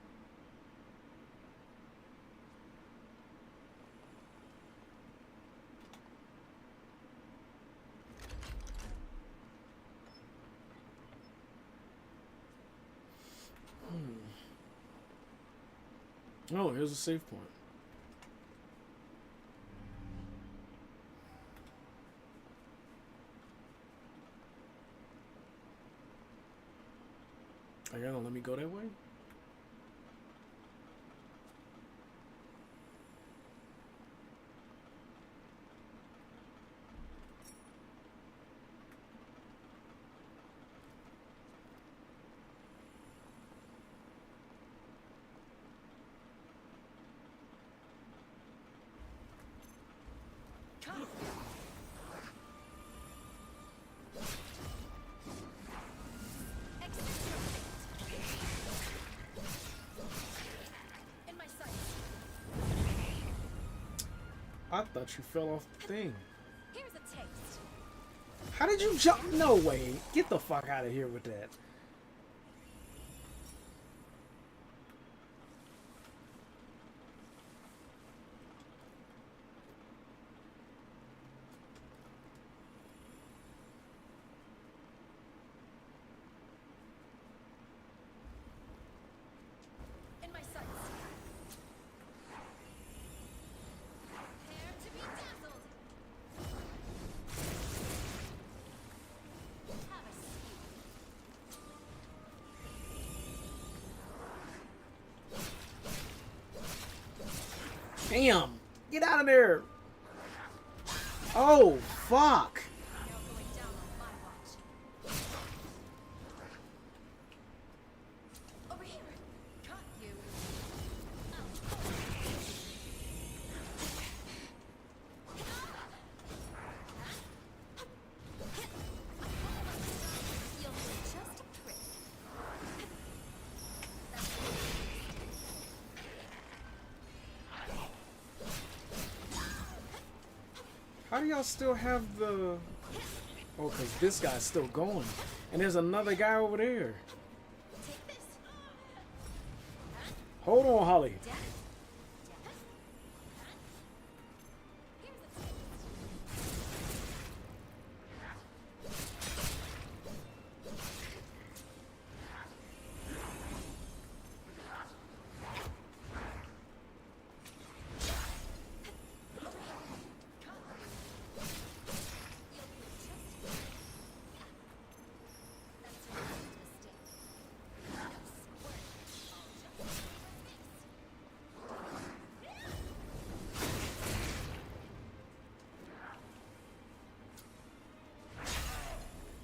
Oh, here's a save point. Are you gonna let me go that way? In my sights. I thought you fell off the thing. Here's a taste. How did you jump? No way. Get the fuck out of here with that. In my sights. Prepare to be dazzled. Have a seat. Damn. Get out of there. Oh, fuck. You're going down on my watch. Over here. Cut you. You'll feel just a prick. How do y'all still have the... Oh, because this guy's still going. And there's another guy over there. Take this. Hold on, Holly.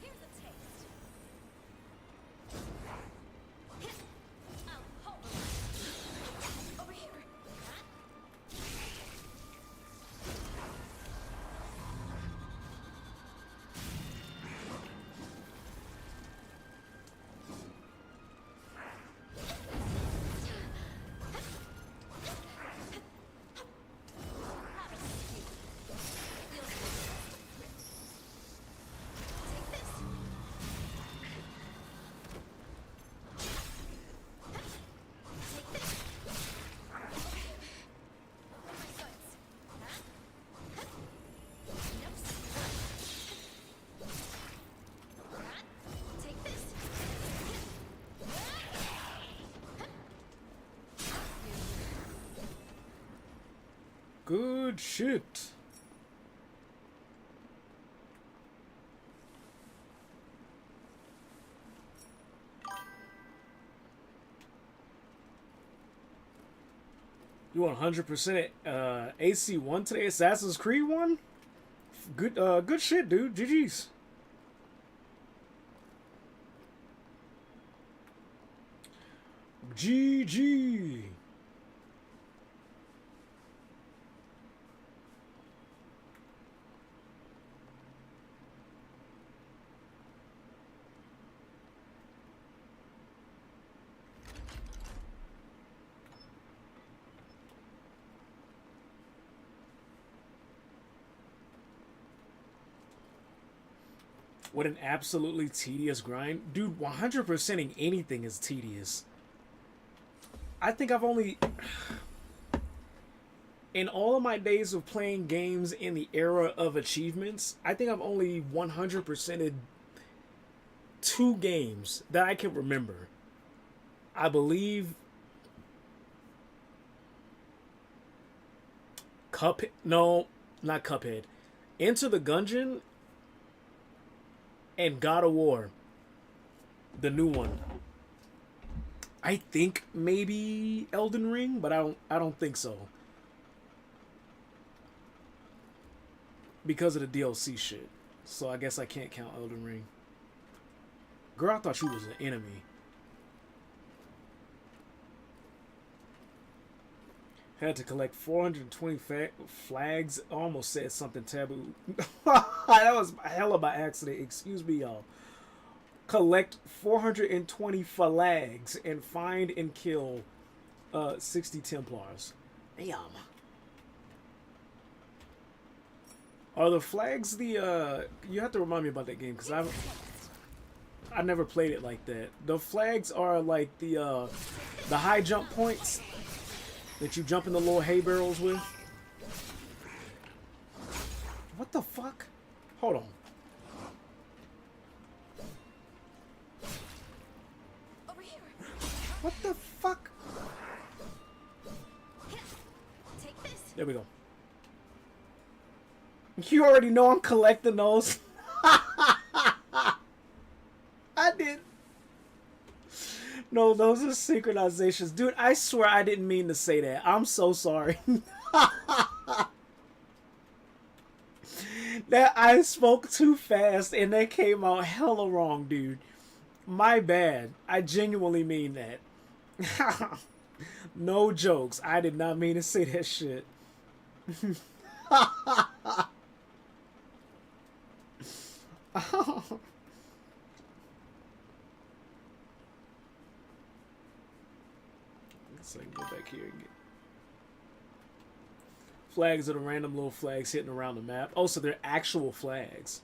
Here's a taste. Good shit. You want 100% AC1 today? Assassin's Creed 1? Good good shit, dude. GG's. GG. What an absolutely tedious grind. Dude, 100%ing anything is tedious. I think I've only... In all of my days of playing games in the era of achievements, I think I've only 100%ed 2 games that I can remember. I believe... Cuphead... No, not Cuphead. Enter the Gungeon and God of War. The new one. I think maybe Elden Ring, but I don't think so. Because of the DLC shit. So I guess I can't count Elden Ring. Girl, I thought she was an enemy. Had to collect 420 flags. Almost said something taboo. That was hella by accident. Excuse me, y'all. Collect 420 flags and find and kill 60 Templars. Damn. Are the flags the you have to remind me about that game because I never played it like that. The flags are like the high jump points that you jump in the little hay barrels with. What the fuck? Hold on. Over here. What the fuck? Take this. There we go. You already know I'm collecting those. I did. No, those are synchronizations. Dude, I swear I didn't mean to say that. I'm so sorry. That I spoke too fast and that came out hella wrong, dude. My bad. I genuinely mean that. No jokes. I did not mean to say that shit. So I can go back here and get flags are the random little flags hitting around the map. Oh, so they're actual flags.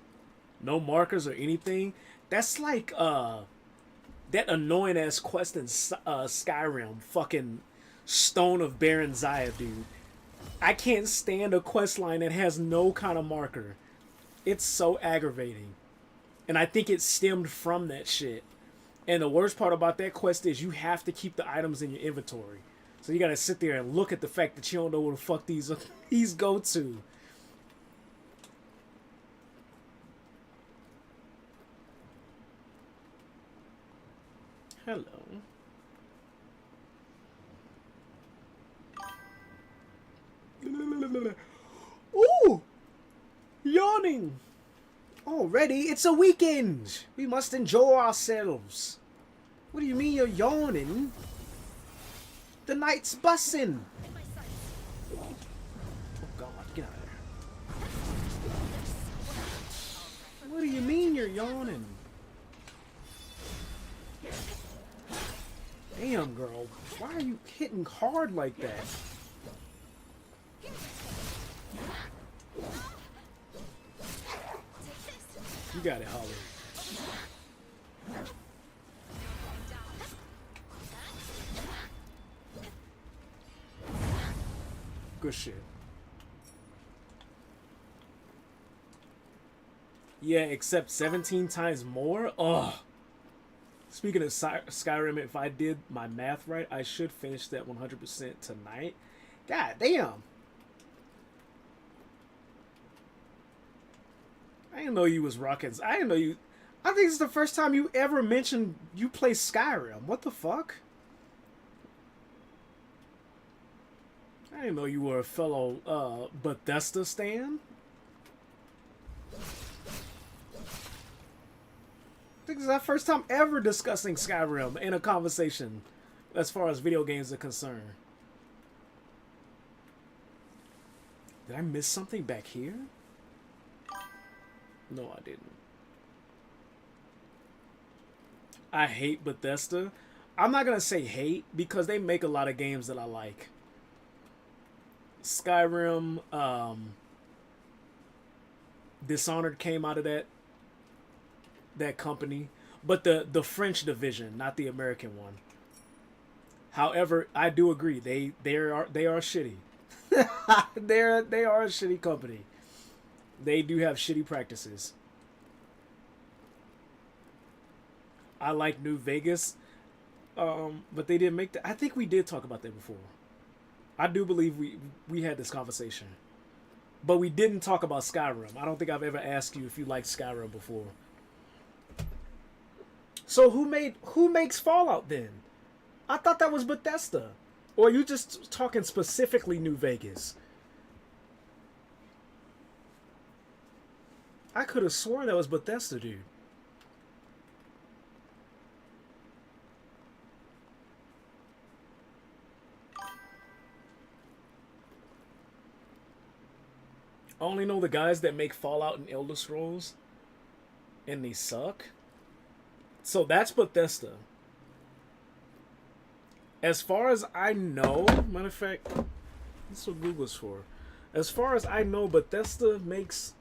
No markers or anything. That's like that annoying ass quest in Skyrim. Fucking Stone of Baron Zaya, dude. I can't stand a quest line that has no kind of marker. It's so aggravating. And I think it stemmed from that shit. And the worst part about that quest is you have to keep the items in your inventory. So you gotta sit there and look at the fact that you don't know where the fuck these go to. Hello. Ooh! Yawning! Already? It's a weekend! We must enjoy ourselves. What do you mean you're yawning? The night's bussin'! Oh god, get out of there. What do you mean you're yawning? Damn, girl. Why are you hitting hard like that? You got it, Holly. Good shit. Yeah, except 17 times more? Ugh. Speaking of Skyrim, if I did my math right, I should finish that 100% tonight. God damn. I didn't know you was rocking. I didn't know you. I think it's the first time you ever mentioned you play Skyrim. What the fuck? I didn't know you were a fellow Bethesda stan. I think it's our first time ever discussing Skyrim in a conversation as far as video games are concerned. Did I miss something back here? No, I didn't. I hate Bethesda. I'm not gonna say hate because they make a lot of games that I like. Skyrim, Dishonored came out of that. that company, but the French division, not the American one. However, I do agree they are shitty. They are a shitty company. They do have shitty practices. I like New Vegas, but they didn't make that. I think we did talk about that before. I do believe we had this conversation, but we didn't talk about Skyrim. I don't think I've ever asked you if you liked Skyrim before. So who makes Fallout then? I thought that was Bethesda, or are you just talking specifically New Vegas? I could have sworn that was Bethesda, dude. I only know the guys that make Fallout and Elder Scrolls, and they suck. So that's Bethesda. As far as I know, matter of fact, that's what Google's for. As far as I know, Bethesda makes.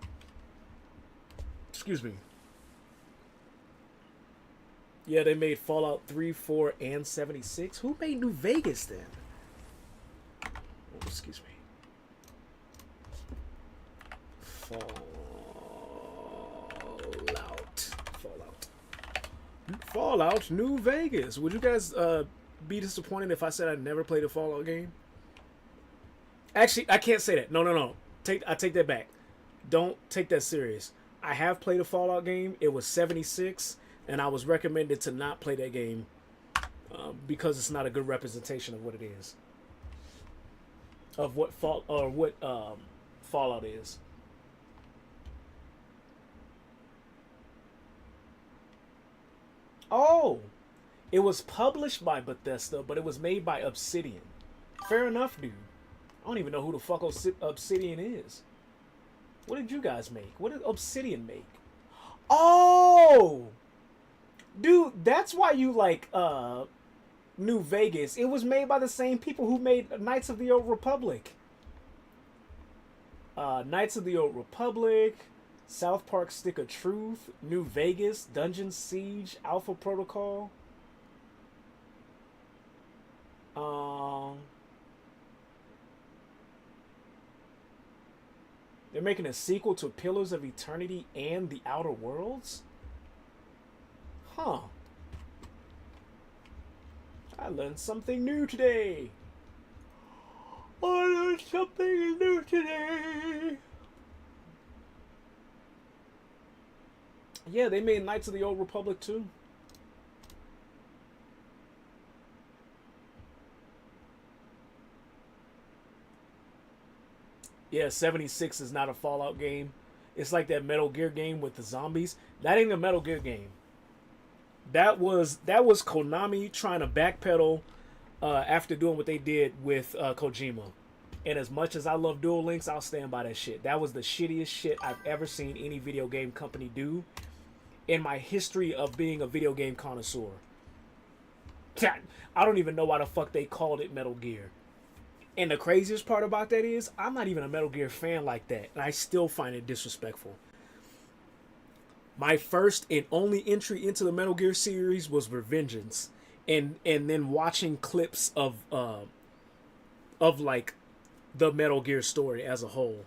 Excuse me. Yeah, they made Fallout 3, 4, and 76. Who made New Vegas then? Oh, excuse me. Fallout New Vegas. Would you guys be disappointed if I said I never played a Fallout game? Actually, I can't say that. No. I take that back. Don't take that serious. I have played a Fallout game. It was 76, and I was recommended to not play that game because it's not a good representation of what it is, of what Fallout is. Oh, it was published by Bethesda, but it was made by Obsidian. Fair enough, dude. I don't even know who the fuck Obsidian is. What did you guys make? What did Obsidian make? Oh! Dude, that's why you like New Vegas. It was made by the same people who made Knights of the Old Republic. Knights of the Old Republic, South Park Stick of Truth, New Vegas, Dungeon Siege, Alpha Protocol. They're making a sequel to Pillars of Eternity and The Outer Worlds? Huh. I learned something new today. Yeah, they made Knights of the Old Republic too. Yeah, 76 is not a Fallout game. It's like that Metal Gear game with the zombies. That ain't a Metal Gear game. That was Konami trying to backpedal after doing what they did with Kojima. And as much as I love Duel Links, I'll stand by that shit. That was the shittiest shit I've ever seen any video game company do in my history of being a video game connoisseur. I don't even know why the fuck they called it Metal Gear. And the craziest part about that is, I'm not even a Metal Gear fan like that, and I still find it disrespectful. My first and only entry into the Metal Gear series was Revengeance, and then watching clips of like the Metal Gear story as a whole.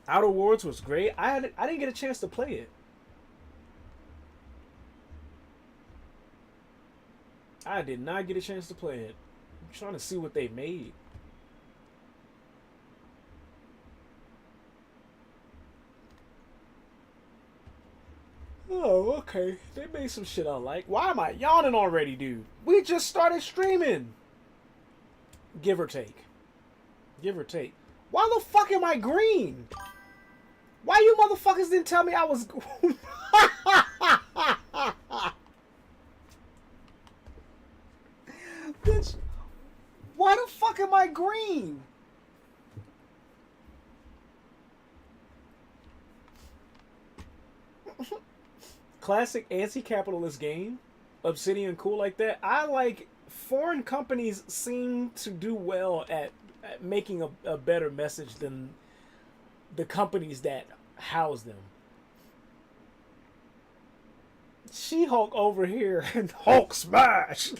Outer Worlds was great. I didn't get a chance to play it. I did not get a chance to play it. I'm trying to see what they made. Oh, okay. They made some shit I like. Why am I yawning already, dude? We just started streaming. Give or take. Give or take. Why the fuck am I green? Why you motherfuckers didn't tell me I was... Bitch. Why the fuck am I green? Classic anti-capitalist game. Obsidian cool like that. I like foreign companies seem to do well at making a better message than the companies that house them. She-Hulk over here and Hulk smash.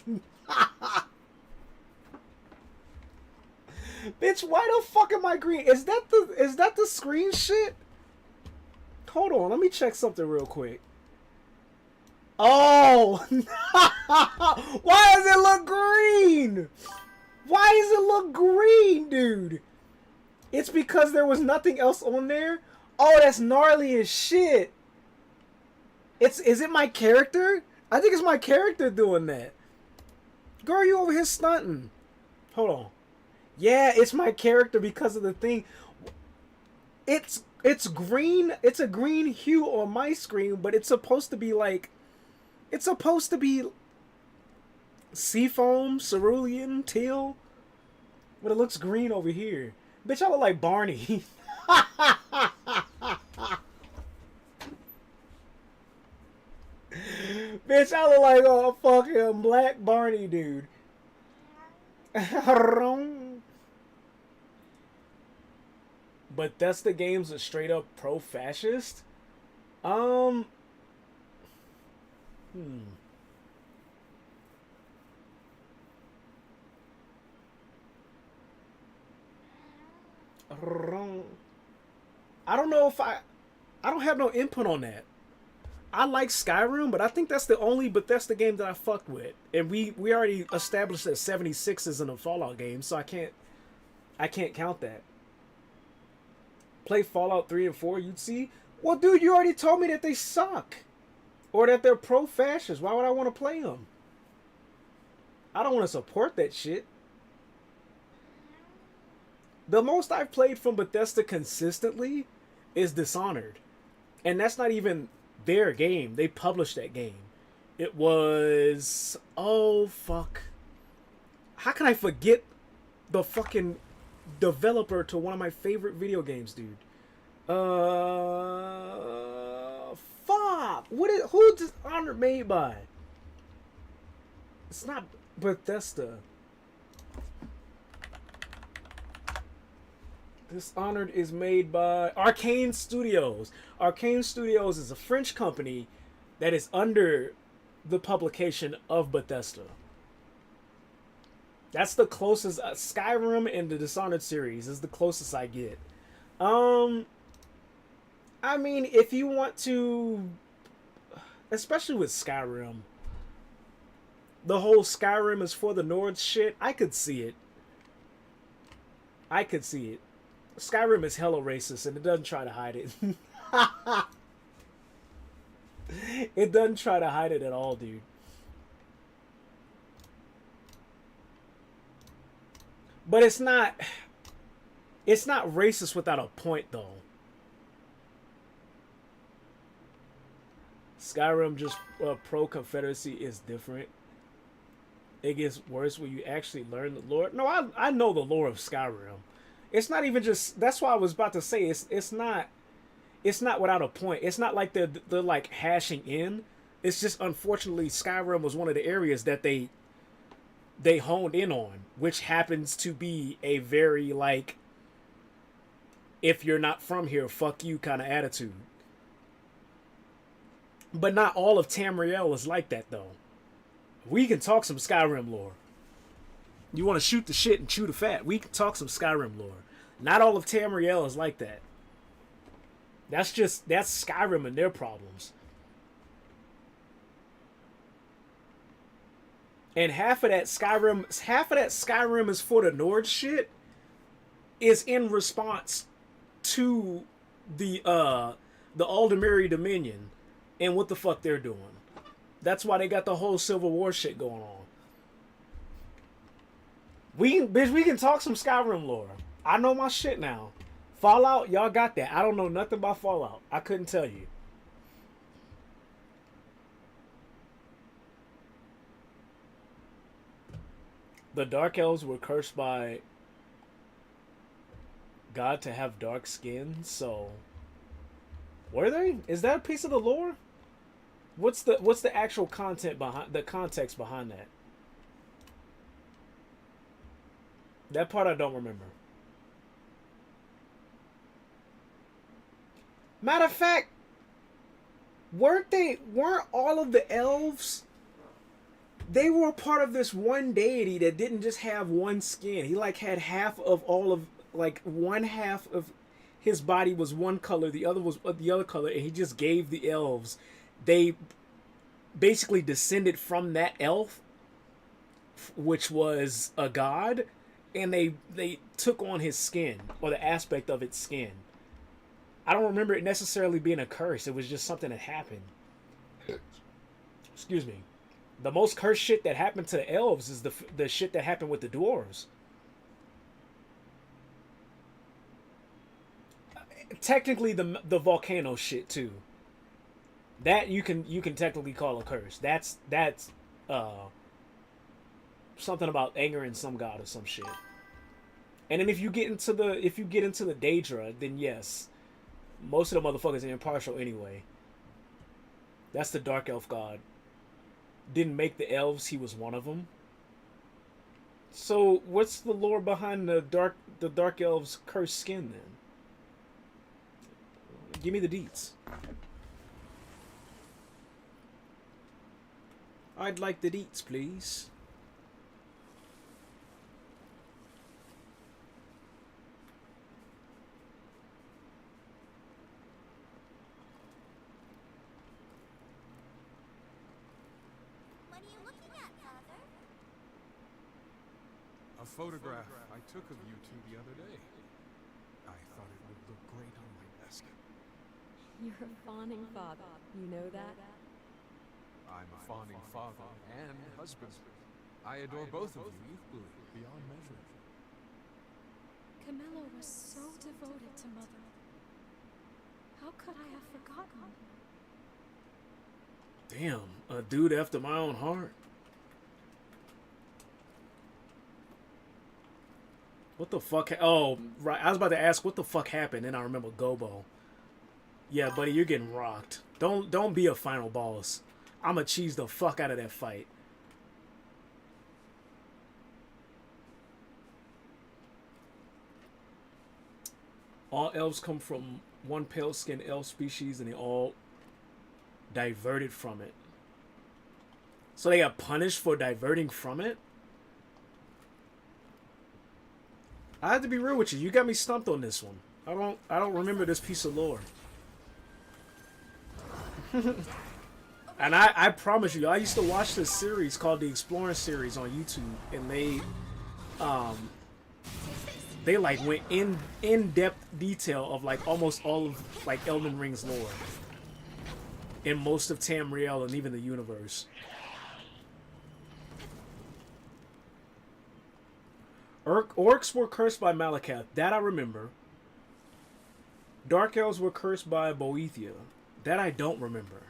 Bitch, why the fuck am I green? Is that the screen shit? Hold on, let me check something real quick. Oh, why does it look green? Why does it look green, dude? It's because there was nothing else on there. Oh, that's gnarly as shit. Is it my character? I think it's my character doing that. Girl, you over here stunting. Hold on. Yeah, it's my character because of the thing. It's green. It's a green hue on my screen, but it's supposed to be like, it's supposed to be seafoam, cerulean, teal, but it looks green over here. Bitch, I look like Barney. Bitch, I look like a fucking black Barney dude. But that's the game's a straight up pro-fascist? Hmm. I don't know if I don't have no input on that. I like Skyrim, but I think that's the only Bethesda game that I fucked with. And we already established that 76 isn't a Fallout game, so I can't count that. Play Fallout 3 and 4, you'd see. Well, dude, you already told me that they suck. Or that they're pro-fascist. Why would I want to play them? I don't want to support that shit. The most I've played from Bethesda consistently is Dishonored. And that's not even their game. They published that game. It was... Oh, fuck. How can I forget the fucking developer to one of my favorite video games, dude? Fuck! Who Dishonored made by? It's not Bethesda. Dishonored is made by Arcane Studios. Arcane Studios is a French company that is under the publication of Bethesda. That's the closest. Skyrim and the Dishonored series is the closest I get. I mean, if you want to, especially with Skyrim, the whole Skyrim is for the Nords shit, I could see it. I could see it. Skyrim is hella racist and it doesn't try to hide it. It doesn't try to hide it at all, dude. But it's not racist without a point, though. Skyrim just pro-Confederacy is different. It gets worse when you actually learn the lore. No, I know the lore of Skyrim. It's not even just... That's why I was about to say it's not without a point. It's not like they're like hashing in. It's just, unfortunately, Skyrim was one of the areas that they honed in on, which happens to be a very, like, if you're not from here, fuck you kind of attitude. But not all of Tamriel is like that, though. We can talk some Skyrim lore. You want to shoot the shit and chew the fat, we can talk some Skyrim lore. Not all of Tamriel is like that. That's Skyrim and their problems. And half of that Skyrim is for the Nord shit, is in response to the Aldemiri Dominion and what the fuck they're doing. That's why they got the whole Civil War shit going on. We can talk some Skyrim lore. I know my shit now. Fallout, y'all got that. I don't know nothing about Fallout. I couldn't tell you. The Dark Elves were cursed by God to have dark skin, so were they? Is that a piece of the lore? What's the actual content behind the context behind that? That part I don't remember. Matter of fact, weren't all of the elves, they were part of this one deity that didn't just have one skin. He like had half of all of, like, one half of his body was one color, the other was the other color, and he just gave the elves, they basically descended from that elf, which was a god, and they took on his skin, or the aspect of its skin. I don't remember it necessarily being a curse. It was just something that happened. Excuse me. The most cursed shit that happened to the elves is the shit that happened with the dwarves. Technically, the volcano shit too. That you can technically call a curse. That's something about angering some god or some shit. And then if you get into the Daedra, then yes, most of the motherfuckers are impartial anyway. That's the dark elf god. Didn't make the elves, he was one of them. So what's the lore behind the dark elves' cursed skin then? Give me the deets. I'd like the deets, please. What are you looking at, Father? A photograph I took of you two the other day. I thought it would look great on my desk. You're a fawning father. You know that? I'm a fawning father and husband. I adore both of you equally, beyond measure. Camillo was so devoted to Mother. How could I have forgotten? Damn, a dude after my own heart. What the fuck? Oh, right. I was about to ask what the fuck happened, and I remember Gobo. Yeah, buddy, you're getting rocked. Don't be a final boss. I'ma cheese the fuck out of that fight. All elves come from one pale-skinned elf species, and they all diverted from it. So they got punished for diverting from it? I have to be real with you. You got me stumped on this one. I don't remember this piece of lore. And I promise you, I used to watch this series called the Exploring series on YouTube, and they like went in depth detail of like almost all of like Elden Ring's lore, in most of Tamriel and even the universe. Orcs were cursed by Malakath. That I remember. Dark elves were cursed by Boethia. That I don't remember.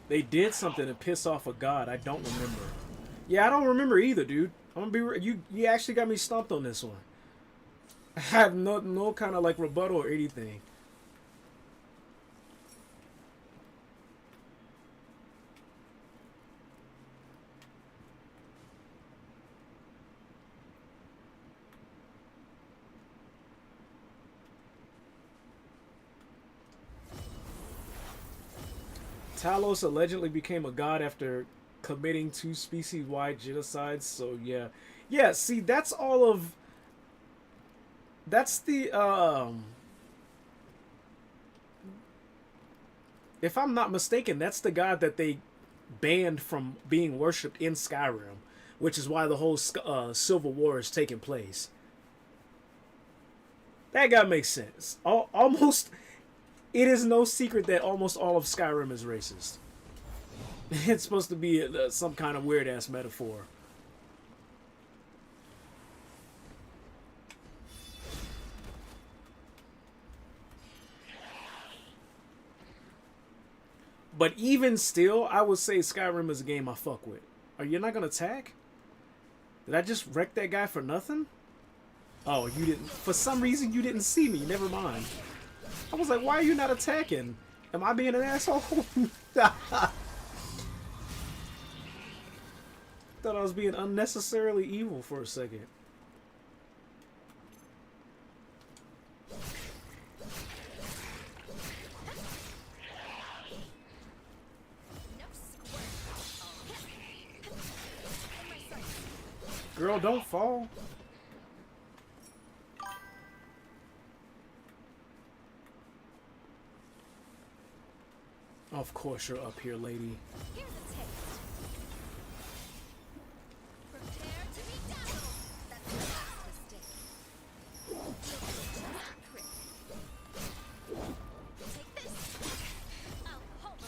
They did something to piss off a god. I don't remember. Yeah, I don't remember either, dude. I'm gonna be you actually got me stumped on this one. I have no kind of like rebuttal or anything. Talos allegedly became a god after committing 2 species-wide genocides, so yeah. Yeah, see, that's all of... That's the, if I'm not mistaken, that's the god that they banned from being worshipped in Skyrim, which is why the whole Civil War is taking place. That guy makes sense. Almost... It is no secret that almost all of Skyrim is racist. It's supposed to be some kind of weird-ass metaphor. But even still, I would say Skyrim is a game I fuck with. Are you not gonna attack? Did I just wreck that guy for nothing? Oh, you didn't. For some reason, you didn't see me. Never mind. I was like, why are you not attacking? Am I being an asshole? Thought I was being unnecessarily evil for a second. Girl, don't fall. Of course you're up here, lady. Here's a taste. Prepare to be dazzled. That's the last mistake. Just a prick. Take this. I'll hold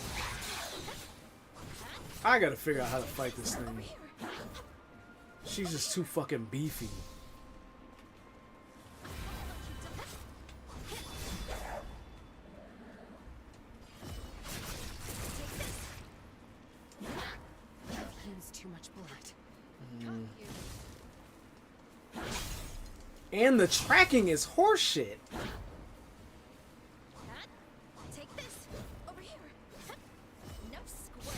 on. I gotta figure out how to fight this thing. She's just too fucking beefy. Too much blood. And the tracking is horseshit. Take this. Over here. No squirt.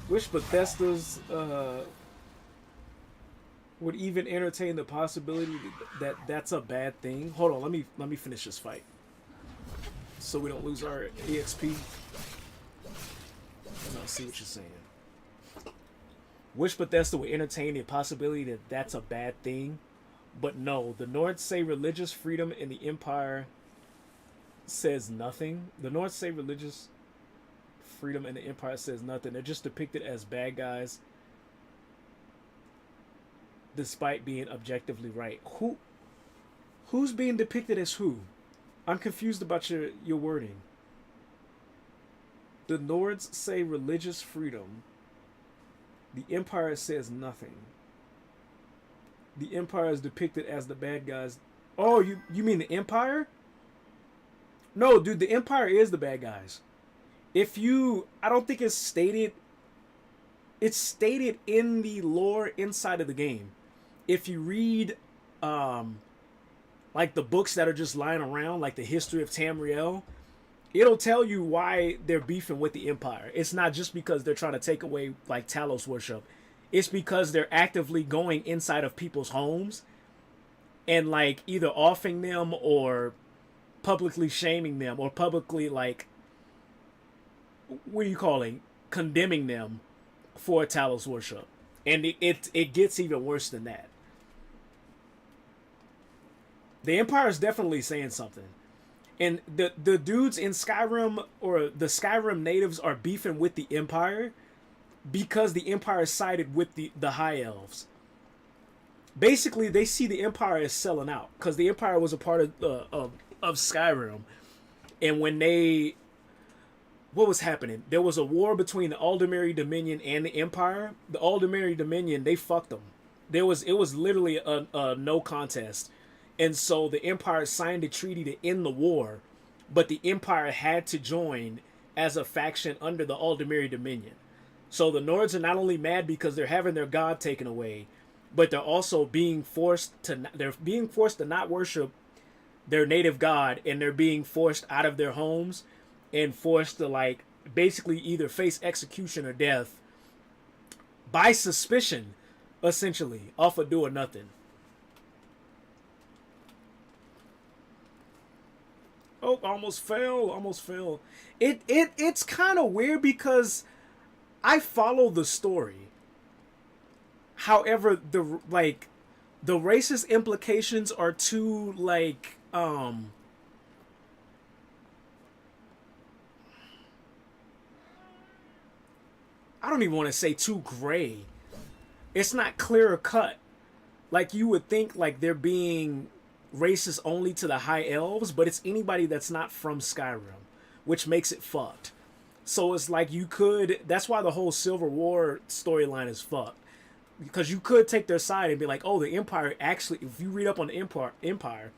Wish Bethesda's would even entertain the possibility that that's a bad thing. Hold on, let me finish this fight so we don't lose our EXP. I see what you're saying. Wish Bethesda would entertain the possibility that that's a bad thing, but no. The Nords say religious freedom in the Empire says nothing. The Nords say religious freedom in the Empire says nothing. They're just depicted as bad guys, despite being objectively right. Who's being depicted as who? I'm confused about your wording. The Nords say religious freedom. The Empire says nothing. The Empire is depicted as the bad guys. Oh, you mean the Empire? No, dude, the Empire is the bad guys. I don't think it's stated. It's stated in the lore inside of the game. If you read, like the books that are just lying around, like the history of Tamriel, it'll tell you why they're beefing with the Empire. It's not just because they're trying to take away like Talos worship. It's because they're actively going inside of people's homes and like either offing them or publicly shaming them or publicly like, what are you calling, condemning them for Talos worship. And it gets even worse than that. The Empire is definitely saying something. And the dudes in Skyrim, or the Skyrim natives, are beefing with the Empire because the Empire sided with the High Elves. Basically, they see the Empire as selling out because the Empire was a part of Skyrim. And when what was happening? There was a war between the Aldemiri Dominion and the Empire. The Aldemiri Dominion, they fucked them. It was literally a no contest. And so the Empire signed a treaty to end the war, but the Empire had to join as a faction under the Aldemiri Dominion. So the Nords are not only mad because they're having their god taken away, but they're also being forced to not worship their native god, and they're being forced out of their homes and forced to like basically either face execution or death by suspicion, essentially, off of doing nothing. Oh, almost fell. It's kind of weird because I follow the story. However, the racist implications are too like I don't even want to say too gray. It's not clear cut. Like you would think like they're being racist only to the High Elves, but it's anybody that's not from Skyrim, which makes it fucked. So it's like that's why the whole Silver War storyline is fucked. Because you could take their side and be like, oh, the Empire actually, if you read up on the Empire,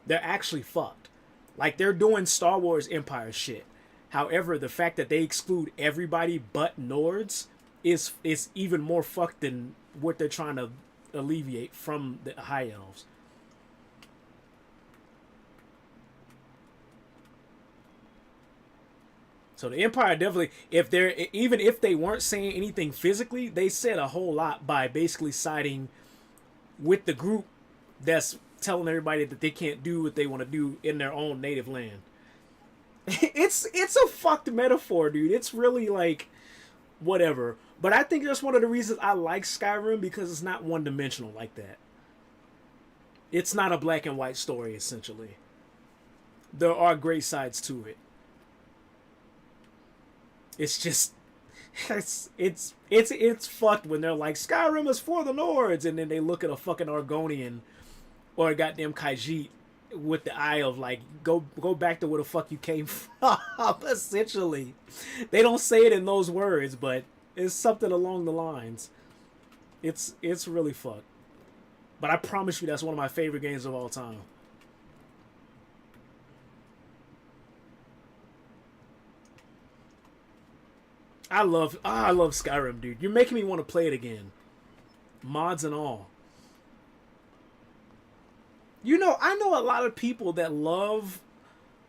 they're actually fucked. Like they're doing Star Wars Empire shit. However, the fact that they exclude everybody but Nords is even more fucked than what they're trying to alleviate from the high elves. So the Empire definitely, if they're even if they weren't saying anything physically, they said a whole lot by basically siding with the group that's telling everybody that they can't do what they want to do in their own native land. It's a fucked metaphor, dude. It's really like whatever. But I think that's one of the reasons I like Skyrim, because it's not one dimensional like that. It's not a black and white story essentially. There are great sides to it. It's just it's fucked when they're like Skyrim is for the Nords, and then they look at a fucking Argonian or a goddamn Khajiit with the eye of like go back to where the fuck you came from. Essentially, they don't say it in those words, but it's something along the lines. It's really fucked. But I promise you, that's one of my favorite games of all time. I love Skyrim, dude. You're making me want to play it again. Mods and all. You know, I know a lot of people that love,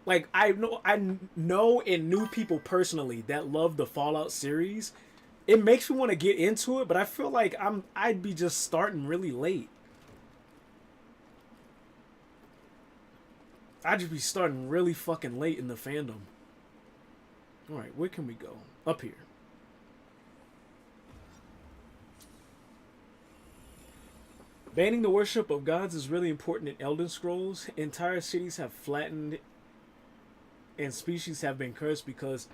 like I know and knew people personally that love the Fallout series. It makes me want to get into it, but I feel like I'd be just starting really late. I'd just be starting really fucking late in the fandom. Alright, where can we go? Up here. Banning the worship of gods is really important in Elder Scrolls. Entire cities have flattened and species have been cursed because,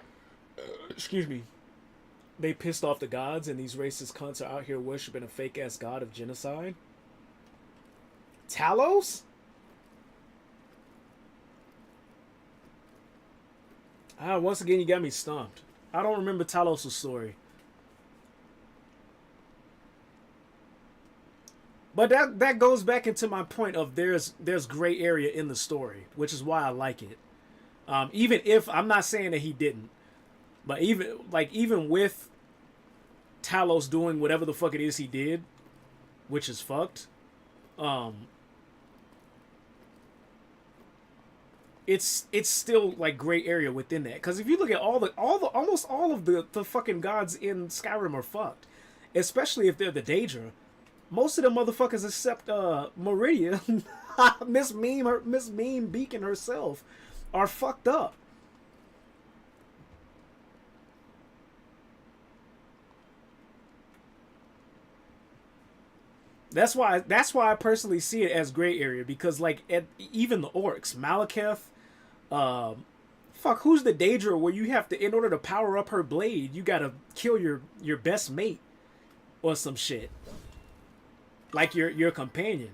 excuse me, they pissed off the gods, and these racist cunts are out here worshiping a fake-ass god of genocide. Talos? Once again, you got me stumped. I don't remember Talos' story. But that goes back into my point of there's gray area in the story, which is why I like it. Even if I'm not saying that he didn't, but even with Talos doing whatever the fuck it is he did, which is fucked, it's still like gray area within that. Because if you look at almost all of the fucking gods in Skyrim are fucked, especially if they're the Daedra. Most of them motherfuckers except Meridia, Miss Meme Beacon herself, are fucked up. That's why I personally see it as gray area, because like even the orcs, Malekith, fuck, who's the Daedra where you have to, in order to power up her blade, you gotta kill your best mate or some shit. Like your companion.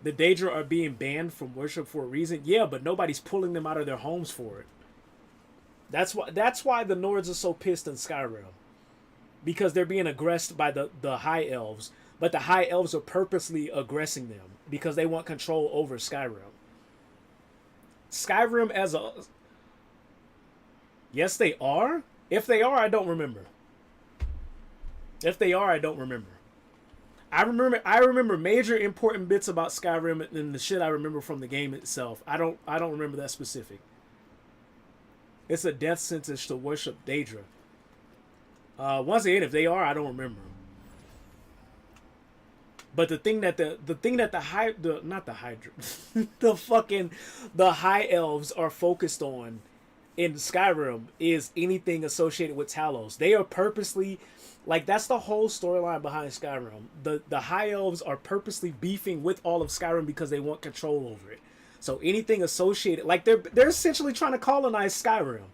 The Daedra are being banned from worship for a reason. Yeah, but nobody's pulling them out of their homes for it. That's why the Nords are so pissed in Skyrim. Because they're being aggressed by the High Elves. But the High Elves are purposely aggressing them because they want control over Skyrim. Skyrim as a... Yes, they are? If they are, I don't remember. If they are, I don't remember. I remember major important bits about Skyrim and the shit I remember from the game itself. I don't remember that specific. It's a death sentence to worship Daedra. Once again, if they are, I don't remember. But the High Elves are focused on in Skyrim is anything associated with Talos. They are purposely, like, that's the whole storyline behind Skyrim. The High Elves are purposely beefing with all of Skyrim because they want control over it. So anything associated, like, they're essentially trying to colonize Skyrim.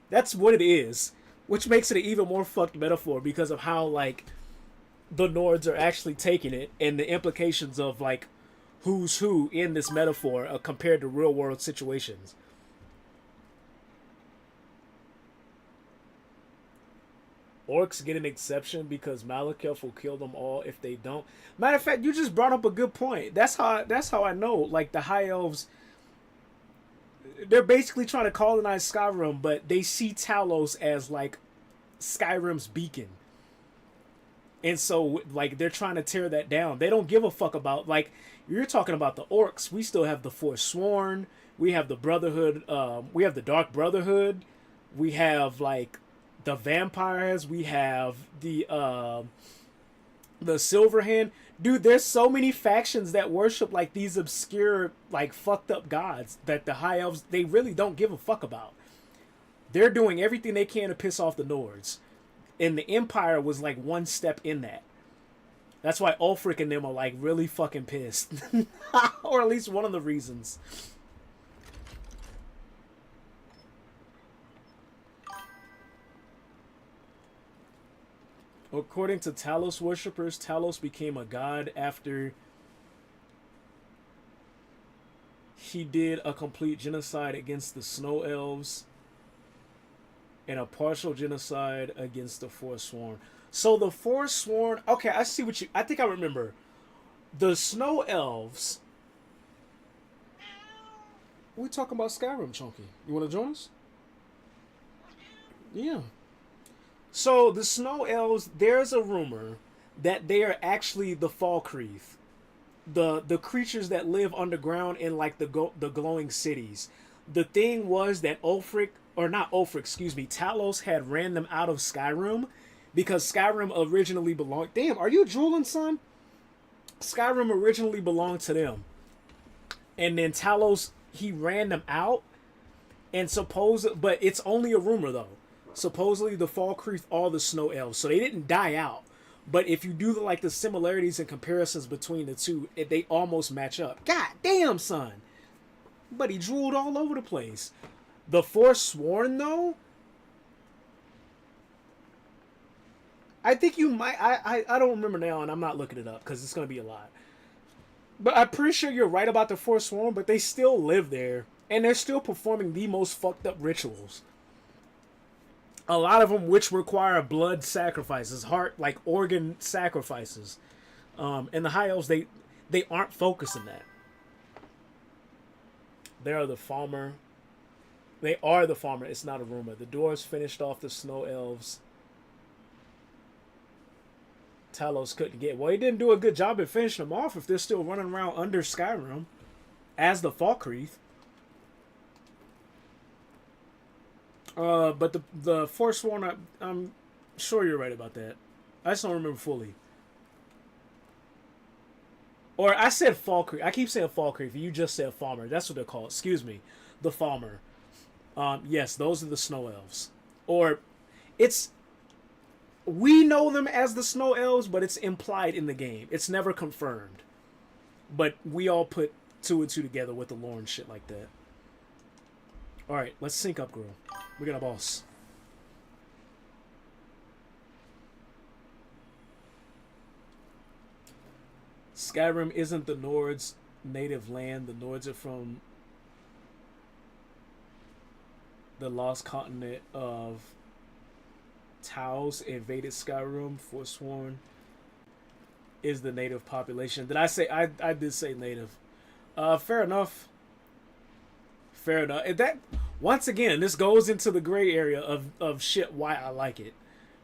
That's what it is, which makes it an even more fucked metaphor because of how, like, the Nords are actually taking it and the implications of, like, who's who in this metaphor compared to real world situations. Orcs get an exception because Malekith will kill them all if they don't. Matter of fact, you just brought up a good point. That's how I know. Like, the High Elves, they're basically trying to colonize Skyrim, but they see Talos as like Skyrim's beacon. And so, like, they're trying to tear that down. They don't give a fuck about, like, you're talking about the orcs. We still have the Forsworn. We have the Brotherhood. We have the Dark Brotherhood. We have, like, the vampires. We have the Silverhand. Dude, there's so many factions that worship, like, these obscure, like, fucked up gods that the High Elves, they really don't give a fuck about. They're doing everything they can to piss off the Nords. And the Empire was like one step in that. That's why Ulfric and them are like really fucking pissed. Or at least one of the reasons. According to Talos worshippers, Talos became a god after he did a complete genocide against the Snow Elves and a partial genocide against the Forsworn. So the Forsworn... Okay, I see what you... I think I remember. The Snow Elves... We're talking about Skyrim, Chunky. You want to join us? Yeah. So the Snow Elves, there's a rumor that they are actually the Falkreath. The creatures that live underground in like the glowing cities. The thing was that Ulfric... Or not Ulfric, excuse me. Talos had ran them out of Skyrim because Skyrim originally belonged... Damn, are you drooling, son? Skyrim originally belonged to them. And then Talos, he ran them out. And but it's only a rumor, though. Supposedly the Falkreath are the Snow Elves. So they didn't die out. But if you do the similarities and comparisons between the two, they almost match up. God damn, son. But he drooled all over the place. The Forsworn, though, I think you might... I don't remember now, and I'm not looking it up, because it's going to be a lot. But I'm pretty sure you're right about the Forsworn, but they still live there, and they're still performing the most fucked up rituals. A lot of them which require blood sacrifices, organ sacrifices. And the High Elves, they aren't focusing that. They are the farmer... They are the farmer. It's not a rumor. The dwarves finished off the Snow Elves. Talos couldn't get... Well, he didn't do a good job at finishing them off if they're still running around under Skyrim as the Falkreath. But the Forsworn, I'm sure you're right about that. I just don't remember fully. Or I said Falkreath. I keep saying Falkreath. You just said Farmer. That's what they're called. Excuse me. The Farmer. Yes, those are the Snow Elves. Or, we know them as the Snow Elves, but it's implied in the game. It's never confirmed. But we all put two and two together with the lore and shit like that. Alright, let's sync up, girl. We got a boss. Skyrim isn't the Nords' native land. The Nords are from the lost continent of Taos, invaded Skyrim. Forsworn is the native population. Did I say... I did say native. Fair enough. Fair enough. And that, once again, this goes into the gray area of shit why I like it.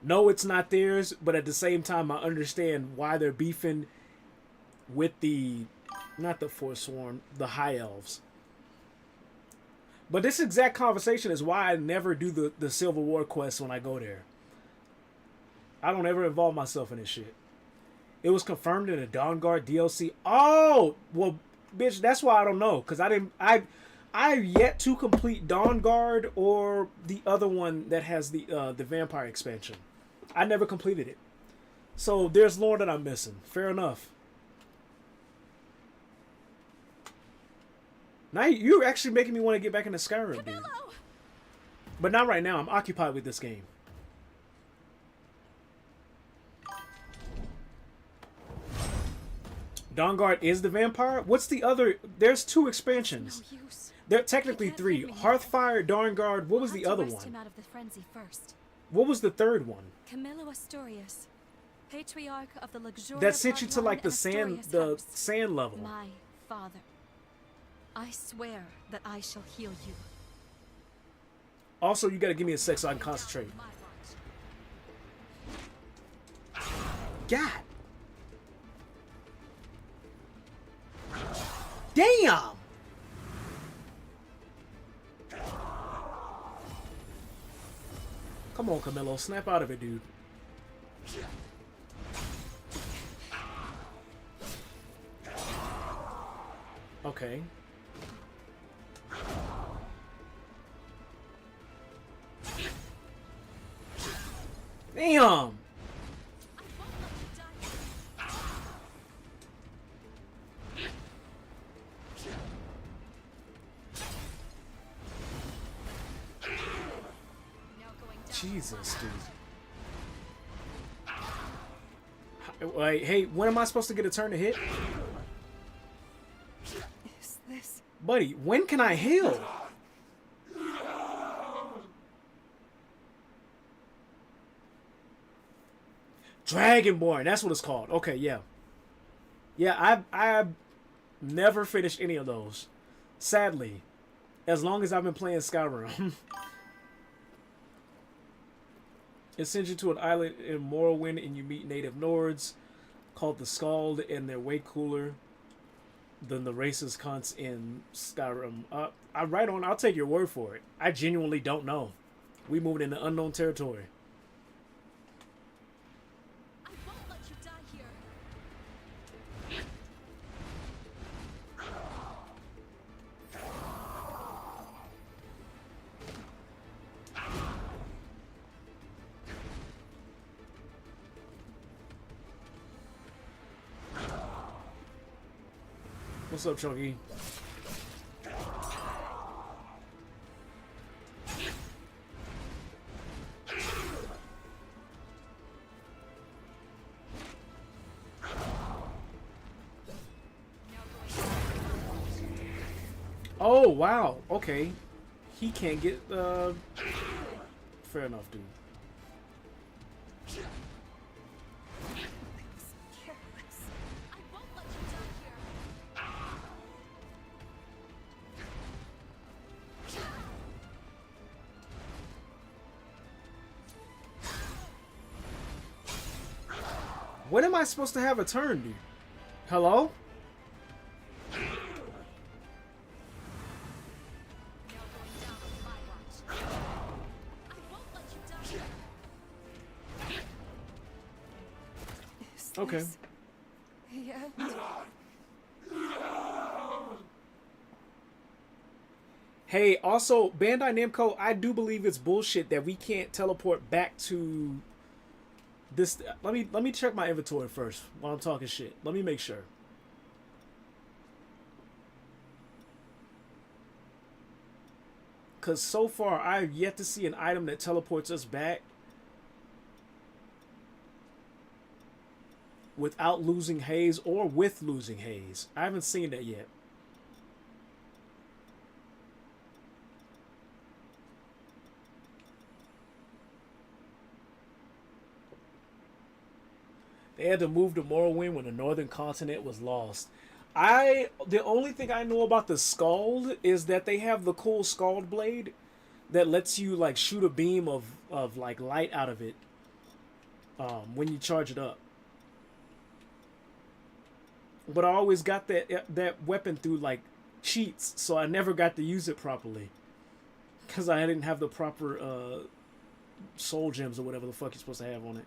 No, it's not theirs, but at the same time, I understand why they're beefing with the... Not the Forsworn, the High Elves. But this exact conversation is why I never do the Civil War quest when I go there. I don't ever involve myself in this shit. It was confirmed in the Dawnguard DLC. Oh! Well, bitch, that's why I don't know. Because I've yet to complete Dawnguard or the other one that has the vampire expansion. I never completed it. So there's lore that I'm missing. Fair enough. Now you're actually making me want to get back into Skyrim, dude. But not right now. I'm occupied with this game. Dawnguard is the vampire? What's the other? There's two expansions. No use. There are technically three. Hearthfire, Dawnguard. What was the other one? Him out of the frenzy first. What was the third one? Camillo Astorius, patriarch of the luxurious That sent you to like the sand level. My father. I swear that I shall heal you. Also, you gotta give me a sec so I can concentrate. My watch. God. Damn. Come on, Camilo. Snap out of it, dude. Okay. Damn. Jesus, dude. Wait, hey, when am I supposed to get a turn to hit? Is this? Buddy, when can I heal? Dragonborn, that's what it's called. Okay, yeah. Yeah, I've never finished any of those. Sadly. As long as I've been playing Skyrim. It sends you to an island in Morrowind and you meet native Nords called the Skald, and they're way cooler than the racist cunts in Skyrim. I'll take your word for it. I genuinely don't know. We moved into unknown territory. I won't let you die here. What's up, Chunky? Oh, wow. Okay. He can't get, fair enough, dude. Careless. I won't let you die here. When am I supposed to have a turn, dude? Hello? Now going down on my watch. I won't let you die here. Is Okay. this the end? Hey, also, Bandai Namco, I do believe it's bullshit that we can't teleport back to this. Let me check my inventory first while I'm talking shit. Let me make sure. Because so far, I've yet to see an item that teleports us back without losing haze or with losing haze. I haven't seen that yet. They had to move to Morrowind when the northern continent was lost. The only thing I know about the Skald is that they have the cool Skald blade that lets you like shoot a beam of like light out of it when you charge it up. But I always got that weapon through like cheats, so I never got to use it properly because I didn't have the proper soul gems or whatever the fuck you're supposed to have on it.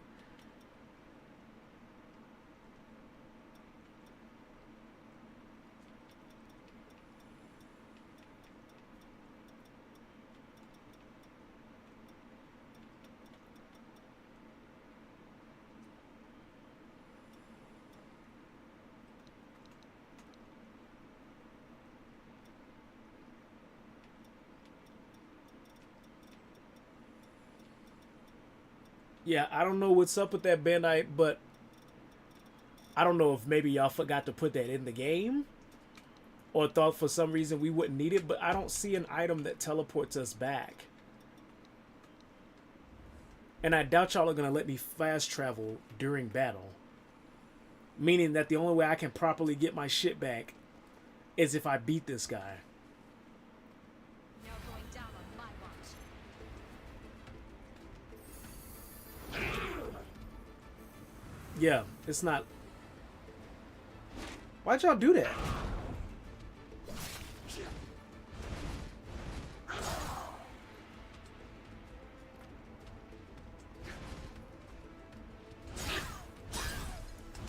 Yeah, I don't know what's up with that Bandai, but I don't know if maybe y'all forgot to put that in the game or thought for some reason we wouldn't need it, but I don't see an item that teleports us back. And I doubt y'all are going to let me fast travel during battle. Meaning that the only way I can properly get my shit back is if I beat this guy. Now going down on my watch. Yeah, it's not. Why'd y'all do that?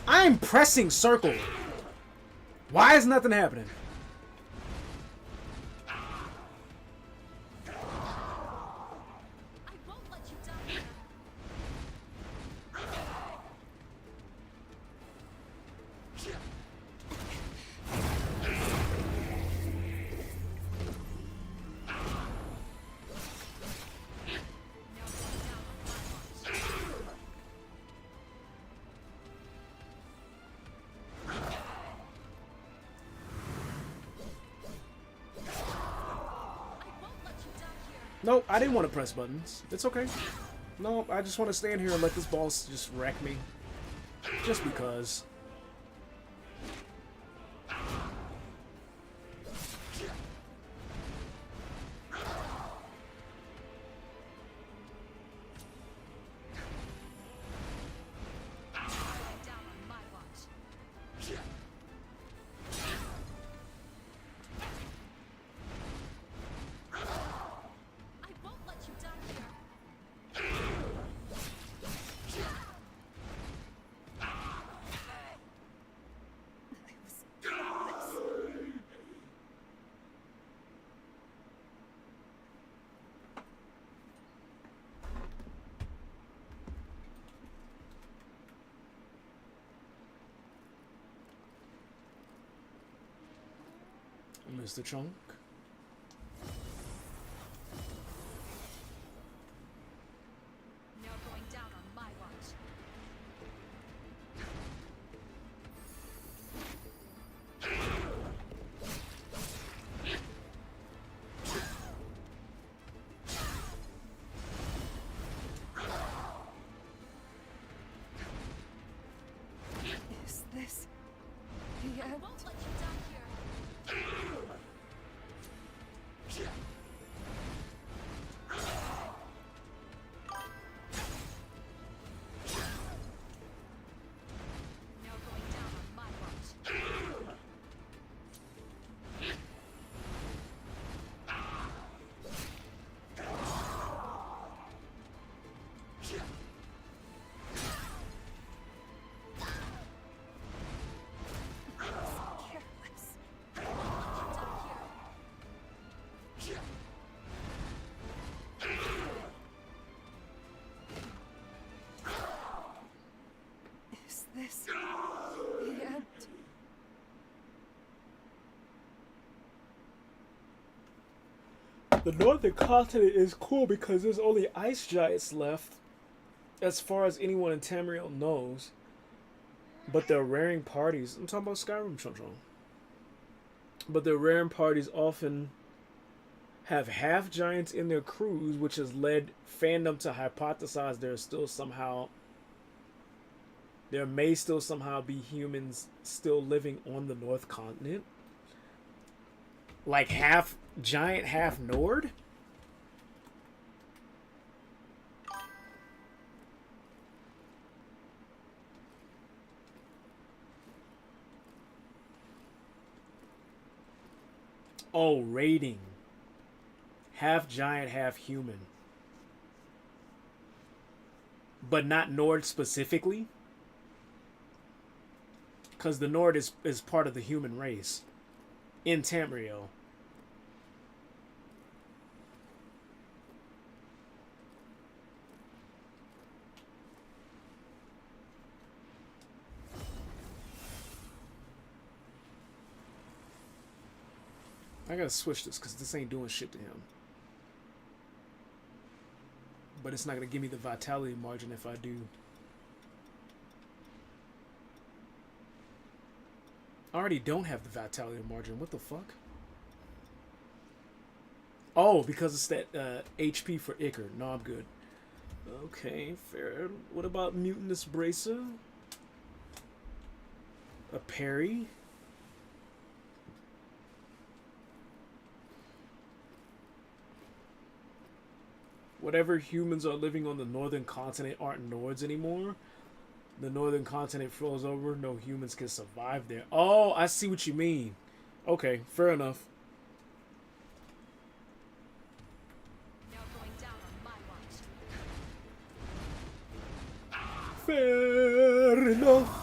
I'm pressing circle. Why is nothing happening? I won't let you die here. Now going down on my watch. I won't let you die here. No, I didn't want to press buttons. It's okay. No, I just want to stand here and let this boss just wreck me. Just because. Going down on my watch. I won't let you die here. Mr. Chunk. Now going down on my watch. Is this the I end? won't let you die here. Now going down on my watch. Careless. I won't let you die here. Is this the end? The northern continent is cool because there's only ice giants left, as far as anyone in Tamriel knows. But their raring parties, I'm talking about Skyrim, Chonchon. But their raring parties often have half giants in their crews, which has led fandom to hypothesize there may still somehow be humans still living on the North Continent. Like half giant, half Nord? Oh, raiding. Half giant, half human. But not Nord specifically? Because the Nord is part of the human race in Tamriel. I gotta switch this because this ain't doing shit to him. But it's not gonna give me the vitality margin if I do. I already don't have the vitality margin. What the fuck? Oh, because it's that HP for Iker. No, I'm good. Okay, fair. What about Mutinous Bracer? A parry? whatever humans are living on the northern continent aren't Nords anymore. The northern continent froze over. No humans can survive there. Oh, I see what you mean. Okay, fair enough. Now going down on my watch. Fair enough.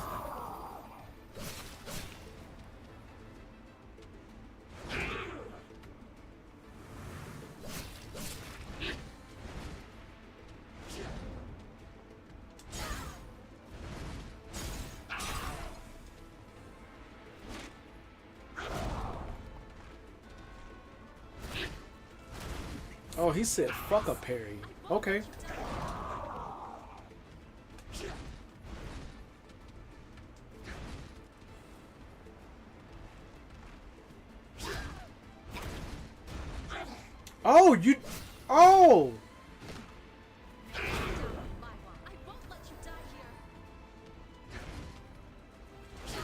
Oh, he said fuck a parry. Okay. Oh, you... Oh! I won't let you die here.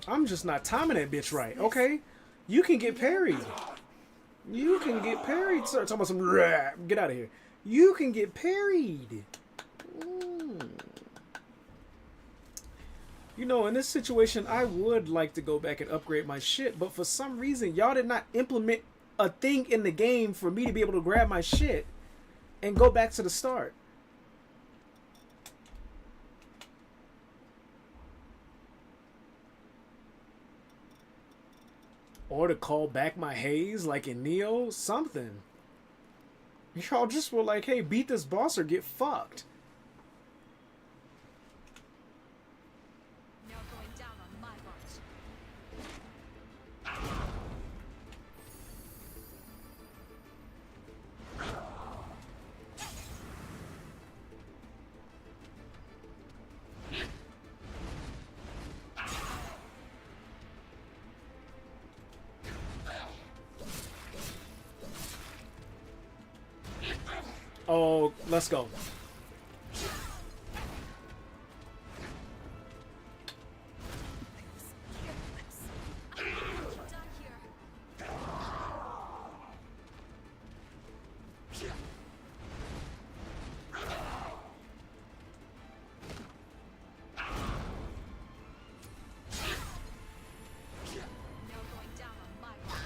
I'm just not timing that bitch right. Okay. You can get parried. You can get parried, sir. Talking about some... Get out of here. You can get parried. You know, in this situation, I would like to go back and upgrade my shit, but for some reason, y'all did not implement a thing in the game for me to be able to grab my shit and go back to the start. Or to call back my haze like in Neo, something. Y'all just were like, hey, beat this boss or get fucked. Now going down on my watch. Oh, let's go. I won't let you die here. Now going down on my watch.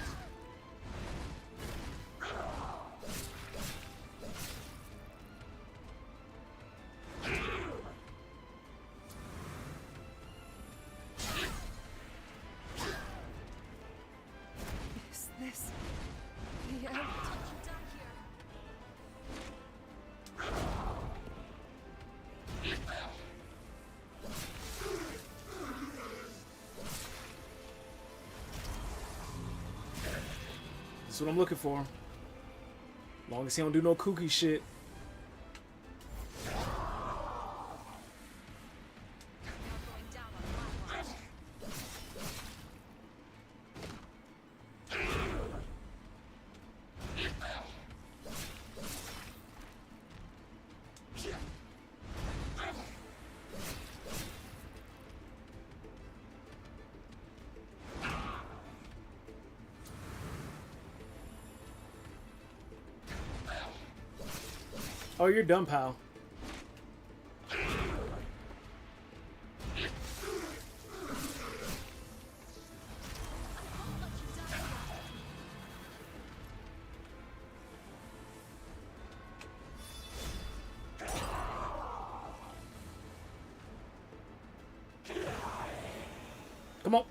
Is this the end? Let you die here. That's what I'm looking for. Long as he don't do no kooky shit. Now going down on my watch. Oh, you're dumb, pal. Come on.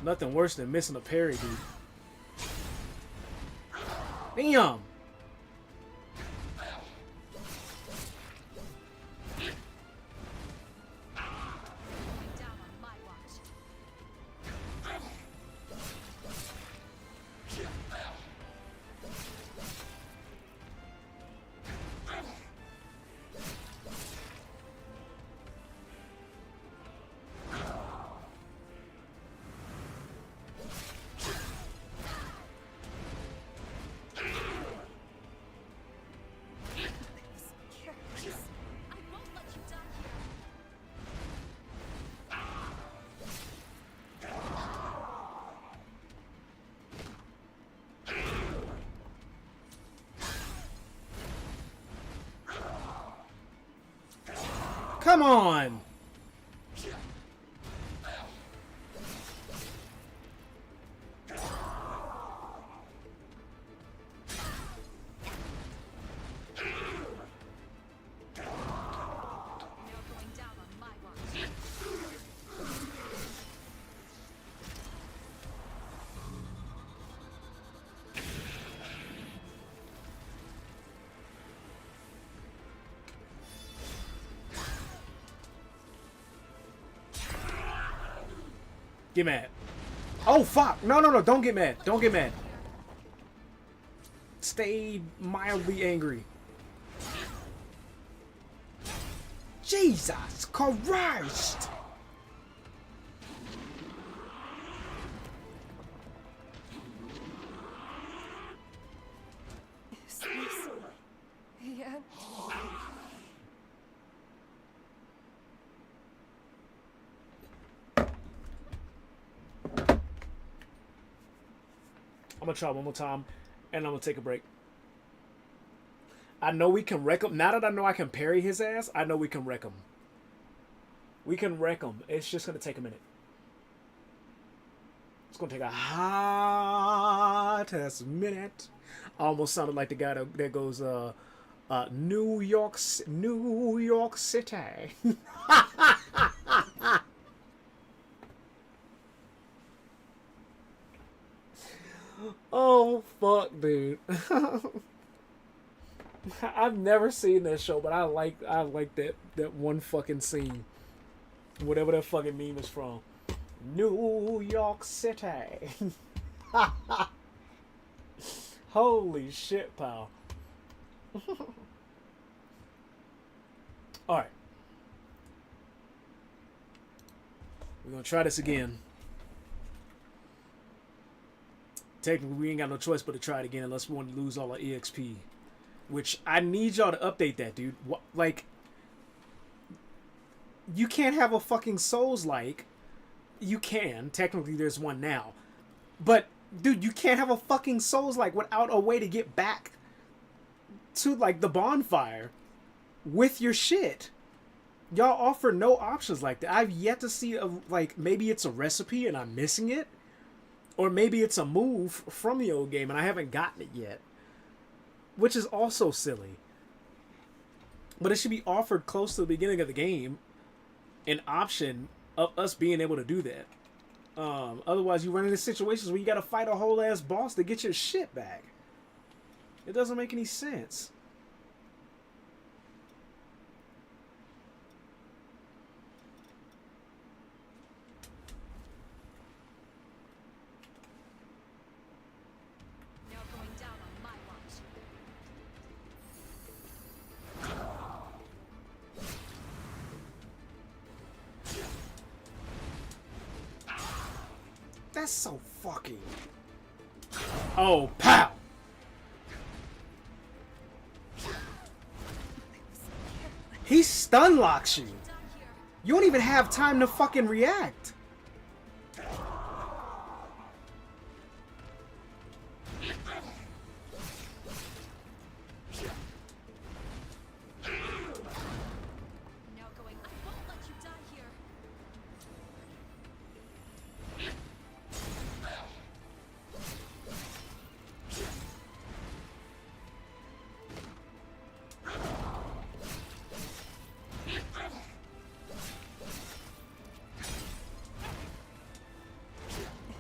Nothing worse than missing a parry, dude. Damn. Going down on my watch. Come on. Now going down on my watch. Get mad. Oh, fuck. No, no, no. Don't get mad. Don't get mad. Stay mildly angry. Jesus Christ. Is this the end? I'm gonna try one more time, and I'm gonna take a break. I know we can wreck him. Now that I know I can parry his ass, I know we can wreck him. We can wreck him. It's just gonna take a minute. It's gonna take a hot ass minute. I almost sounded like the guy that goes, New York City. Oh fuck, dude. I've never seen that show, but I like that one fucking scene. Whatever that fucking meme is from. New York City. Holy shit, pal. Alright. We're gonna try this again. Technically, we ain't got no choice but to try it again unless we want to lose all our EXP. Which, I need y'all to update that, dude. What, like, you can't have a fucking Souls-like. You can. Technically, there's one now. But, dude, you can't have a fucking Souls-like without a way to get back to, like, the bonfire with your shit. Y'all offer no options like that. I've yet to see, like, maybe it's a recipe and I'm missing it. Or maybe it's a move from the old game and I haven't gotten it yet. Which is also silly. But it should be offered close to the beginning of the game. An option of us being able to do that. Otherwise, you run into situations where you gotta fight a whole ass boss to get your shit back. It doesn't make any sense. Now going down on my watch. That's so fucking... Oh, pow! He stun locks you. Down here. You don't even have time to fucking react. Now going. I won't let you die here.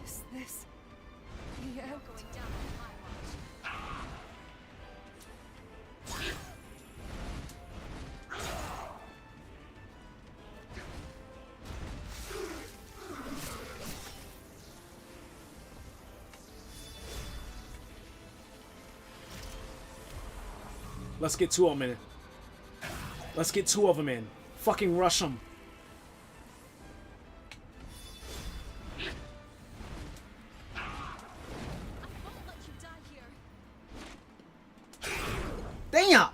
Is this the end? Going down on my watch. Let's get two of them in. Let's get two of them in. Fucking rush them. I won't let you die here. Damn!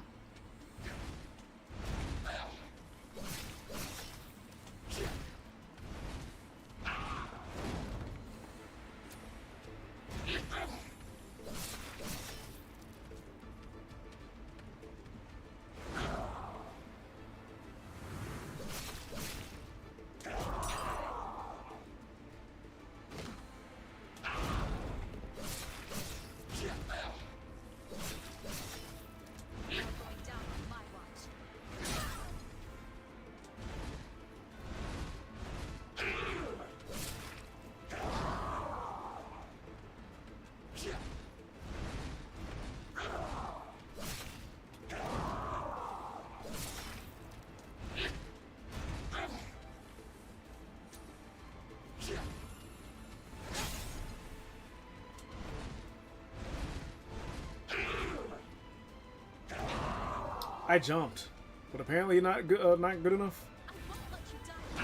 I jumped, but apparently not good. Not good enough. I won't let you die.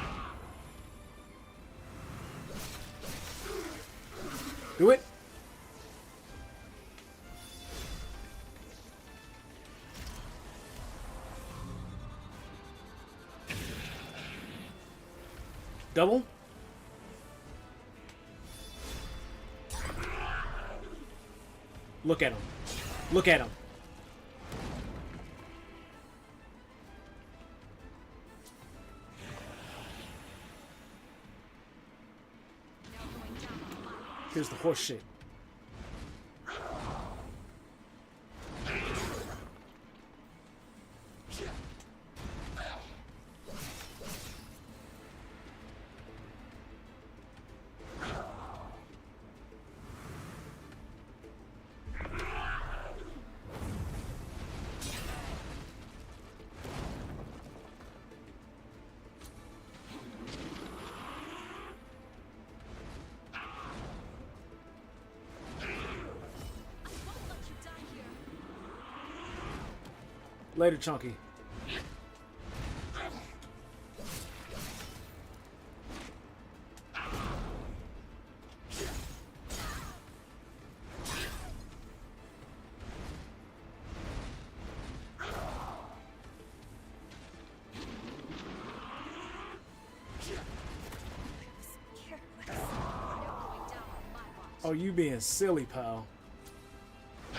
Do it. Double. Look at him. Look at him. Now going down on my watch. Here's the horse shit. I won't let you die here. Later, Chunky. Careless. No going down on my watch. Oh, you being silly, pal. I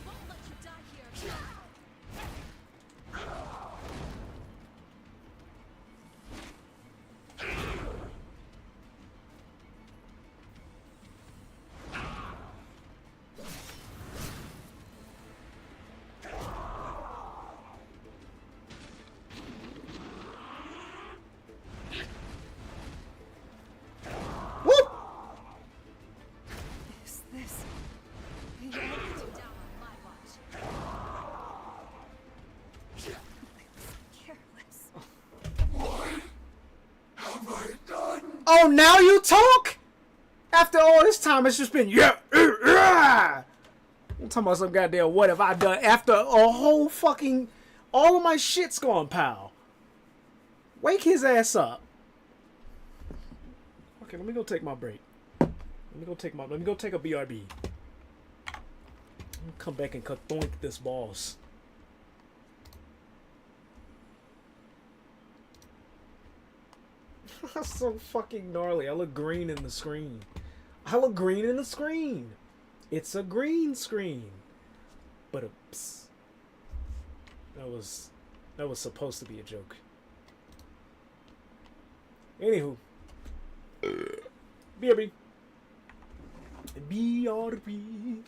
won't let you die here. Whoop! Is this the end? Going down on my watch. Careless. Oh, now you talk? After all this time, it's just been yeah. I'm talking about some goddamn what have I done after a whole fucking all of my shit's gone, pal. Wake his ass up. Okay, let me go take my break. Let me go take a BRB. Come back and doink this boss. That's so fucking gnarly. I look green in the screen. I look green in the screen. It's a green screen. But oops. That was supposed to be a joke. Anywho. BRB. BRB.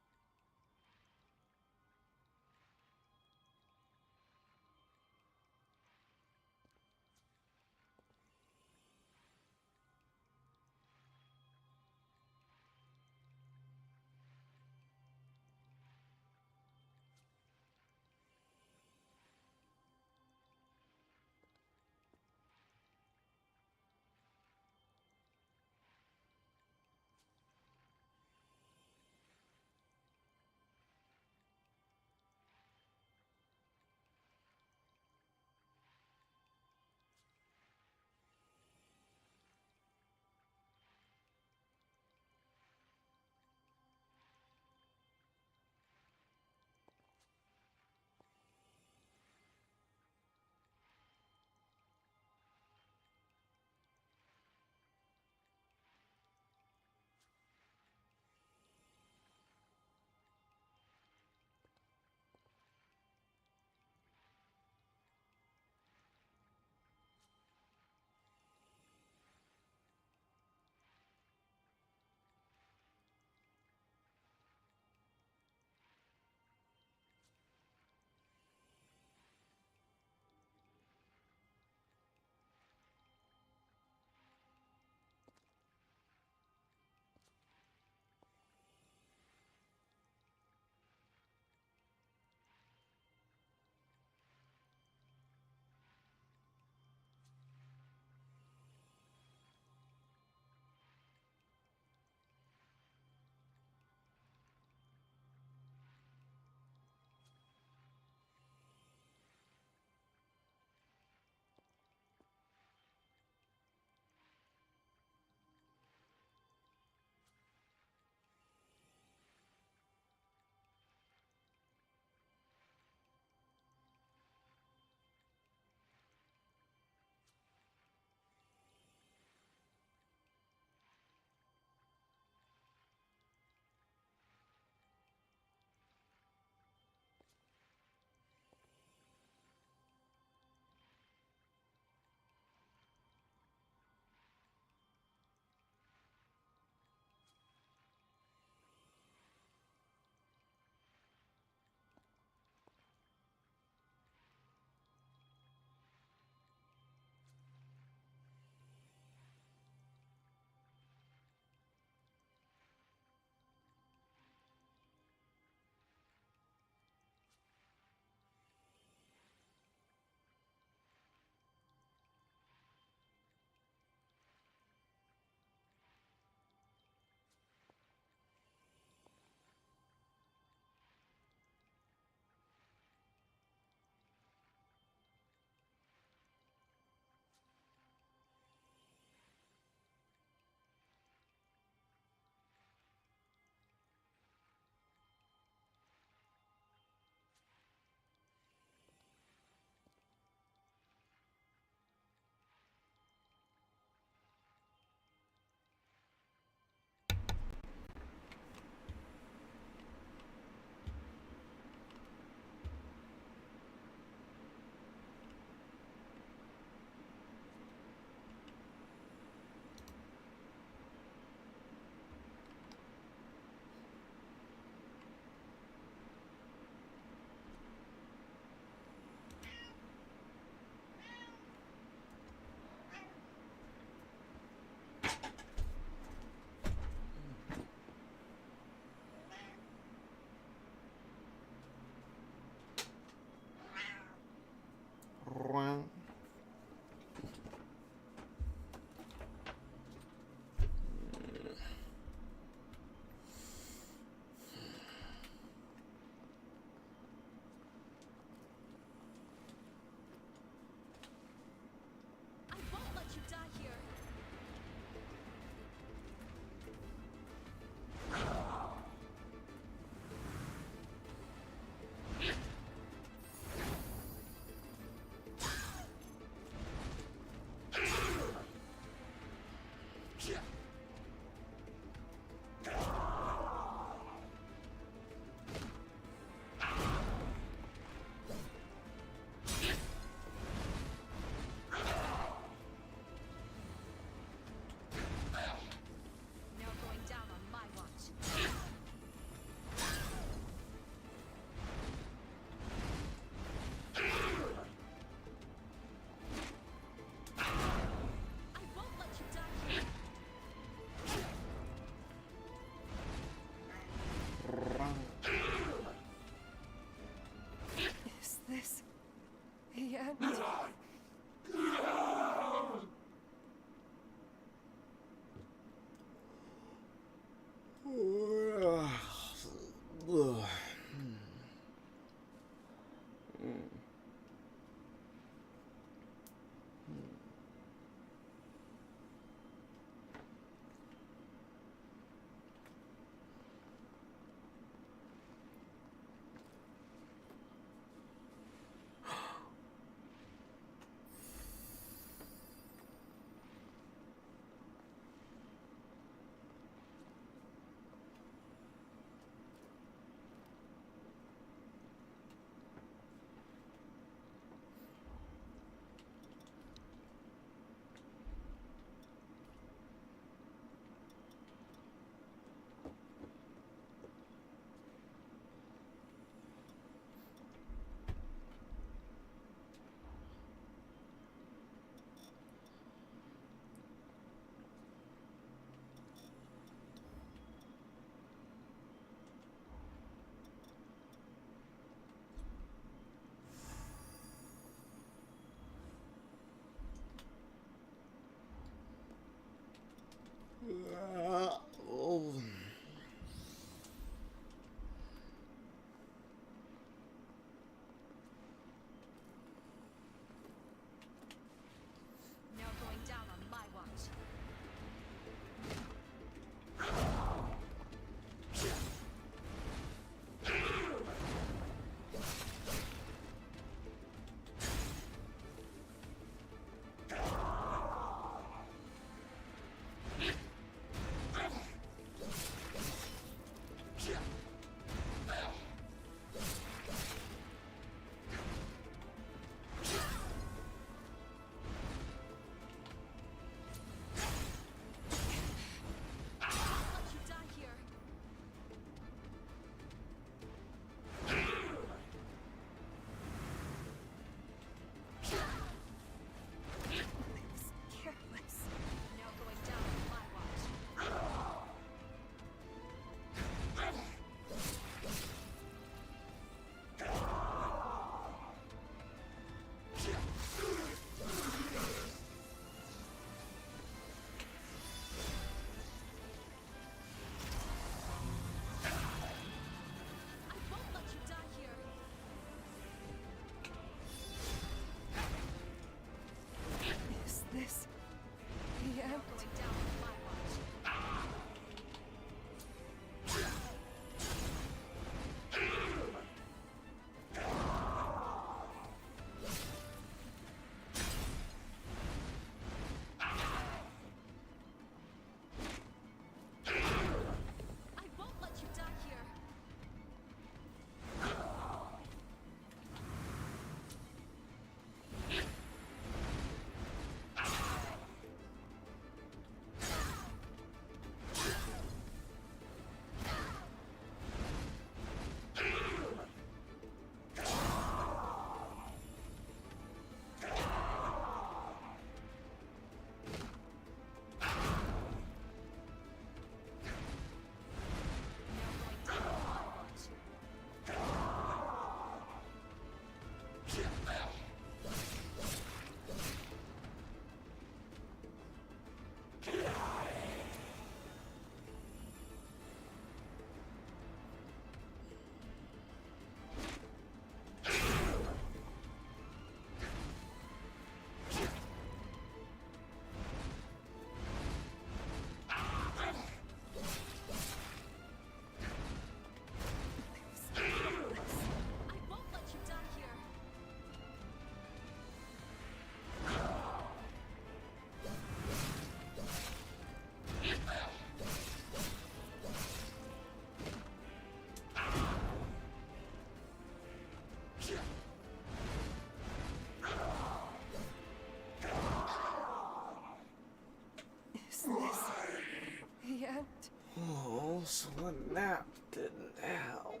Oh, so a nap didn't help.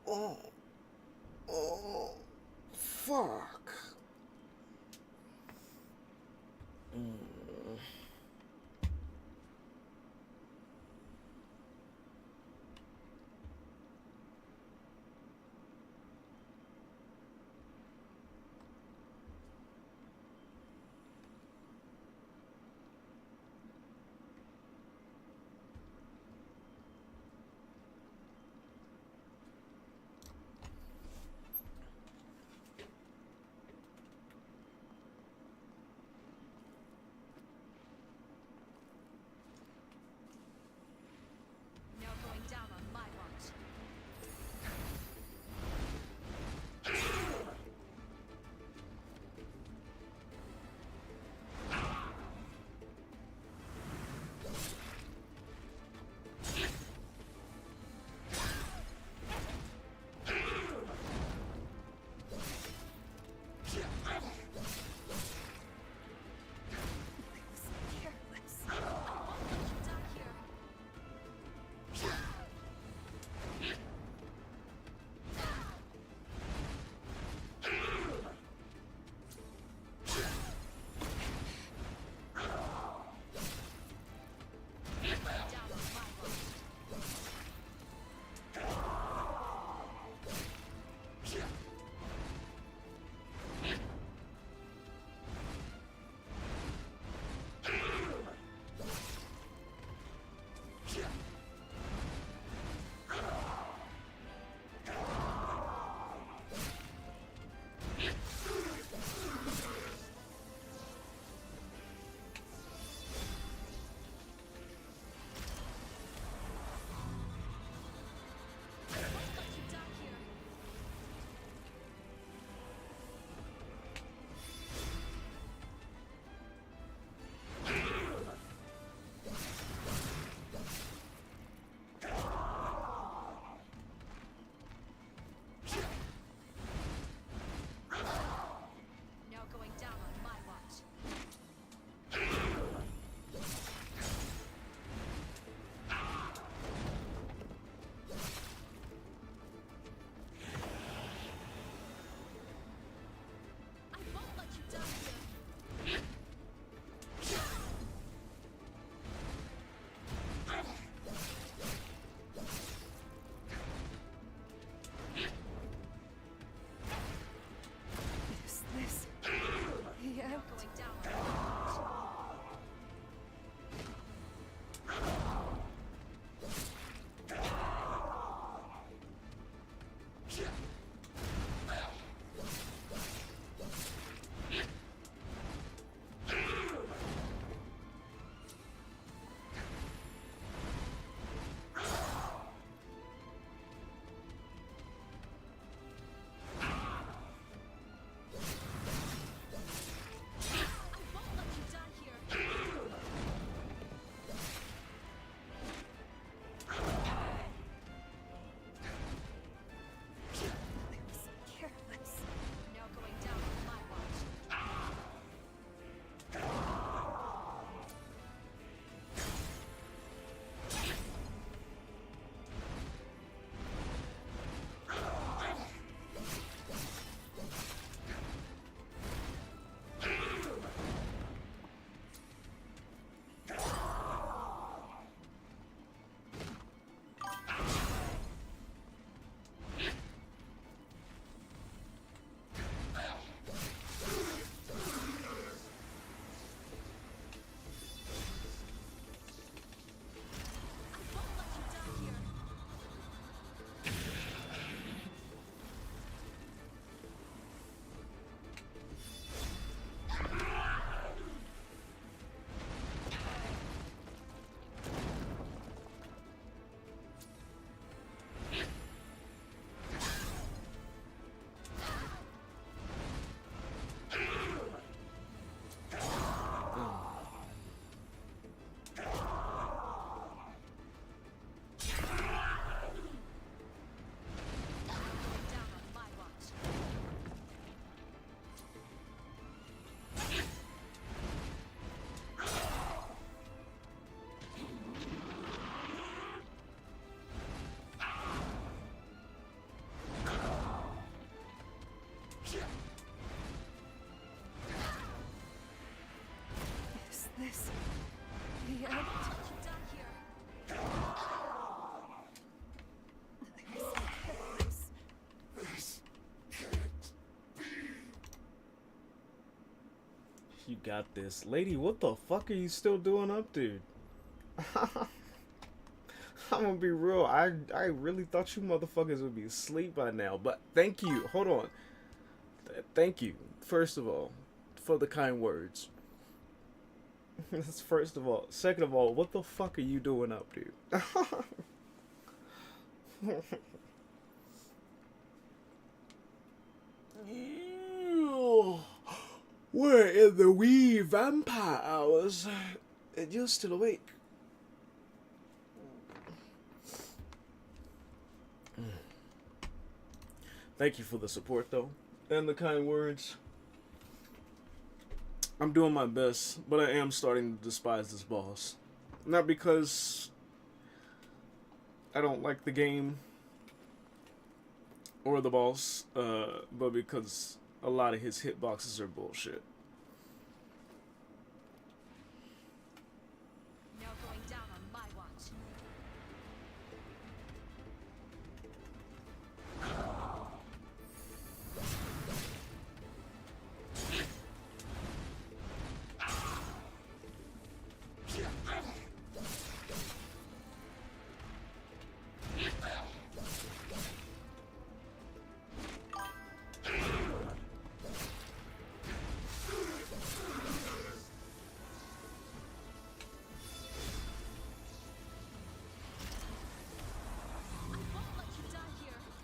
Oh, oh, fuck. You got this. Lady, what the fuck are you still doing up, dude? I'm gonna be real. I really thought you motherfuckers would be asleep by now. But thank you. Hold on. Thank you, first of all, for the kind words. That's first of all. Second of all, what the fuck are you doing up, dude? We're in the wee vampire hours, and you're still awake. Thank you for the support, though, and the kind words. I'm doing my best, but I am starting to despise this boss. Not because I don't like the game or the boss, but because a lot of his hitboxes are bullshit. No going down on my watch.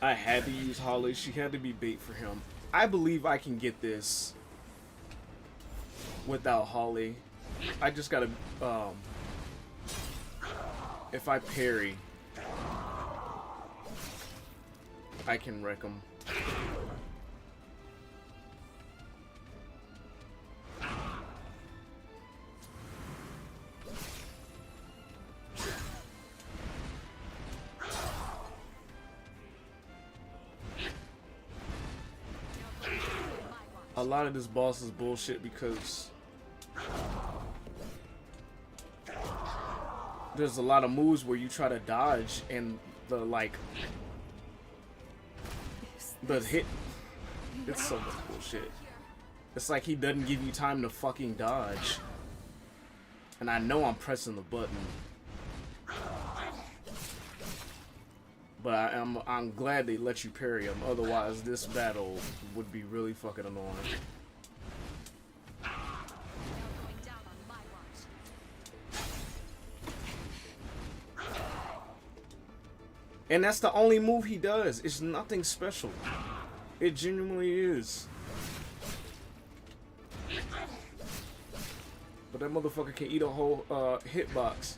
I had to use Holly. She had to be bait for him. I believe I can get this without Holly. I just gotta, if I parry, I can wreck him. A lot of this boss is bullshit because there's a lot of moves where you try to dodge and the hit, it's so much bullshit. It's like he doesn't give you time to fucking dodge. And I know I'm pressing the button. But I'm glad they let you parry him. Otherwise, this battle would be really fucking annoying. And that's the only move he does. It's nothing special. It genuinely is. But that motherfucker can eat a whole hitbox.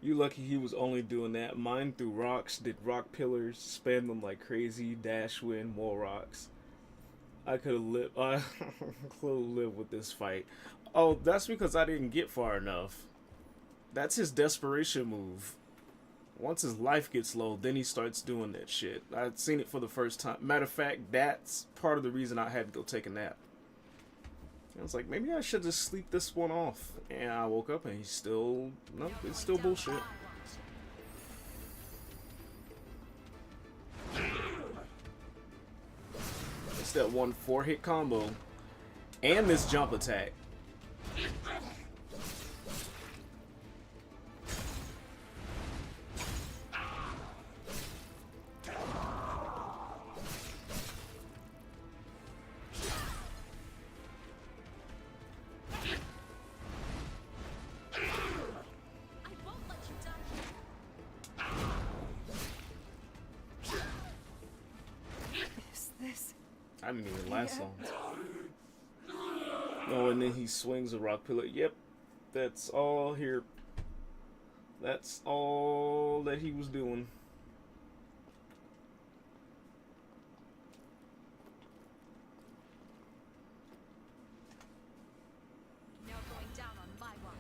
You lucky he was only doing that. Mine threw rocks, did rock pillars, spammed them like crazy, dash win, more rocks. I could have lived. I could have lived with this fight. Oh, that's because I didn't get far enough. That's his desperation move. Once his life gets low, then he starts doing that shit. I'd seen it for the first time. Matter of fact, that's part of the reason I had to go take a nap. I was like, maybe I should just sleep this one off. And I woke up and he's still, no, it's still bullshit. It's that 1 4-hit combo. And this jump attack. I didn't even last long. Oh, and then he swings a rock pillar. Yep, that's all here. That's all that he was doing. Now going down on my watch.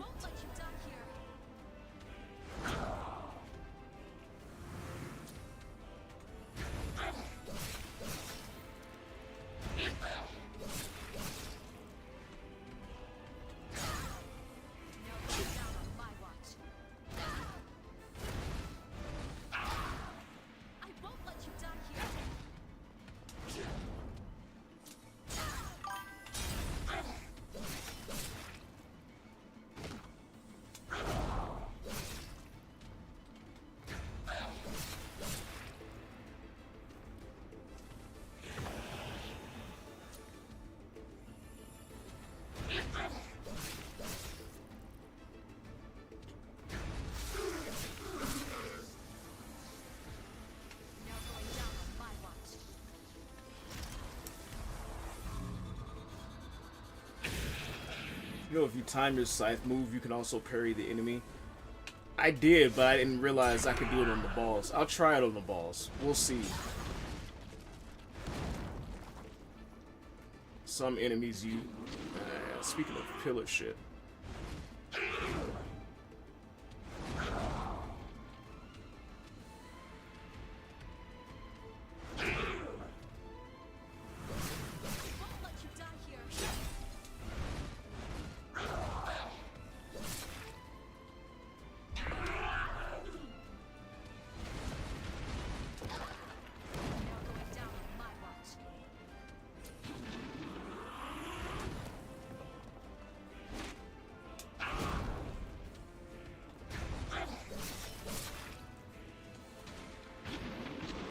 Won't let you die here. Now going down on my watch. I won't let you die here. Now going down on my watch. You know, if you time your scythe move, you can also parry the enemy. I did, but I didn't realize I could do it on the balls. I'll try it on the balls. We'll see. Some enemies you... speaking of pillar shit. Won't let you die here. Now going down on my watch.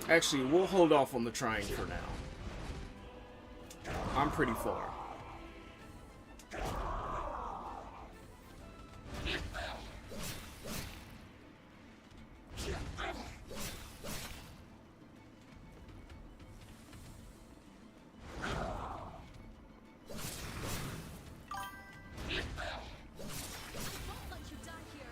Actually, we'll hold off on the trying for now. I'm pretty far. Won't let you die here.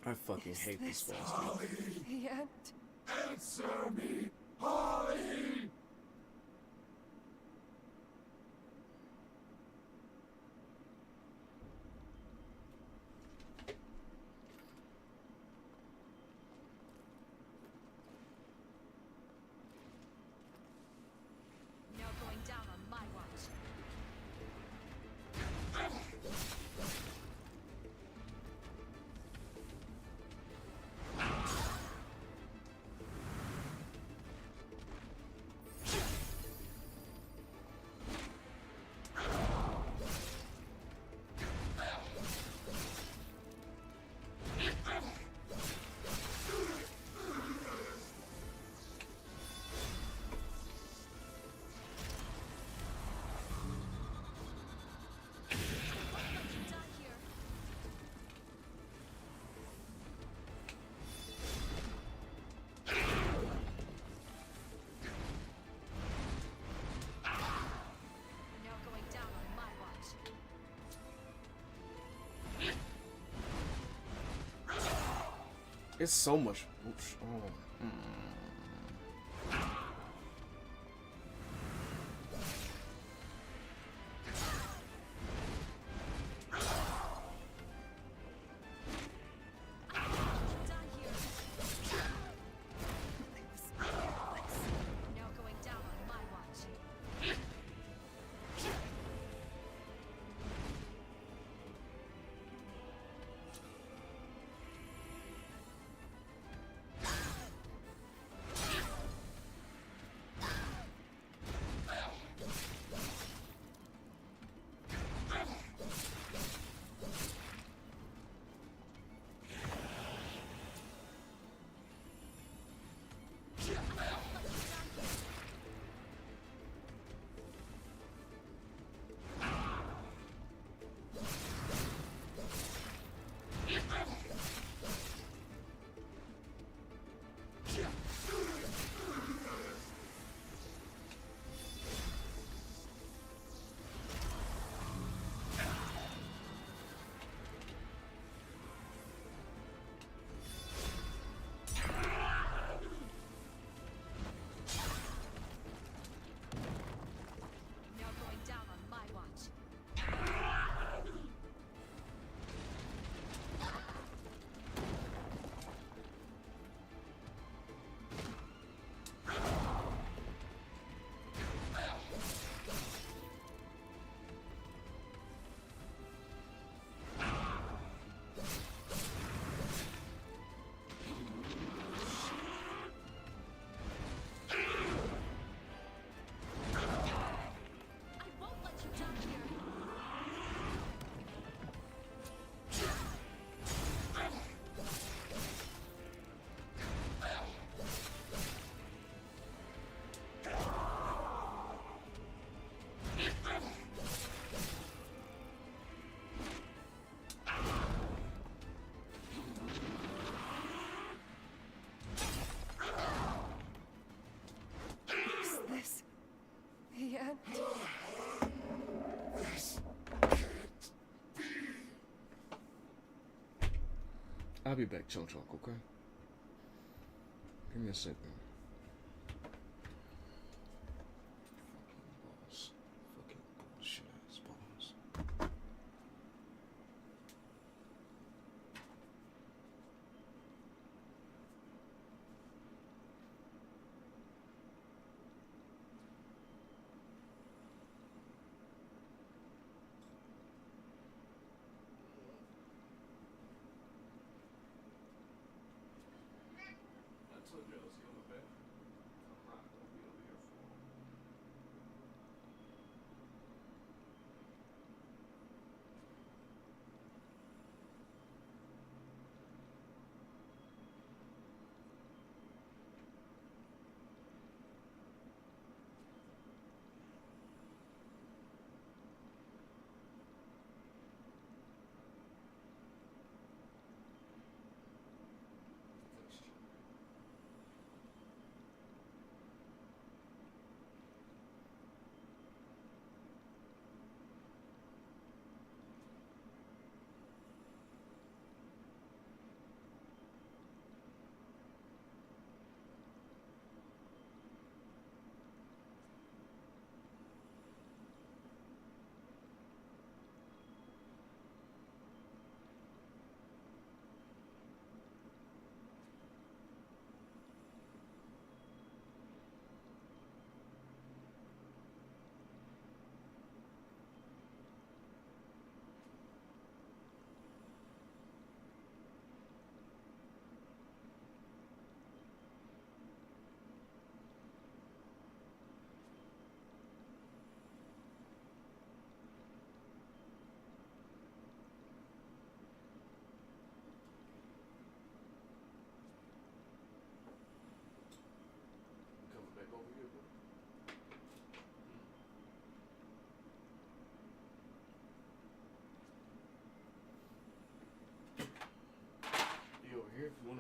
I fucking hate this boss. The end? Answer me, Holly! No going down on my watch. It's so much. Oops, oh. I'll be back, Chunk, okay? Give me a second. Fucking boss. Fucking bullshit ass boss. I told you I was gonna bet.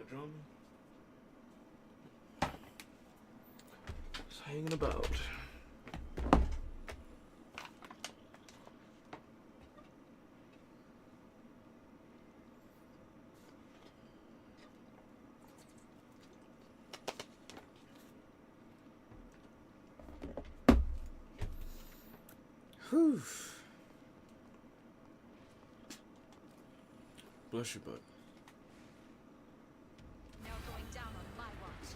bedroom. Just hanging about. Whew. Bless your butt. Now going down on my watch.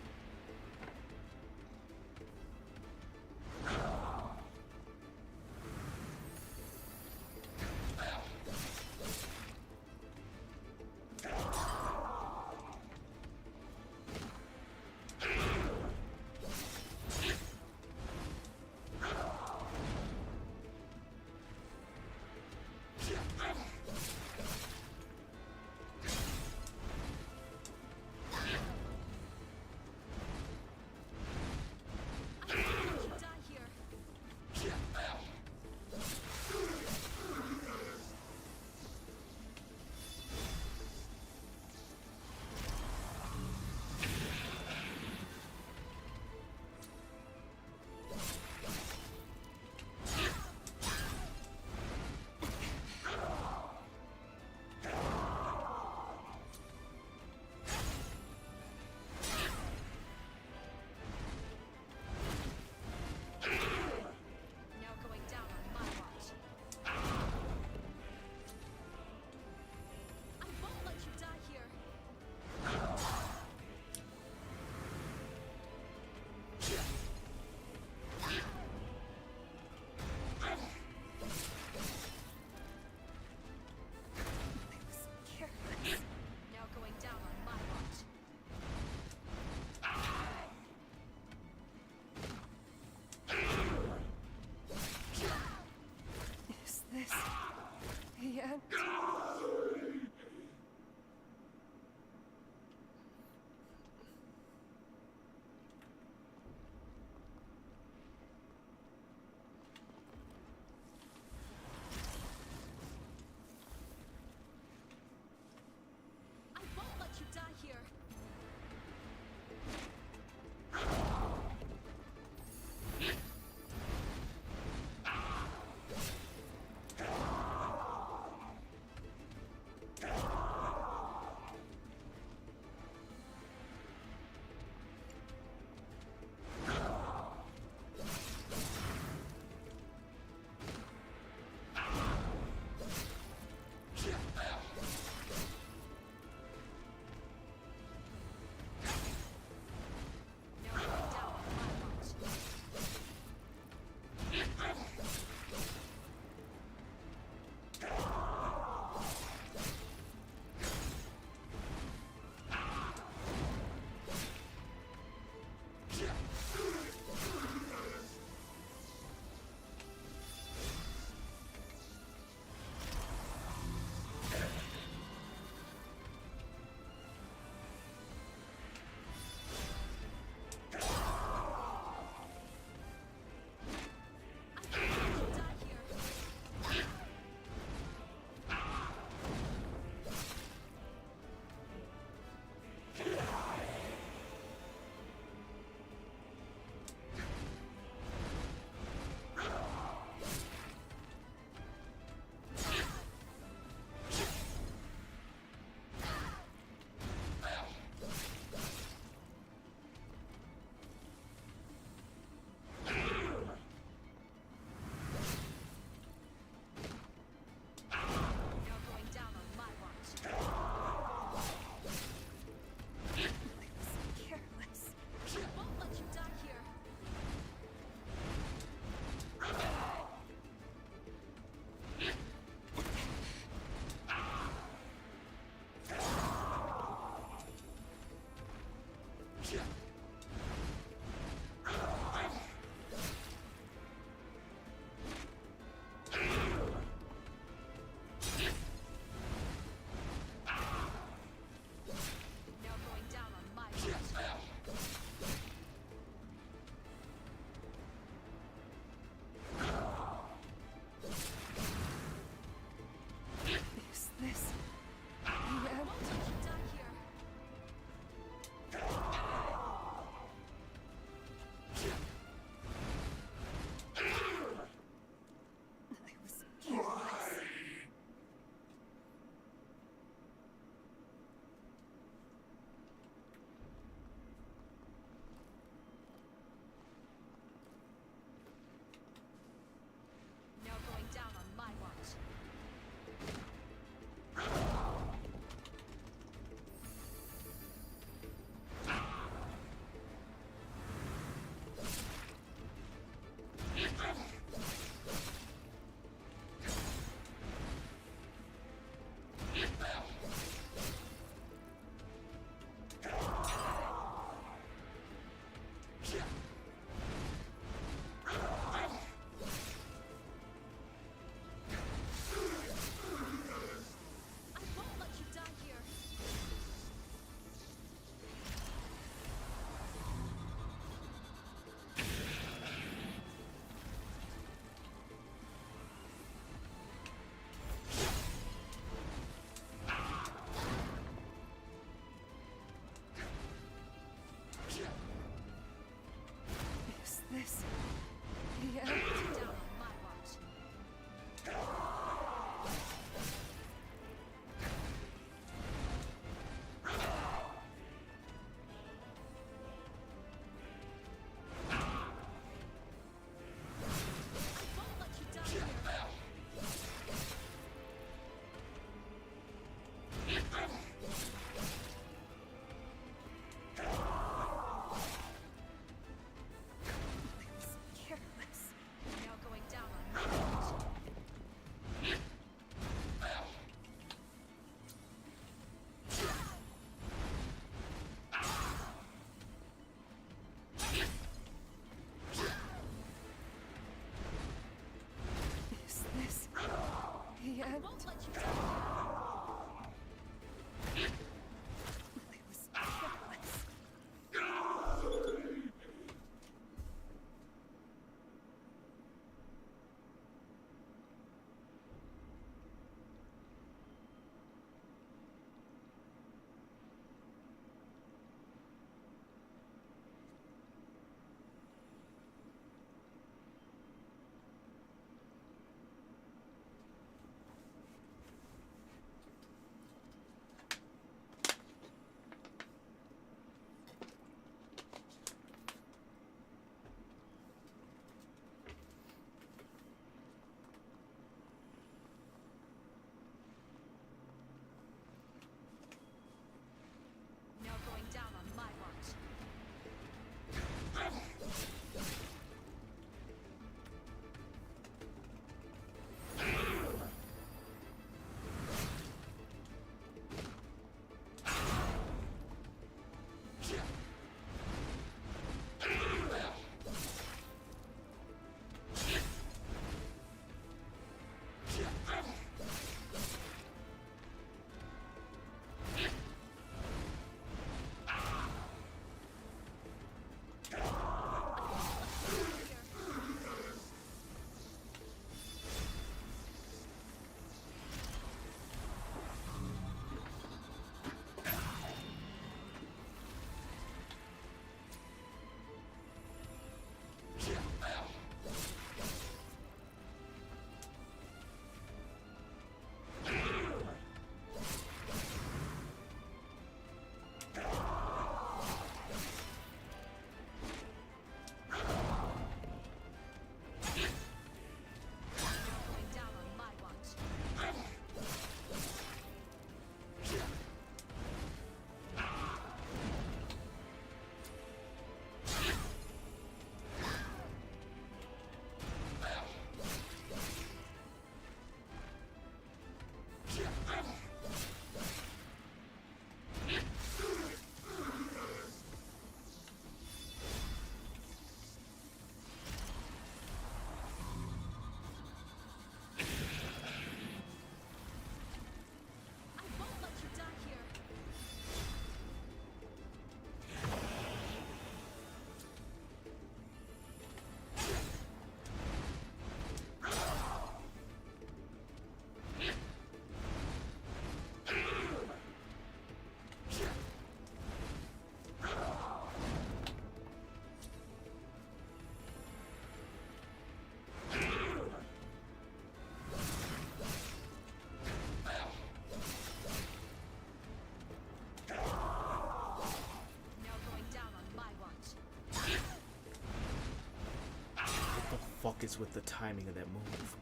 fuck is with the timing of that move?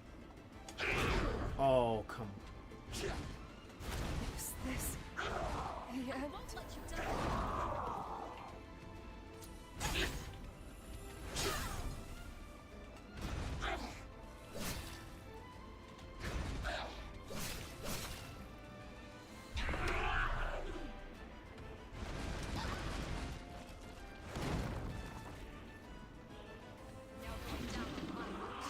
Oh, come. Is this the end? Won't let you down. Now going down on my watch.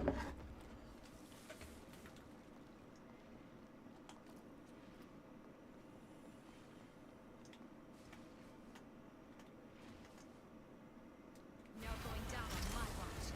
No going down on my watch.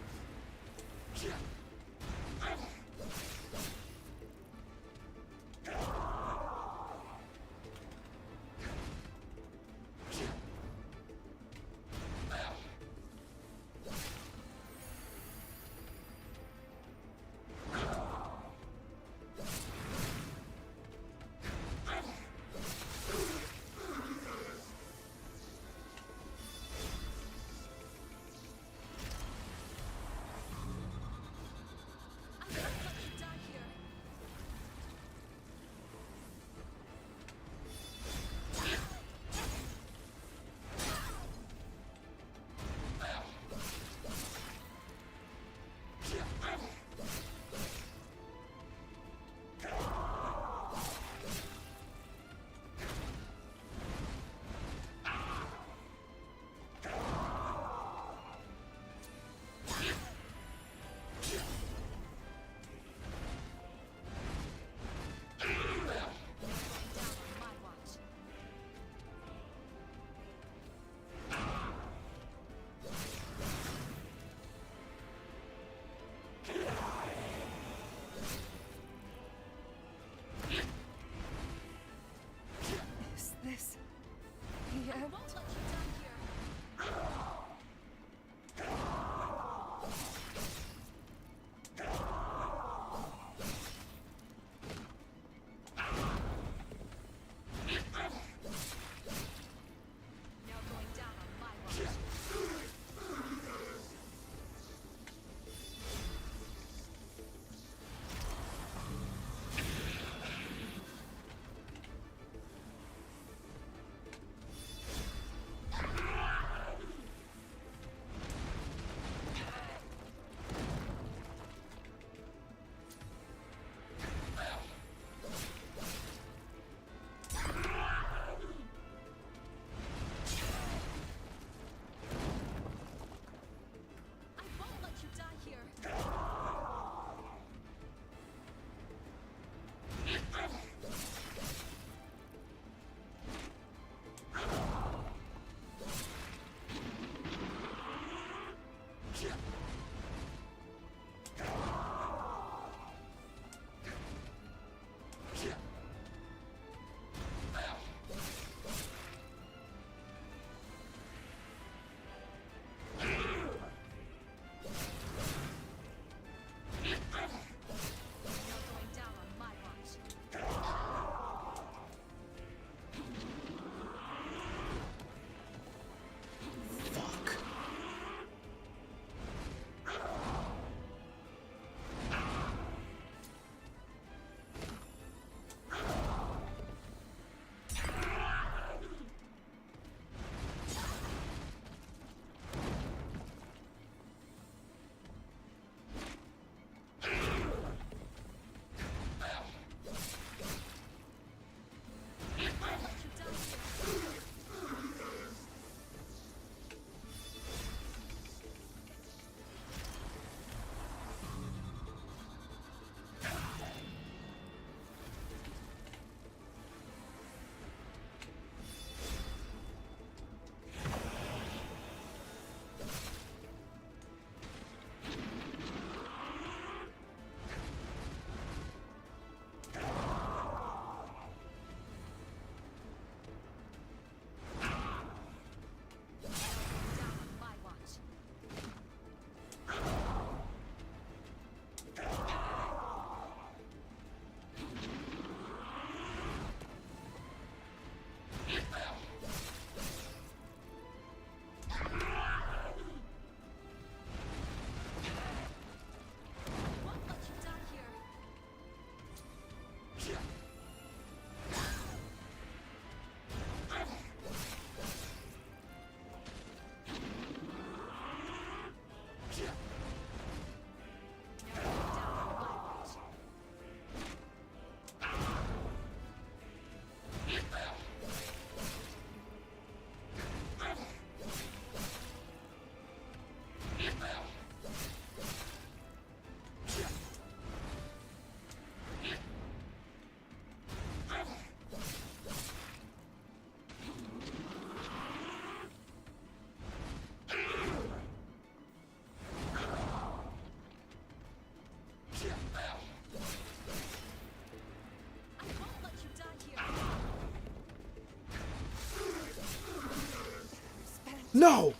No!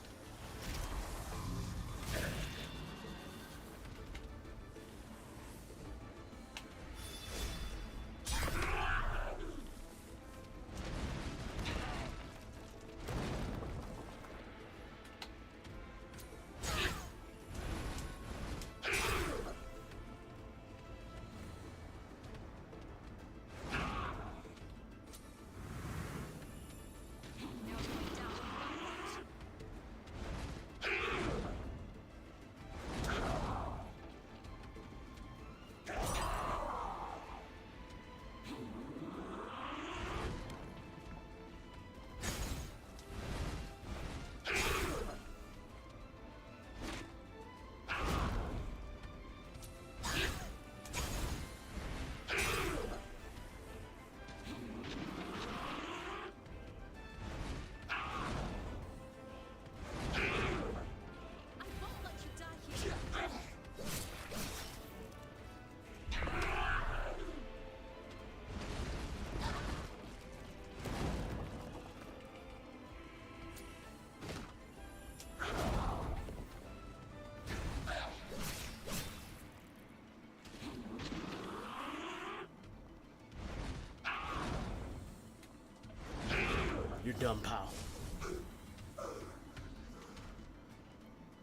You're dumb, pal.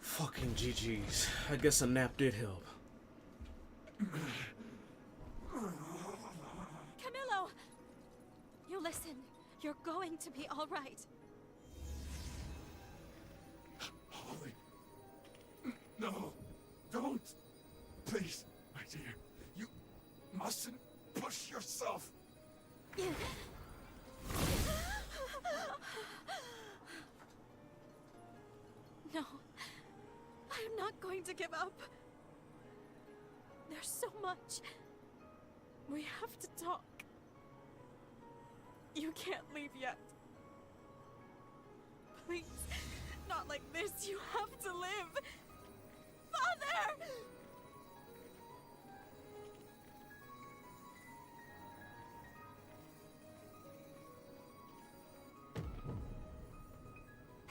Fucking GG's. I guess a nap did help. Camillo! You listen. You're going to be all right. Holly. No. Don't. Please, my dear. You mustn't push yourself. No, I am not going to give up. There's so much. We have to talk. You can't leave yet. Please, not like this. You have to live. Father!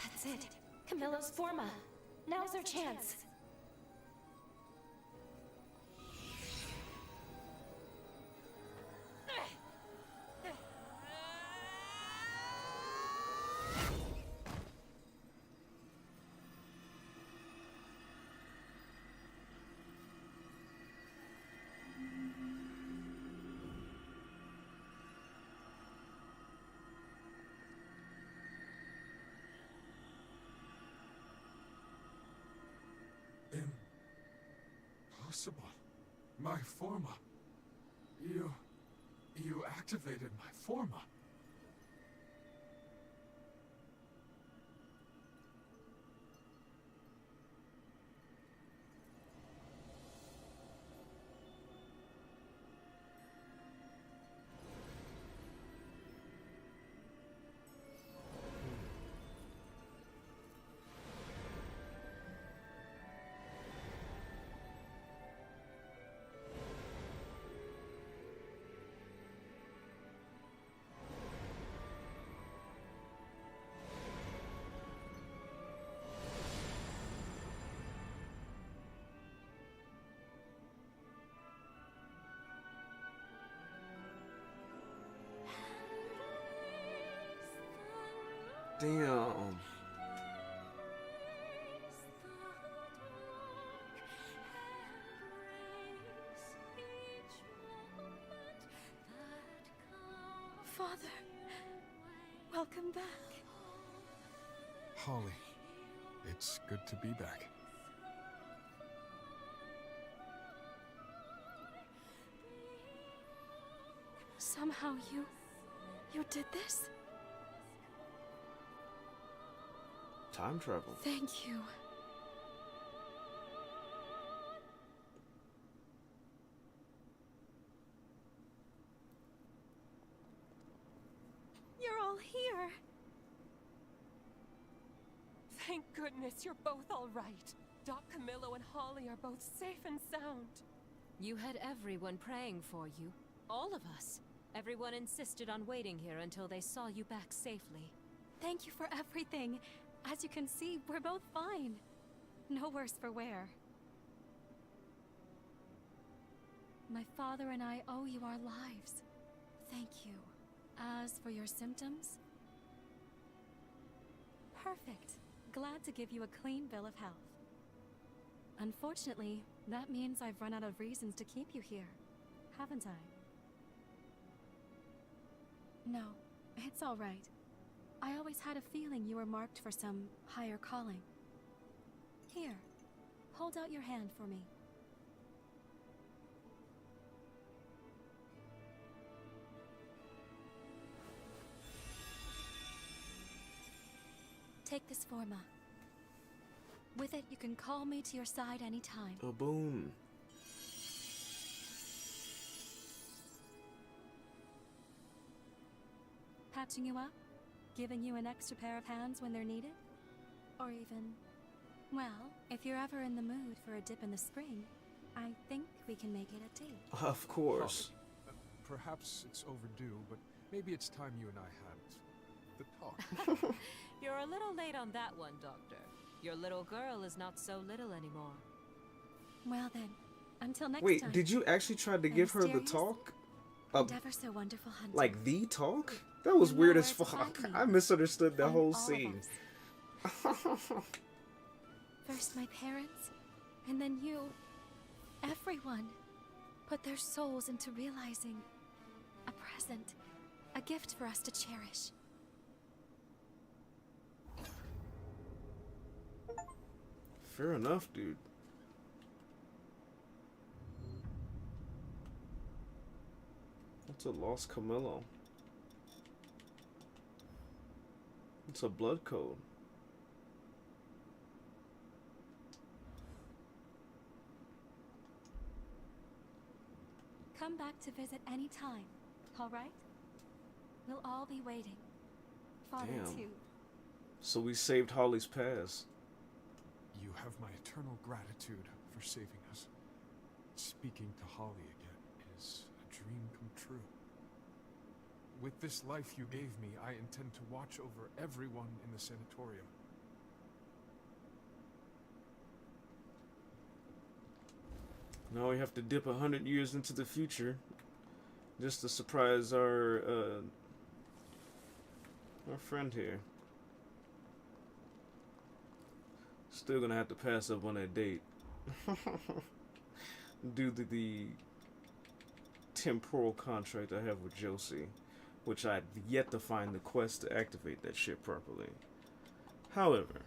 That's it. Camillo's forma. Now's our chance. Impossible. My forma. You activated my forma. Damn. Father, welcome back. Holly, it's good to be back. Somehow you did this? Time travel. Thank you. You're all here. Thank goodness you're both all right. Doc Camillo and Holly are both safe and sound. You had everyone praying for you. All of us. Everyone insisted on waiting here until they saw you back safely. Thank you for everything. As you can see, we're both fine. No worse for wear. My father and I owe you our lives. Thank you. As for your symptoms? Perfect. Glad to give you a clean bill of health. Unfortunately, that means I've run out of reasons to keep you here, haven't I? No, it's all right. I always had a feeling you were marked for some higher calling. Here, hold out your hand for me. Take this forma. With it, you can call me to your side anytime. A boon. Patching you up? Giving you an extra pair of hands when they're needed? Or even... Well, if you're ever in the mood for a dip in the spring, I think we can make it a date. Of course. Perhaps it's overdue, but maybe it's time you and I had the talk. You're a little late on that one, Doctor. Your little girl is not so little anymore. Well then, until next Wait, time. did you actually try to give her the mysterious talk? And ever so wonderful hunting. Like the talk? That was You weird know as where to fuck. find me. I misunderstood the Find whole all of scene. us. First my parents, and then you. Everyone put their souls into realizing a present, a gift for us to cherish. Fair enough, dude. What's a lost Camillo? It's a blood code. Come back to visit any time, all right? We'll all be waiting. Father, Damn. too. So we saved Holly's pass. You have my eternal gratitude for saving us. Speaking to Holly again is a dream come true. With this life you gave me, I intend to watch over everyone in the sanatorium. Now we have to dip 100 years into the future just to surprise our friend here. Still gonna have to pass up on that date due to the temporal contract I have with Josie, which I've yet to find the quest to activate that shit properly. However,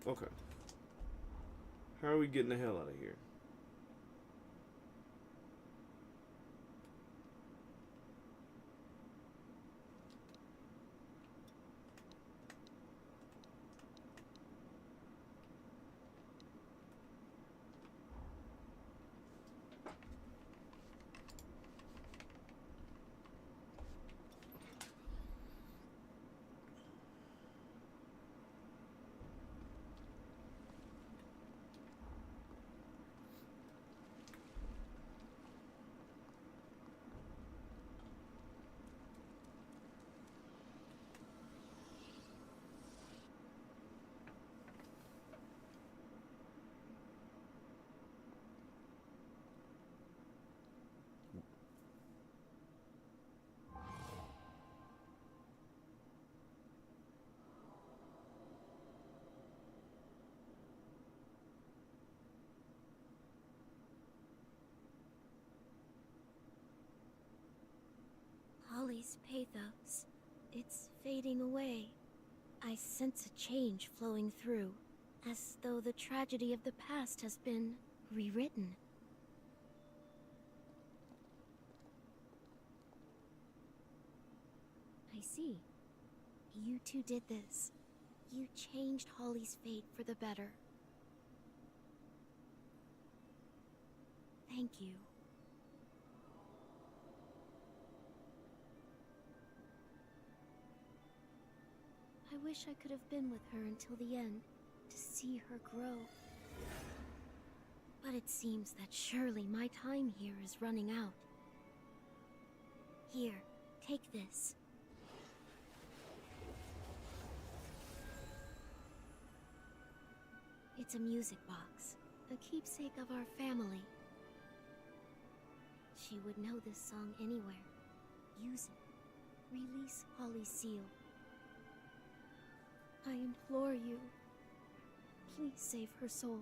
okay. How are we getting the hell out of here? Holly's pathos. It's fading away. I sense a change flowing through, as though the tragedy of the past has been rewritten. I see. You two did this. You changed Holly's fate for the better. Thank you. I wish I could have been with her until the end, to see her grow. But it seems that surely my time here is running out. Here, take this. It's a music box, a keepsake of our family. She would know this song anywhere. Use it. Release Holly's seal. I implore you. Please save her soul.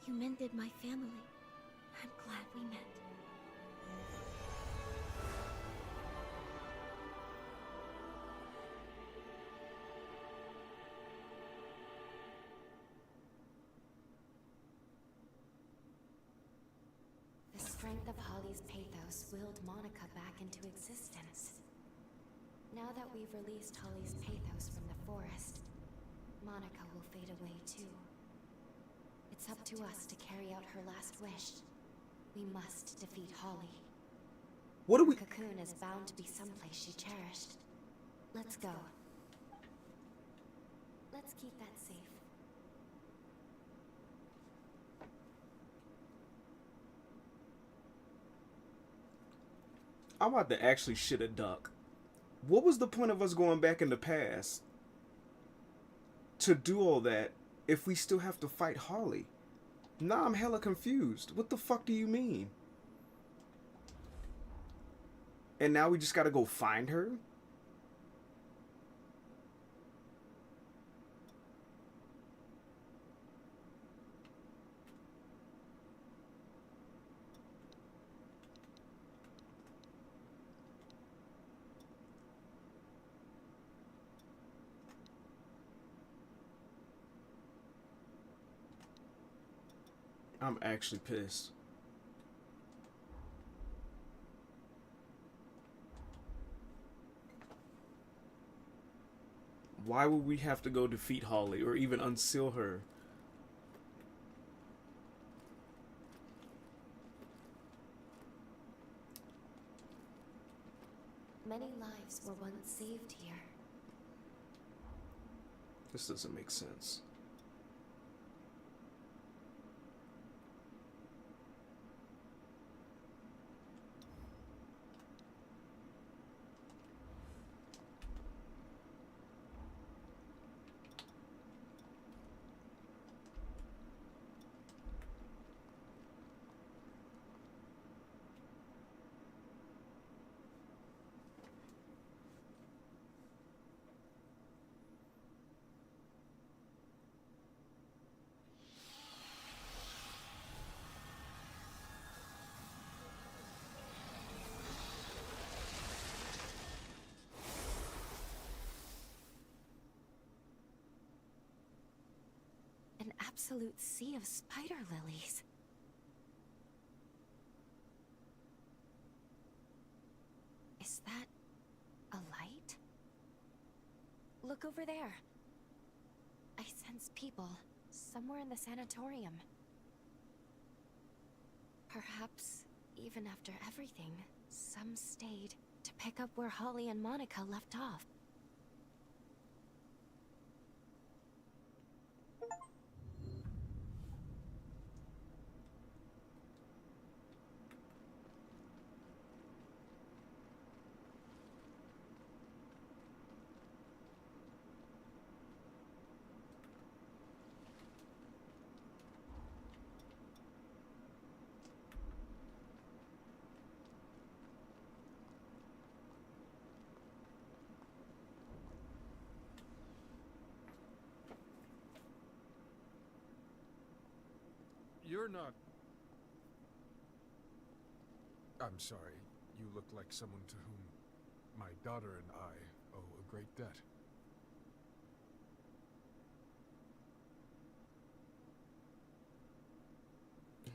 You mended my family. I'm glad we met. The strength of Holly's pathos willed Monica back into existence. Now that we've released Holly's pathos from the forest, Monica will fade away too. It's up to us to carry out her last wish. We must defeat Holly. What do we... Her cocoon is bound to be someplace she cherished. Let's go. Let's keep that safe. I'm about to actually shit a duck. What was the point of us going back in the past to do all that if we still have to fight Holly? Nah, I'm hella confused. What the fuck do you mean? And now we just gotta go find her? I'm actually pissed. Why would we have to go defeat Holly or even unseal her? Many lives were once saved here. This doesn't make sense. An absolute sea of spider lilies. Is that a light? Look over there. I sense people somewhere in the sanatorium. Perhaps, even after everything, some stayed to pick up where Holly and Monica left off. You're not... I'm sorry. You look like someone to whom my daughter and I owe a great debt.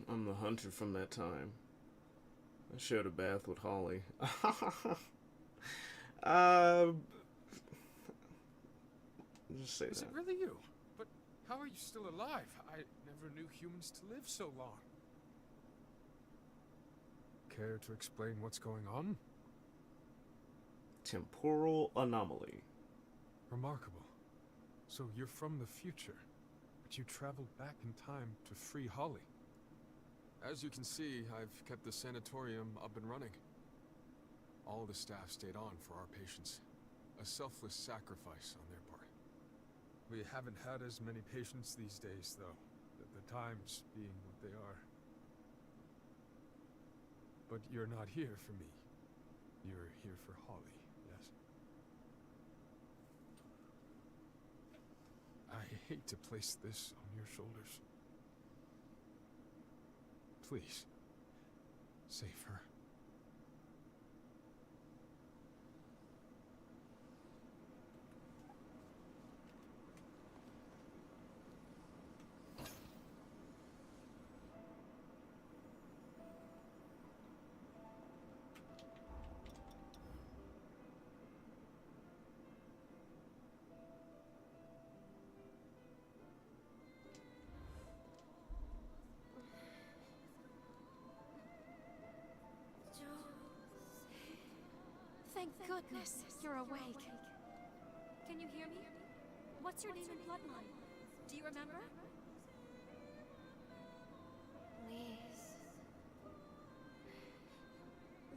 I'm the hunter from that time. I shared a bath with Holly. Just say Is that. it really you? But how are you still alive? I never knew humans to live so long. care to explain what's going on? Temporal anomaly. Remarkable. So you're from the future, but you traveled back in time to free Holly. As you can see, I've kept the sanatorium up and running. All the staff stayed on for our patients. A selfless sacrifice on their part. We haven't had as many patients these days, though, the times being what they are. But you're not here for me. You're here for Holly, yes? I hate to place this on your shoulders. Please, save her. Thank goodness you're awake. Can you hear me? What's your name and bloodline? Do you remember?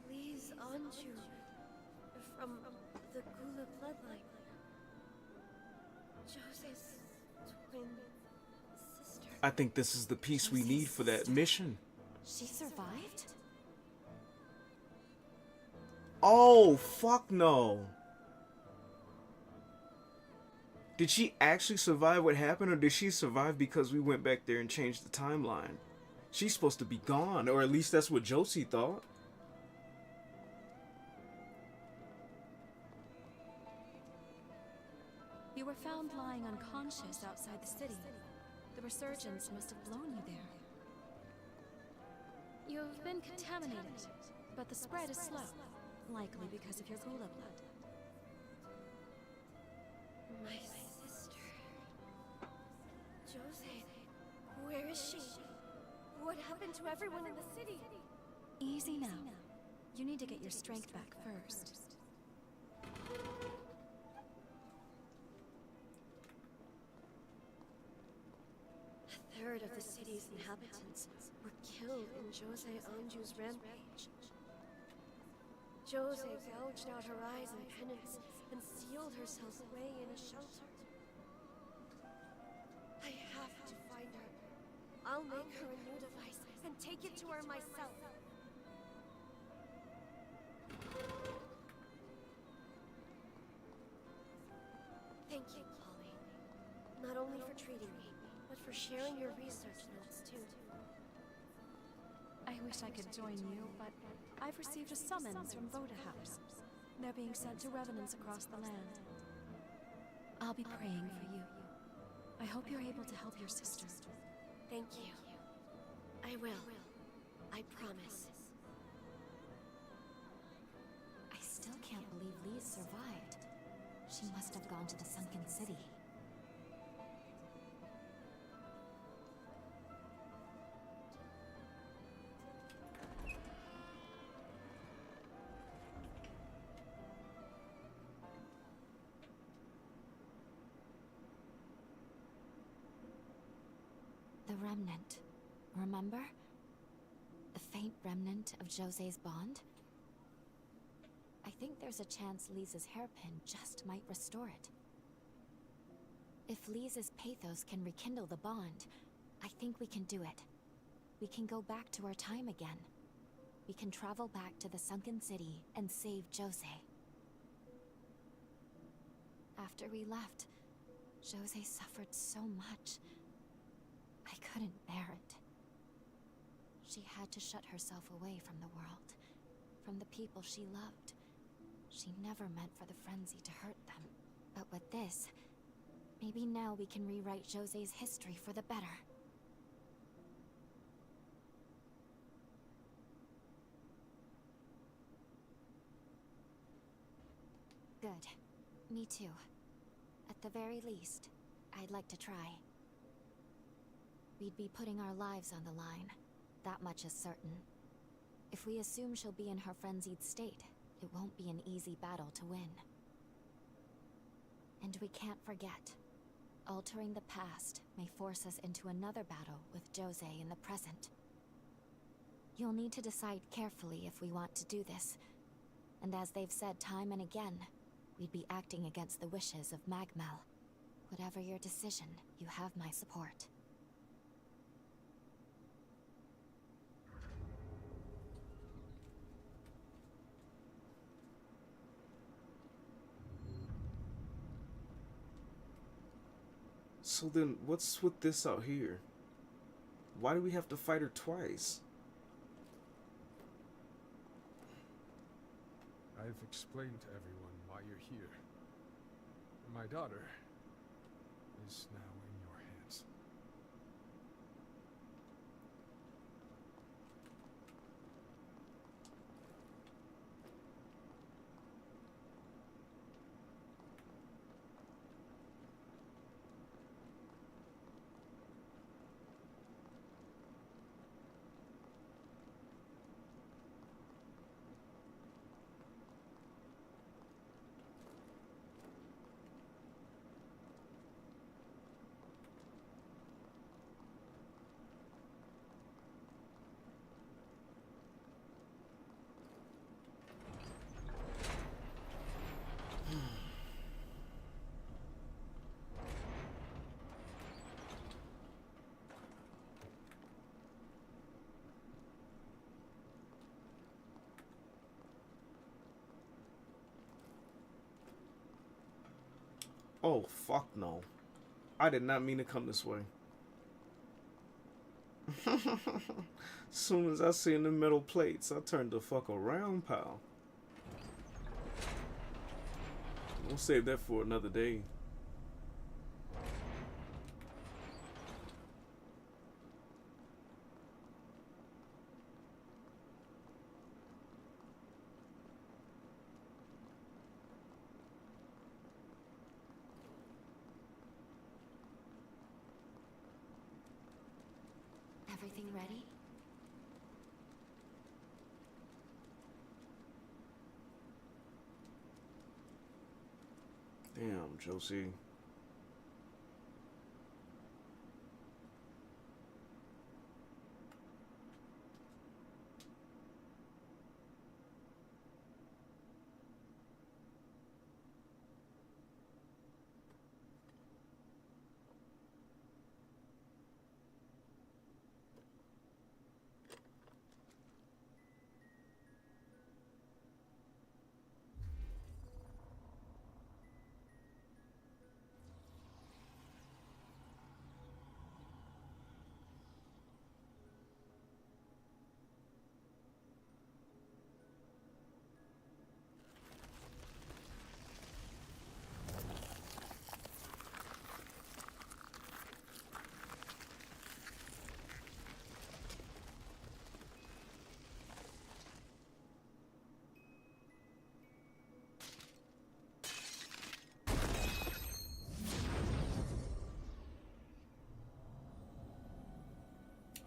Lise Anju, from the Gula bloodline. Jose's twin sister. I think this is the piece we need for that mission. She survived? Oh, fuck no. Did she actually survive what happened, or did she survive because we went back there and changed the timeline? She's supposed to be gone, or at least that's what Josie thought. You were found lying unconscious outside the city. The resurgence must have blown you there. You've been contaminated, but the spread is slow, likely because of your Gula blood. My sister. Jose, where is she? What happened to everyone in the city? Easy now. You need to get your strength back first. A third of the city's inhabitants were killed in Jose Anju's rampage. Jose gouged out her eyes in penance and sealed herself away in a shelter. I have to find her. I'll make her a new device and take it to her myself. Thank you, Holly. Not only for treating me, but for sharing your research notes, too. I wish I could join you, but I've received a summons from Voda House. They're being sent to revenants across the land. I'll be praying for you. I hope you're able to help your sister. Thank you. I will. I promise. I still can't believe Lise survived. She must have gone to the sunken city. The remnant. Remember? A faint remnant of Jose's bond? I think there's a chance Lisa's hairpin just might restore it. If Lisa's pathos can rekindle the bond, I think we can do it. We can go back to our time again. We can travel back to the sunken city and save Jose. After we left, Jose suffered so much. I couldn't bear it. She had to shut herself away from the world, from the people she loved. She never meant for the frenzy to hurt them. But with this, maybe now we can rewrite Jose's history for the better. Good. Me too. At the very least, I'd like to try. We'd be putting our lives on the line. That much is certain. If we assume she'll be in her frenzied state, it won't be an easy battle to win. And we can't forget, altering the past may force us into another battle with Jose in the present. You'll need to decide carefully if we want to do this. And as they've said time and again, we'd be acting against the wishes of Magmel. Whatever your decision, you have my support. So then, what's with this out here? Why do we have to fight her twice? I've explained to everyone why you're here. My daughter is now in your hands. Oh, fuck no. I did not mean to come this way. Soon as I seen the metal plates, I turned the fuck around, pal. We'll save that for another day. Everything ready? Damn, Josie.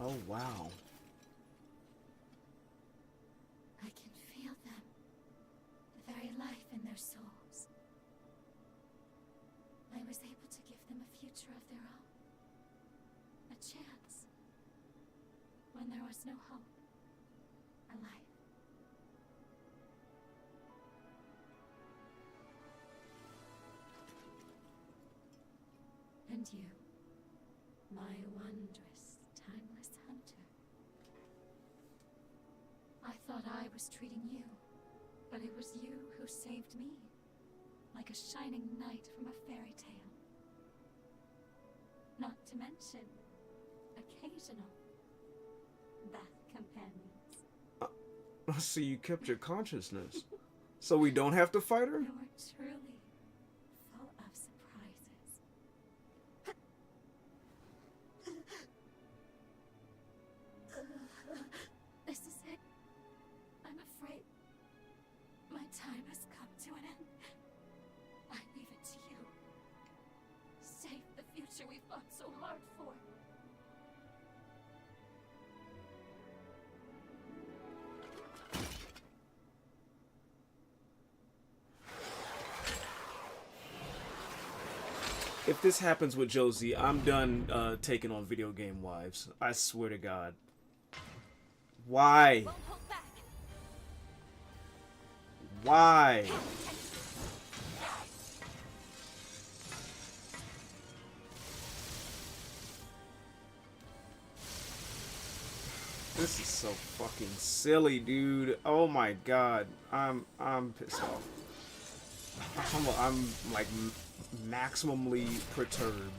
Oh, wow. I can feel them. The very life in their souls. I was able to give them a future of their own. A chance. When there was no hope. A life. And you, my wondrous, timeless hunter. I thought I was treating you, but it was you who saved me, like a shining knight from a fairy tale. Not to mention, occasional Bath companions. I see you kept your consciousness. So we don't have to fight her? You are truly full of surprises. This is it. I'm afraid my time has come to an end. I leave it to you. Save the future we fought so hard for. if this happens with Josie, I'm done taking on video game wives. I swear to God. Why? Won't hold back. Why? This is so fucking silly, dude. Oh my God. I'm pissed off. I'm like maximally perturbed.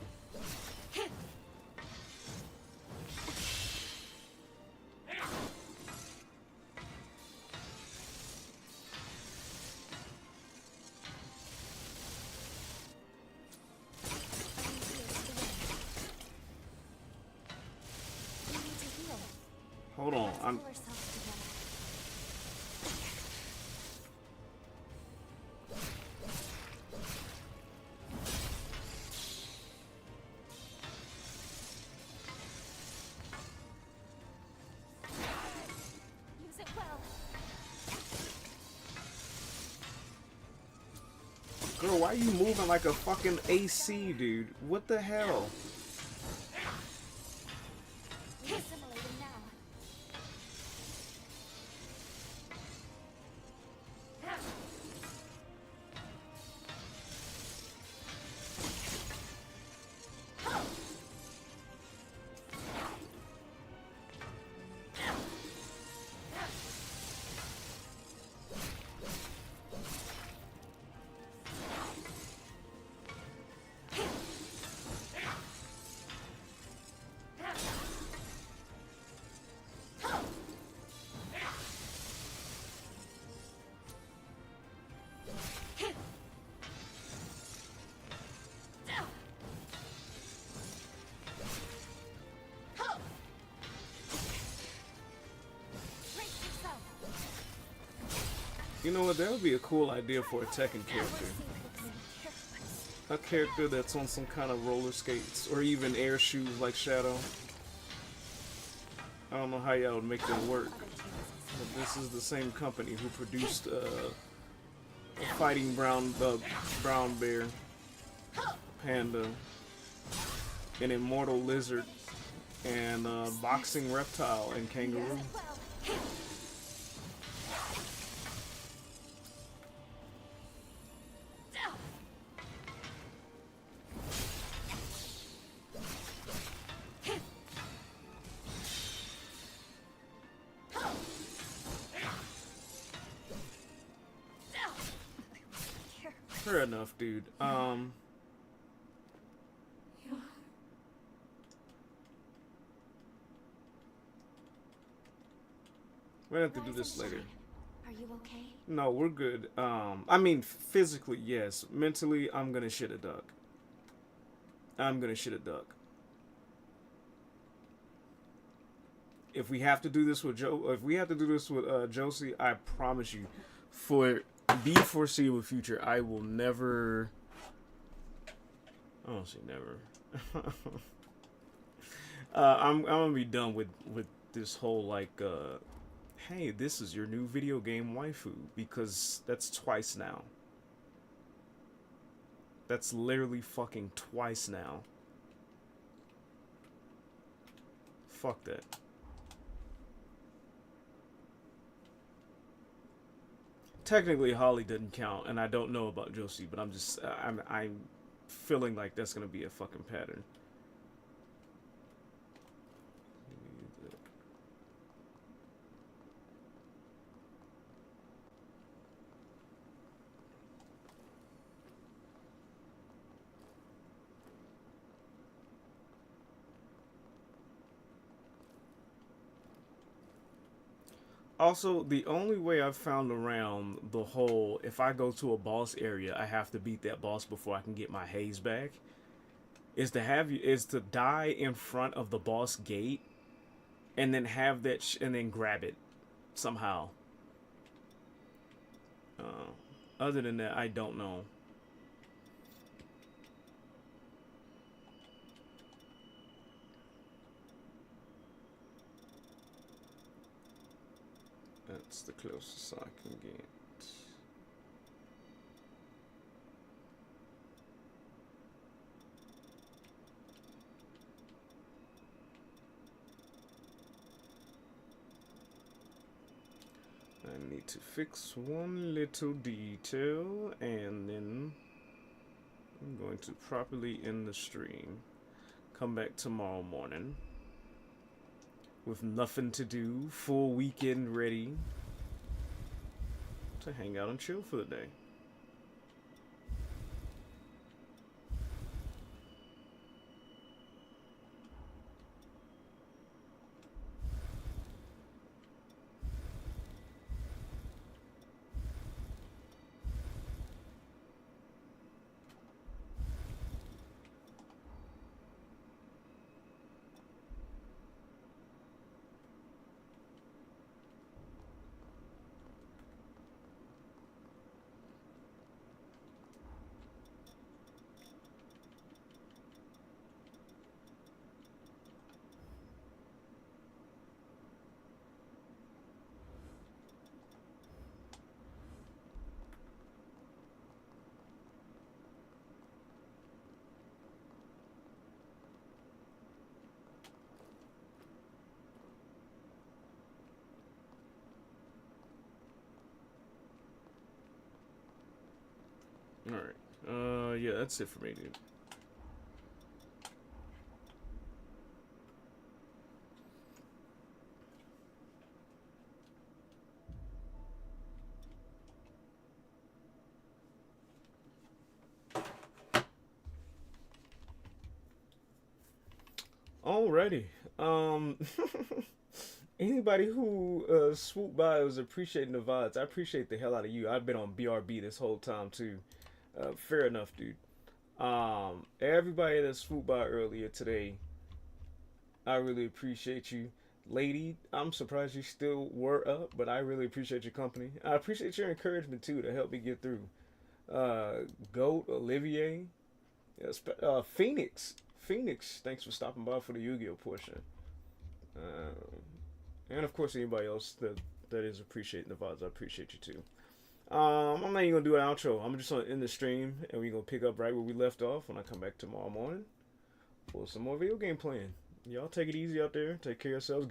We need to heal. Hold on. Let's I'm pull ourselves together. Use it well. Girl, why are you moving like a fucking AC, dude? What the hell? We're assimilating now. Brace yourself. You know what? That would be a cool idea for a Tekken character. A character that's on some kind of roller skates or even air shoes like Shadow. I don't know how y'all would make them work. But this is the same company who produced a fighting brown bear, panda, an immortal lizard, and a boxing reptile and kangaroo. Fair enough, dude. We're gonna have to do this later. Are you okay? No, we're good. I mean, physically, yes. Mentally, I'm gonna shit a duck. I'm gonna shit a duck. If we have to do this with Josie, I promise you, for the foreseeable future, I will never. I don't say never. I'm gonna be done with this whole like, hey, this is your new video game waifu, because that's twice now. That's literally fucking twice now. Fuck that. Technically, Holly doesn't count, and I don't know about Josie, but I'm feeling like that's gonna be a fucking pattern. Also, the only way I've found around the whole, if I go to a boss area, I have to beat that boss before I can get my haze back, is to die in front of the boss gate, and then have that and then grab it somehow. Other than that, I don't know. That's the closest I can get. need to fix one little detail, and then I'm going to properly end the stream. Come back tomorrow morning with nothing to do, full weekend ready to hang out and chill for the day. Alright. Yeah, that's it for me, dude. Alrighty. Anybody who swooped by was appreciating the vibes. I appreciate the hell out of you. I've been on BRB this whole time too. Fair enough, dude. Everybody that swooped by earlier today, I really appreciate you. Lady, I'm surprised you still were up, but I really appreciate your company. I appreciate your encouragement too to help me get through. Goat, Olivier, Phoenix. Phoenix, thanks for stopping by for the Yu-Gi-Oh portion. And of course anybody else that is appreciating the vibes, I appreciate you too. I'm not even gonna do an outro. I'm just gonna end the stream and we're gonna pick up right where we left off when I come back tomorrow morning for some more video game playing. Y'all take it easy out there. Take care of yourselves.